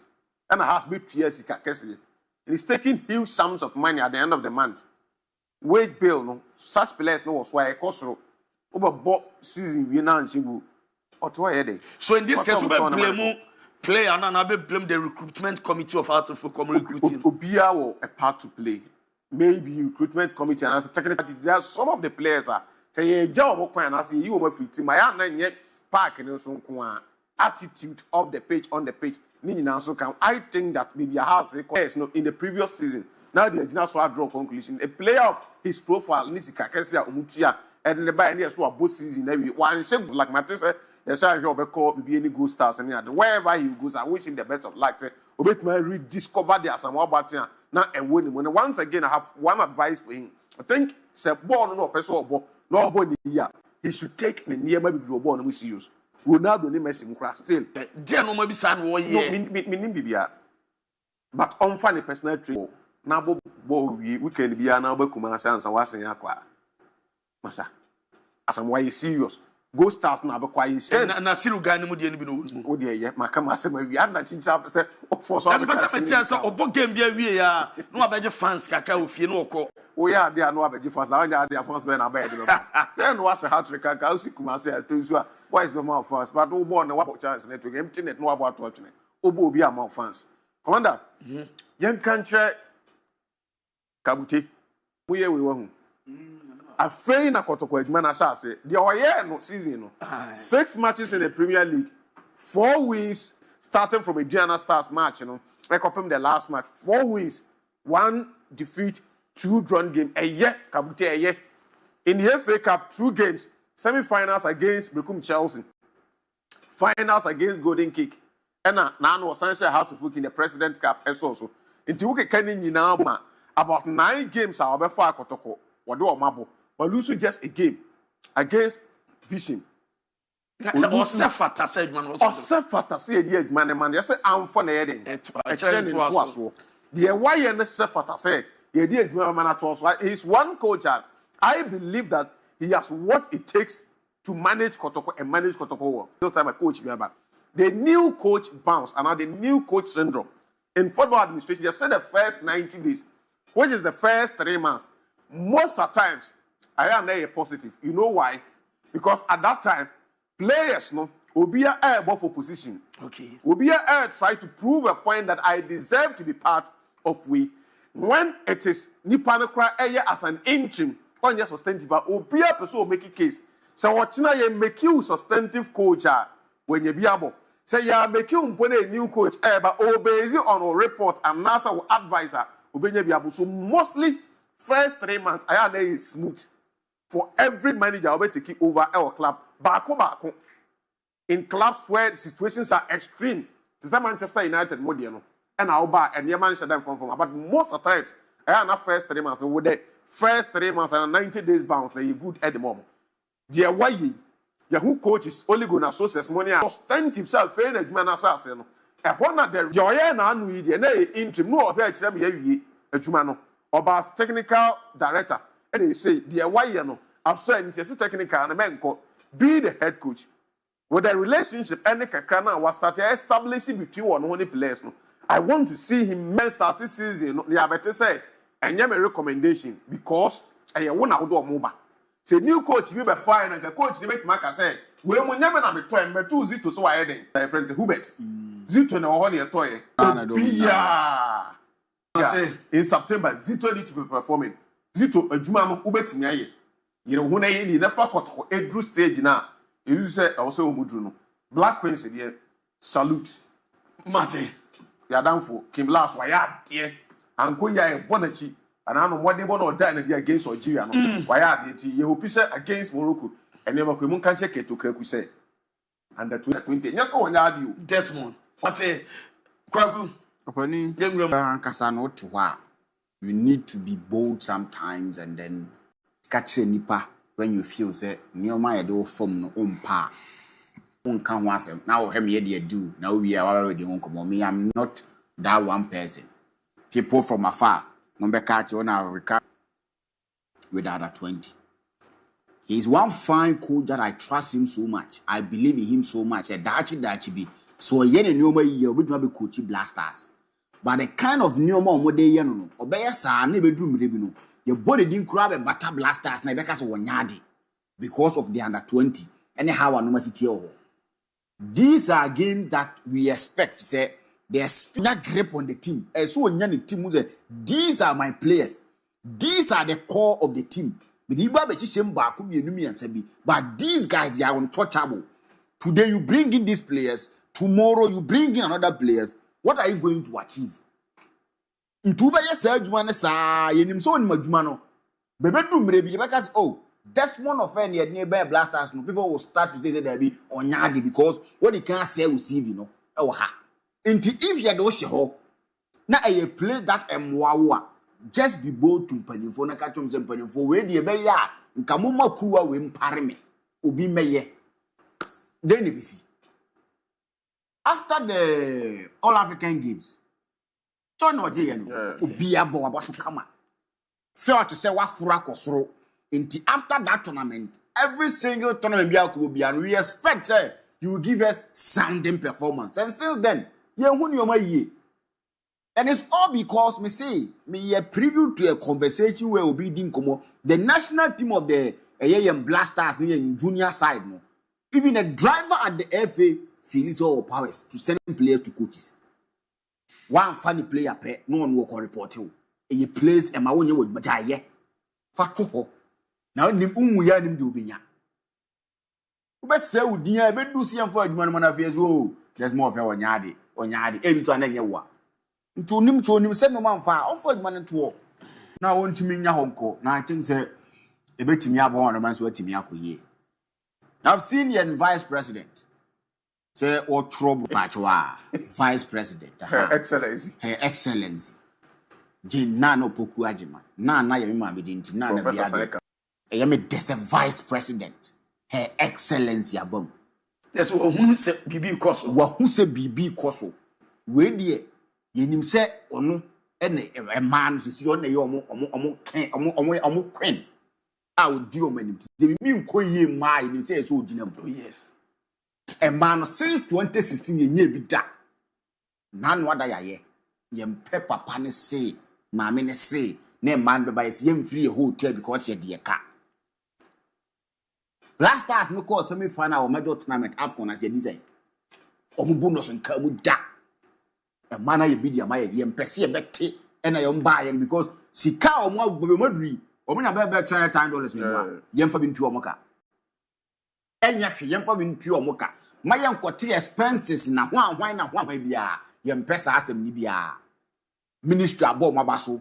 and has been PSG. He's taking huge sums of money at the end of the month. Wage bill, no such players no was why a cost over bought season we now and so in this case, we blame play and I blame the recruitment committee of Art of recruiting. Obia will a part to play. Maybe recruitment committee and as a technical there are some of the players are saying job and I say you over 50 my aunt yet park and also attitude of the page on the page. I think that maybe a house in the previous season. Now the just draw conclusion. A player of his profile needs to Umutia and the buy so both season every one shape like Matisse. Yes, I will call be any good stars and wherever he goes. I wish him the best of luck. Obet my rediscover the Asamoah Batia now and winning. When once again I have one advice for him. I think say born no person ball no born here. He should take the near maybe be born we see you. Ronaldo ni Messi nkura still. Dia no ma bi sa no ye. Me bibia. But on funny personal trip. Na bo weekend bia na ba kuma sansa wasen akwa. Masa. Asam why serious. Go start na be quiet. Na siru ga ni mu de ni bi no. O de ye maka masem awi ana chincha say for so. Am pesa me tia say obo game bia wie ya. No abeje fans kaka ofie no okọ. O ya de no abeje fans. Na nya de fans be na ba de. Then was a hat-trick kaka o si kuma say to so. Why is no more fans? But o born na wa chance network. Internet no about to atwene. Obo obi am fans. Commander. Yen kanche Kabute. Muye we wo hu. Afei na kotoko adwuma na say the oye no season no 6 matches in the Premier League, 4 wins starting from a Diana Stars match, you know. Like up the last match, 4 wins, 1 defeat, 2 drawn game. A year Kabute a year. In the FA Cup, 2 games, semi-finals against Bekum Chelsea, finals against Golden Kick. And now was essentially how to book in the President's Cup and so. Until we can now about 9 games are before kotoko. What do mabo? But losing just a game against Vision. Osefata said man. Osefata said man. You say I'm for the heading. The why and the Sefata say the idea man at us. He's one coach. I believe that he has what it takes to manage Kotoko and manage Kotoko. No time a coach me about. The new coach bounce and now the new coach syndrome. In football administration, they said the first 90 days, which is the first 3 months. Most of the times, I am a positive. You know why? Because at that time, players will be air for position. Okay. Will be air try to prove a point that I deserve to be part of we. When it is Nipanokra area as an interim, on your substantive, will be a person make a case. So what you make you substantive coach when you be able. Say you make you a new coach, but based on a report and NASA advisor, will be able. So mostly first 3 months, I am is smooth. For every manager to keep over our club, bako. In clubs where situations are extreme, this is Manchester United, Modiano, and our bar, and your manager them from. But most of the times, I am not first 3 months. With the first 3 months and 90 days bounce, they good at the moment. Dear why your who coach is only going to source money and sustain himself, fair and man assassin. And one of the joy and unread, and interim, no, I tell me, a Jumano, or technical director. And they say, dear, why you know? I'm saying it's a technical and a man called be the head coach. With the relationship, and the Kakana was started establishing between one only players. I want to see him start this season. The better say, and you have a recommendation because I want to do mobile. Say, new coach, you be fine, and the coach, they make Maka say, we will never have a toy, but 2 Zito, so I had my friends, Hubert. Zito, no only a toy. In September, Zito need to be performing. Zito adwuma no ubetimi aye yire hu na ye ni na fa kotoko edru stage na you say also omudru no Black Queens dey salute mate ya danfo Kim Last wa ya de anko ya e bonachi ana no modern bono oda na dey against Algeria no wa ya de ti ye hope say against Morocco ene ma ko mun kan check to kraku say under 2020 nya so wonya ade o Desmond mate kwaku opani ankasa no to ha. You need to be bold sometimes and then catch a nipa when you feel that near my door from no umpa. Uncan was now him ye do. Now we are already on me. I'm not that one person. People from afar, number catch on our record with the other 20. He's one fine coach that I trust him so much. I believe in him so much. Dachi be. So yen and no way you would not be coaching blasters. But the kind of new mom what they no obey sa na be drum no your body didn't grab a bata blasters na because wonyadi because of the under 20 anyhow no city. These are games that we expect say there's that grip on the team so nya the team say these are my players, these are the core of the team but these guys they are untouchable. Today you bring in these players, tomorrow you bring in another players. What are you going to achieve? In two years, Sergeant, yenim so in Majumano. Bebedroom maybe because that's one of any nearby blasters. No people will start to say that they be on yadi because what they can't say receive, you know. If you do show now a play that mwawa just be bold to penny for na catch them penny for where the be ya. Kamuma kuwa we parme. Obi meye. Then you see. After the All African Games, John Ojiano, Ubia Boabasu Kama, felt to say what Furakosro. After that tournament, every single tournament will be, and we expect you will give us sounding performance. And since then, and it's all because me a preview to a conversation where we'll be doing the national team of the Blasters in junior side. No, even a driver at the FA feels all powers to send players to coaches. One funny player, no one will report you. He plays a mawonya with Majaye. Fatuho. Now, nim umuya nim di obinya. Ube se udinya ebe du si amfo adwuma no na fe so. There's more of a onyade. Ebi to ananye wa. Ntu nim se no manfa. Amfo adwuma no to. Na wontimi nya honko. Na I think say ebetimi abo no man so atimi akoye. I've seen your vice president say what trouble patwa. Vice president. Her Excellency. Her Excellency. Jina no poku ajima. Na ye ma be dinti na na bia. There's a vice president. Her Excellency abom. Yes, who say BB Koso. Who say BB Koso. We dear, ye nim say ono a man see on the queen. I would do many. The BB Koye my and say so dinner. Yes. A man since 2016 ye be that. None what I ye. Yem pepper pan say, mammy say, ne man by his yem free hotel because ye dear car. Last stars no call semi-final or major tournament AFCON as the design. Omubunus and Kamuda. A man I be the Maya yem perceive betty and I am buying because Sika or more Madri or when I better try $10 yem for being to Omoka. And yashi yem for being to Omoka. My young quartier expenses in a one maybe yem press as a Libya. Minister Abo Mabaso,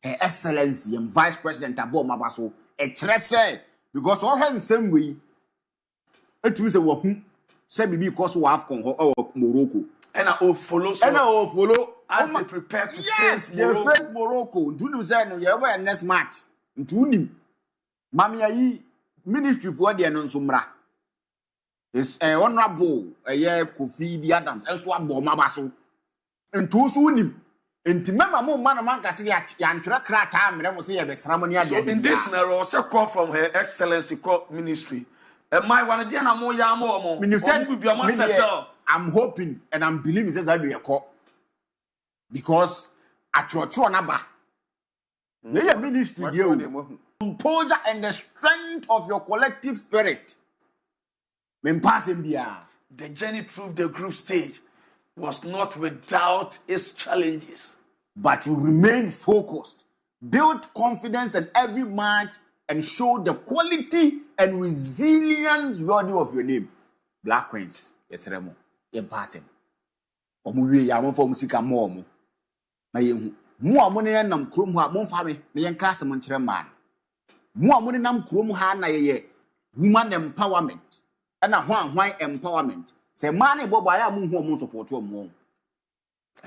Her Excellency yem Vice President Abo Mabaso, a tresse. Because all hands same way, it was a woman, say because we have Morocco. And I will follow. As they prepare to face Morocco. Yes, they face Morocco. Do you know you have next match? Do you Mammy, Ministry for the Anonsumra. It's a honorable, a year Kofi the Adams, and swap Mabaso. And two soon. And to remember more man among us, Yantra time, and I will say a ceremony. So in this scenario, also call from Her Excellency Ministry. And my one idea, I'm more yamo. When you said, I'm hoping and I'm believing that we are caught. Because at your Tronaba, the ministry, you composure and the strength of your collective spirit. When passing beyond the journey through the group stage was not without its challenges. But you remain focused, build confidence in every match, and show the quality and resilience worthy of your name. Black Queens, yes, Remo, you're passing. Omuwe ya mo for musika mo mo. Na ye mu amone nam krom ha mo fa me na yen ka asem nkyere man. Mu amone nam krom ha na ye woman empowerment. Na hwan empowerment. Se man e bobo aya mu hu mo support o mo.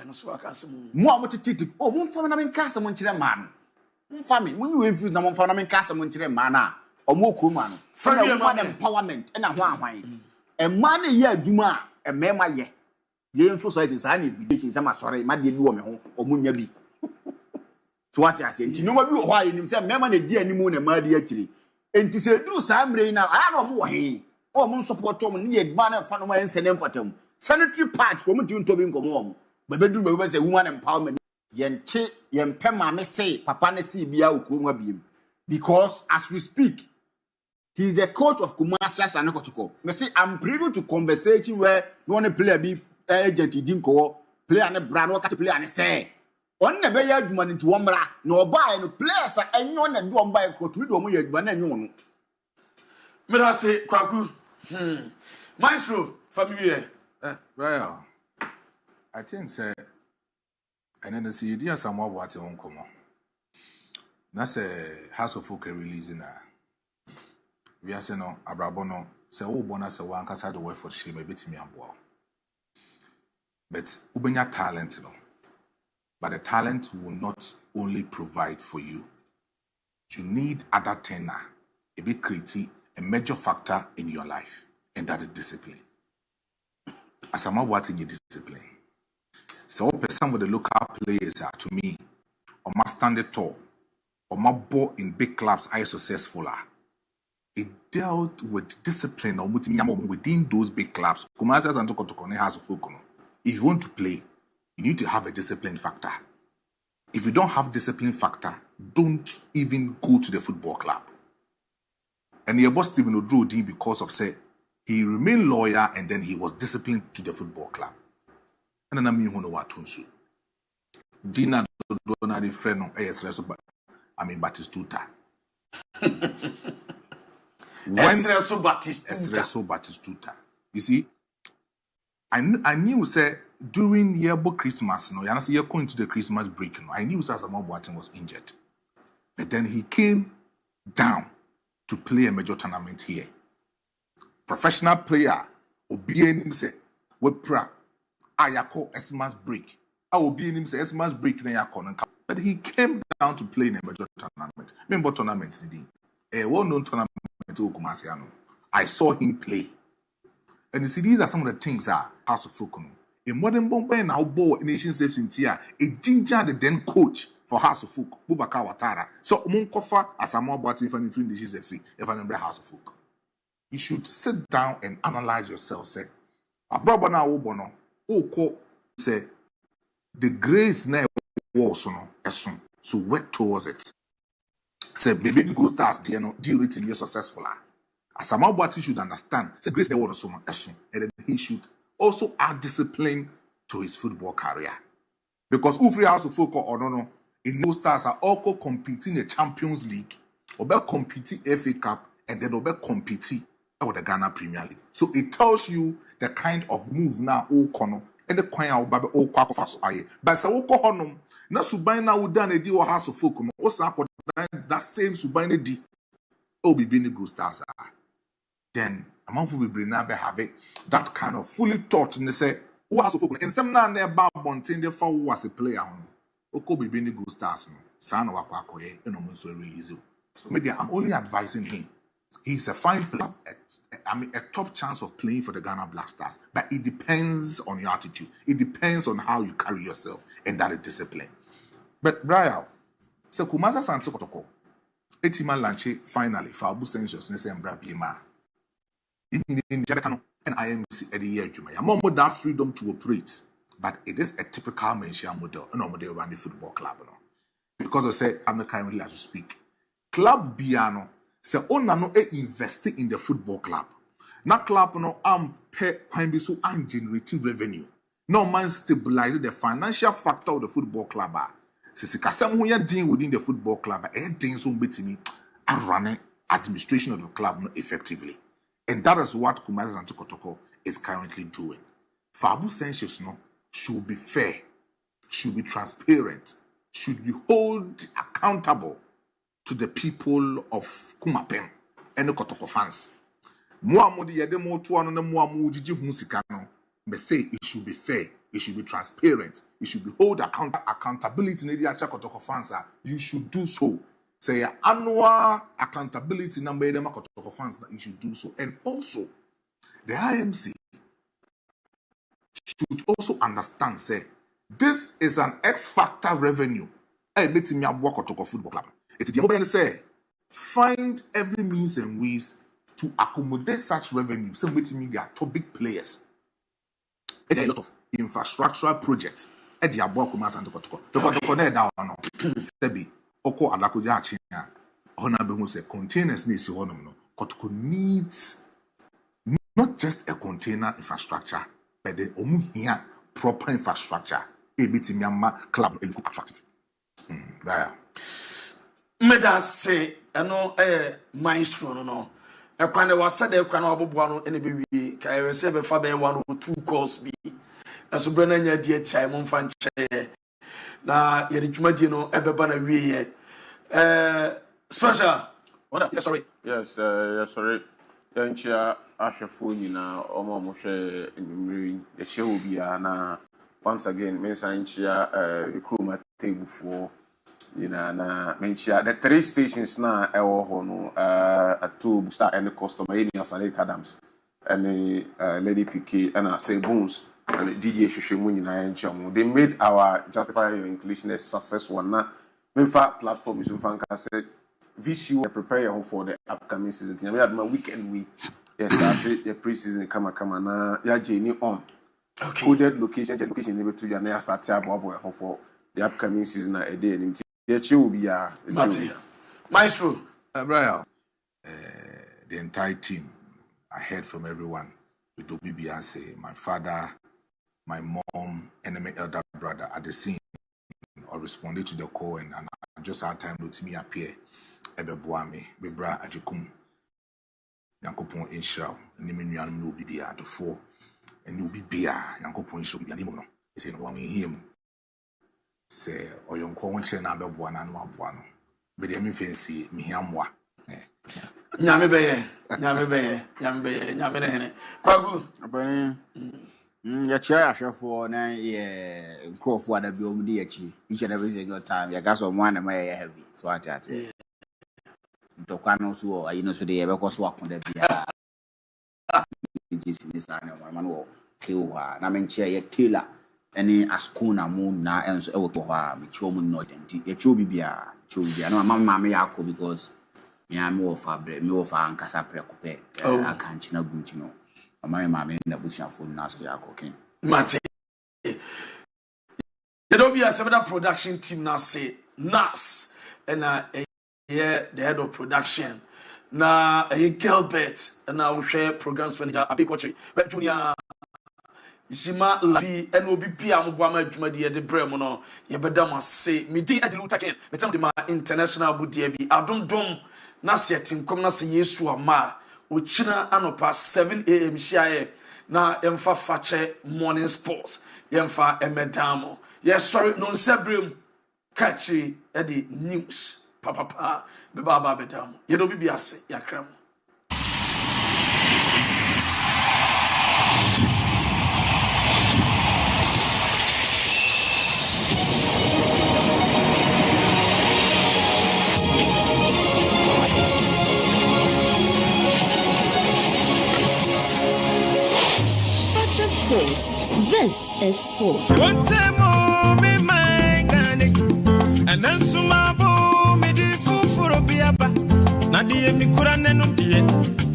Eno so aka asem. Mu amotititi o mo fa me na men ka asem nkyere man. Mo fa me when you infuse na mo fa na men ka asem nkyere man na o mo krom anu. Woman empowerment na hwan. E man e ye adwuma e mema ye. Yen society say na education say ma sori ma de bi wo me ho omunya bi to what I say nti no ma bi ho ayi nim say mema na di animu na ma di akiri enti say duru sa mre na aya no mo wo he o mo support mo ni edma na fa no ma ense ne mfatam sanitary patch ko mo ti nto bi nkomo mo ba be duru ba be say woman empowerment yen pema me say papa ne see bia okurum abiem because as we speak he is the coach of Kumasi Sanekotoko. Me say I'm privy to conversation where no one player be agent dinko player ne brand no cat player ne say on ne be ya adwuma nti wo mra na oba no players enyo na do omba ko to do mo ya adwuma na enyo no me da say kwaku maestro family Royal I think say and then see idea some more what on come na say House of Folk releasing na we are saying no abrabono say wo bona say wan kasa the word for shame betimi aboa. But ubenya talent, no. But the talent will not only provide for you. You need other tenor, a big critique, a major factor in your life, and that is discipline. Asamoah Boateng is discipline. So some of the local players are to me, or must stand tall, or my ball in big clubs are successful. It dealt with discipline or within those big clubs. If you want to play, you need to have a discipline factor. If you don't have discipline factor, don't even go to the football club. And your boss Stephen Odrodi, because of say he remained loyal and then he was disciplined to the football club. And then I mean Watunsu. Dina Donald Freno Batistuta. Esreso Batistuta. You see, I knew say during yearbook Christmas, you're going to the Christmas break. I knew Asamoah Boateng was injured. But then he came down to play a major tournament here. Professional player, Obien him say, Wepra, Ayako Christmas break. I will be in him say Christmas break na yakon. But he came down to play in a major tournament. Remember tournament did he? A well-known tournament I saw him play. And you see, these are some of the things that House of Folk. In modern Bombay now ball nation saves in Tia, a ginger the then coach for House of Folk, Bubaka Watara. So Monkofa Asamoah Boateng for the Nations FC, if I remember House of Folk. You should sit down and analyze yourself. Say, Abrabana Obono, Oko say the grace now was no so work towards it. Say baby go start deal with it be successful. Asamoah Boateng should understand. Say grace now was and then he should also add discipline to his football career. Because Ufri House of Folk or no, in those stars are all competing in the Champions League, or competing FA Cup, and then competing with the Ghana Premier League. So it tells you the kind of move now all kono and the kind of baby all kwako aye. But so oko honum na suban na udan edi or House of Folk no o sa that same suban di obi bini go stars are. Then among who will now have it that kind of fully taught and they say who has to focus and some now near Bob Bontin they found who was a player on Okobi Bini go stars no son of Aquacoye and almost release you. So maybe I'm only advising him. He's a fine player, a top chance of playing for the Ghana Black Stars, but it depends on your attitude. It depends on how you carry yourself and that is discipline. But Brian, so Kumasa Santokotoko, Etima Lanche finally for ABOU Census Nesembra Bima. In Japan and IMC at the year, you may that freedom to operate, but it is a typical Malaysian model, no model around the football club. No? Because I say I'm not currently as to speak. Club Biano say owner no investing in the football club. Na club no pay be so generating revenue. No man stabilizing the financial factor of the football club. Se kasam who dealing within the football club, things so betimi and running administration of the club no effectively. And that is what Kumasa Santokotoko is currently doing. For ABOU Census no should be fair, should be transparent, should be held accountable to the people of Kumapem and the Kotoko fans. Muamudi yede mo tuano na muamudi husikano. Me say it should be fair, it should be transparent, it should be hold accountability in the Kotoko fans. You should do so. Say annual accountability number them Kotoko fans that you should do so. And also the IMC should also understand say this is an X factor revenue. Hey, let me work Kotoko football club. It's the moment say find every means and ways to accommodate such revenue. So meeting their top big players. There are a lot of infrastructural projects at the ABOU Kumasa Santokotoko. The Kotoko there down no. Sebi oko alakuja achinya. Hona be say containers need si honum no. Kotoko needs not just a container infrastructure, but the here proper infrastructure. Meeting Myanmar club attractive. Right. Meda say maestro no ekwane wasa de ekwane oboboa no ene bewie ka receive fa be 1 or 2 calls bi aso bre na nya die time mfa nche na ye de dwumadi no ebeba na wie special what yes sorry yes sorry yanchia ahwefo nyina omo mo hwe enimri ye che obi na once again me sanchia recruitment table for na menchia the 3 stations na ewo ho no at two star and customer in Asale Adams and Lady Fakye and I say Bones and DJ Shushimun and Chamo. They made our Justify Your Inclusion a successful one. Now, in fact, platform is said, VCU prepare you for the upcoming season. We had my weekend week. Started the pre-season come now. Yeah, Jenny on. Coded location able to you and start for the upcoming season a day. The will be Maestro. Brian, the entire team, I heard from everyone with Beyonce, my father, my mom, and my elder brother at the scene or responded to the call and I just had time to me appear. Ebeboame, Bebra Ajikum, Yankopon Inshao, and Nimian will be there to 4, and you'll be beer, Yankopon should be an imono. He said, one him. Say, or young Concha and Abel one and one. But the fancy, me hamwa. Yambe, Kwagu. Your chair for 9 years, crop for the Biomdiachi, each and every single time. You got some one and may heavy. So I tell you. Tocano, so I know so they ever cost walk on the beer. This animal, man, will kill her. And I mean, chair, Taylor, any Ascona moon now, and so over to her, me chomu not empty. A chubia, no, mamma may I because me am more fabric, me over and Casapre coupe. I can't know, Buntino. My mamma in the bush for Nas, we are cooking. Mate. There don't be a several production team now say Nas and the head of production. Na Gilbert and I will share programs for the Abicochi. But Junior Jima Labi and OBP Amubama Jumadi de Bremono, Yabadama say, Midi at the Lutakin, but some of my international DIABY. I don't Nasia team come Nasa Yesu Ma. Uchina anopa 7 a.m. Shia na emfa fache morning sports yemfa emedamo yes sorry non sebrim catchy edi news papa beba bedamo ye do bibi ase yakram This is sport.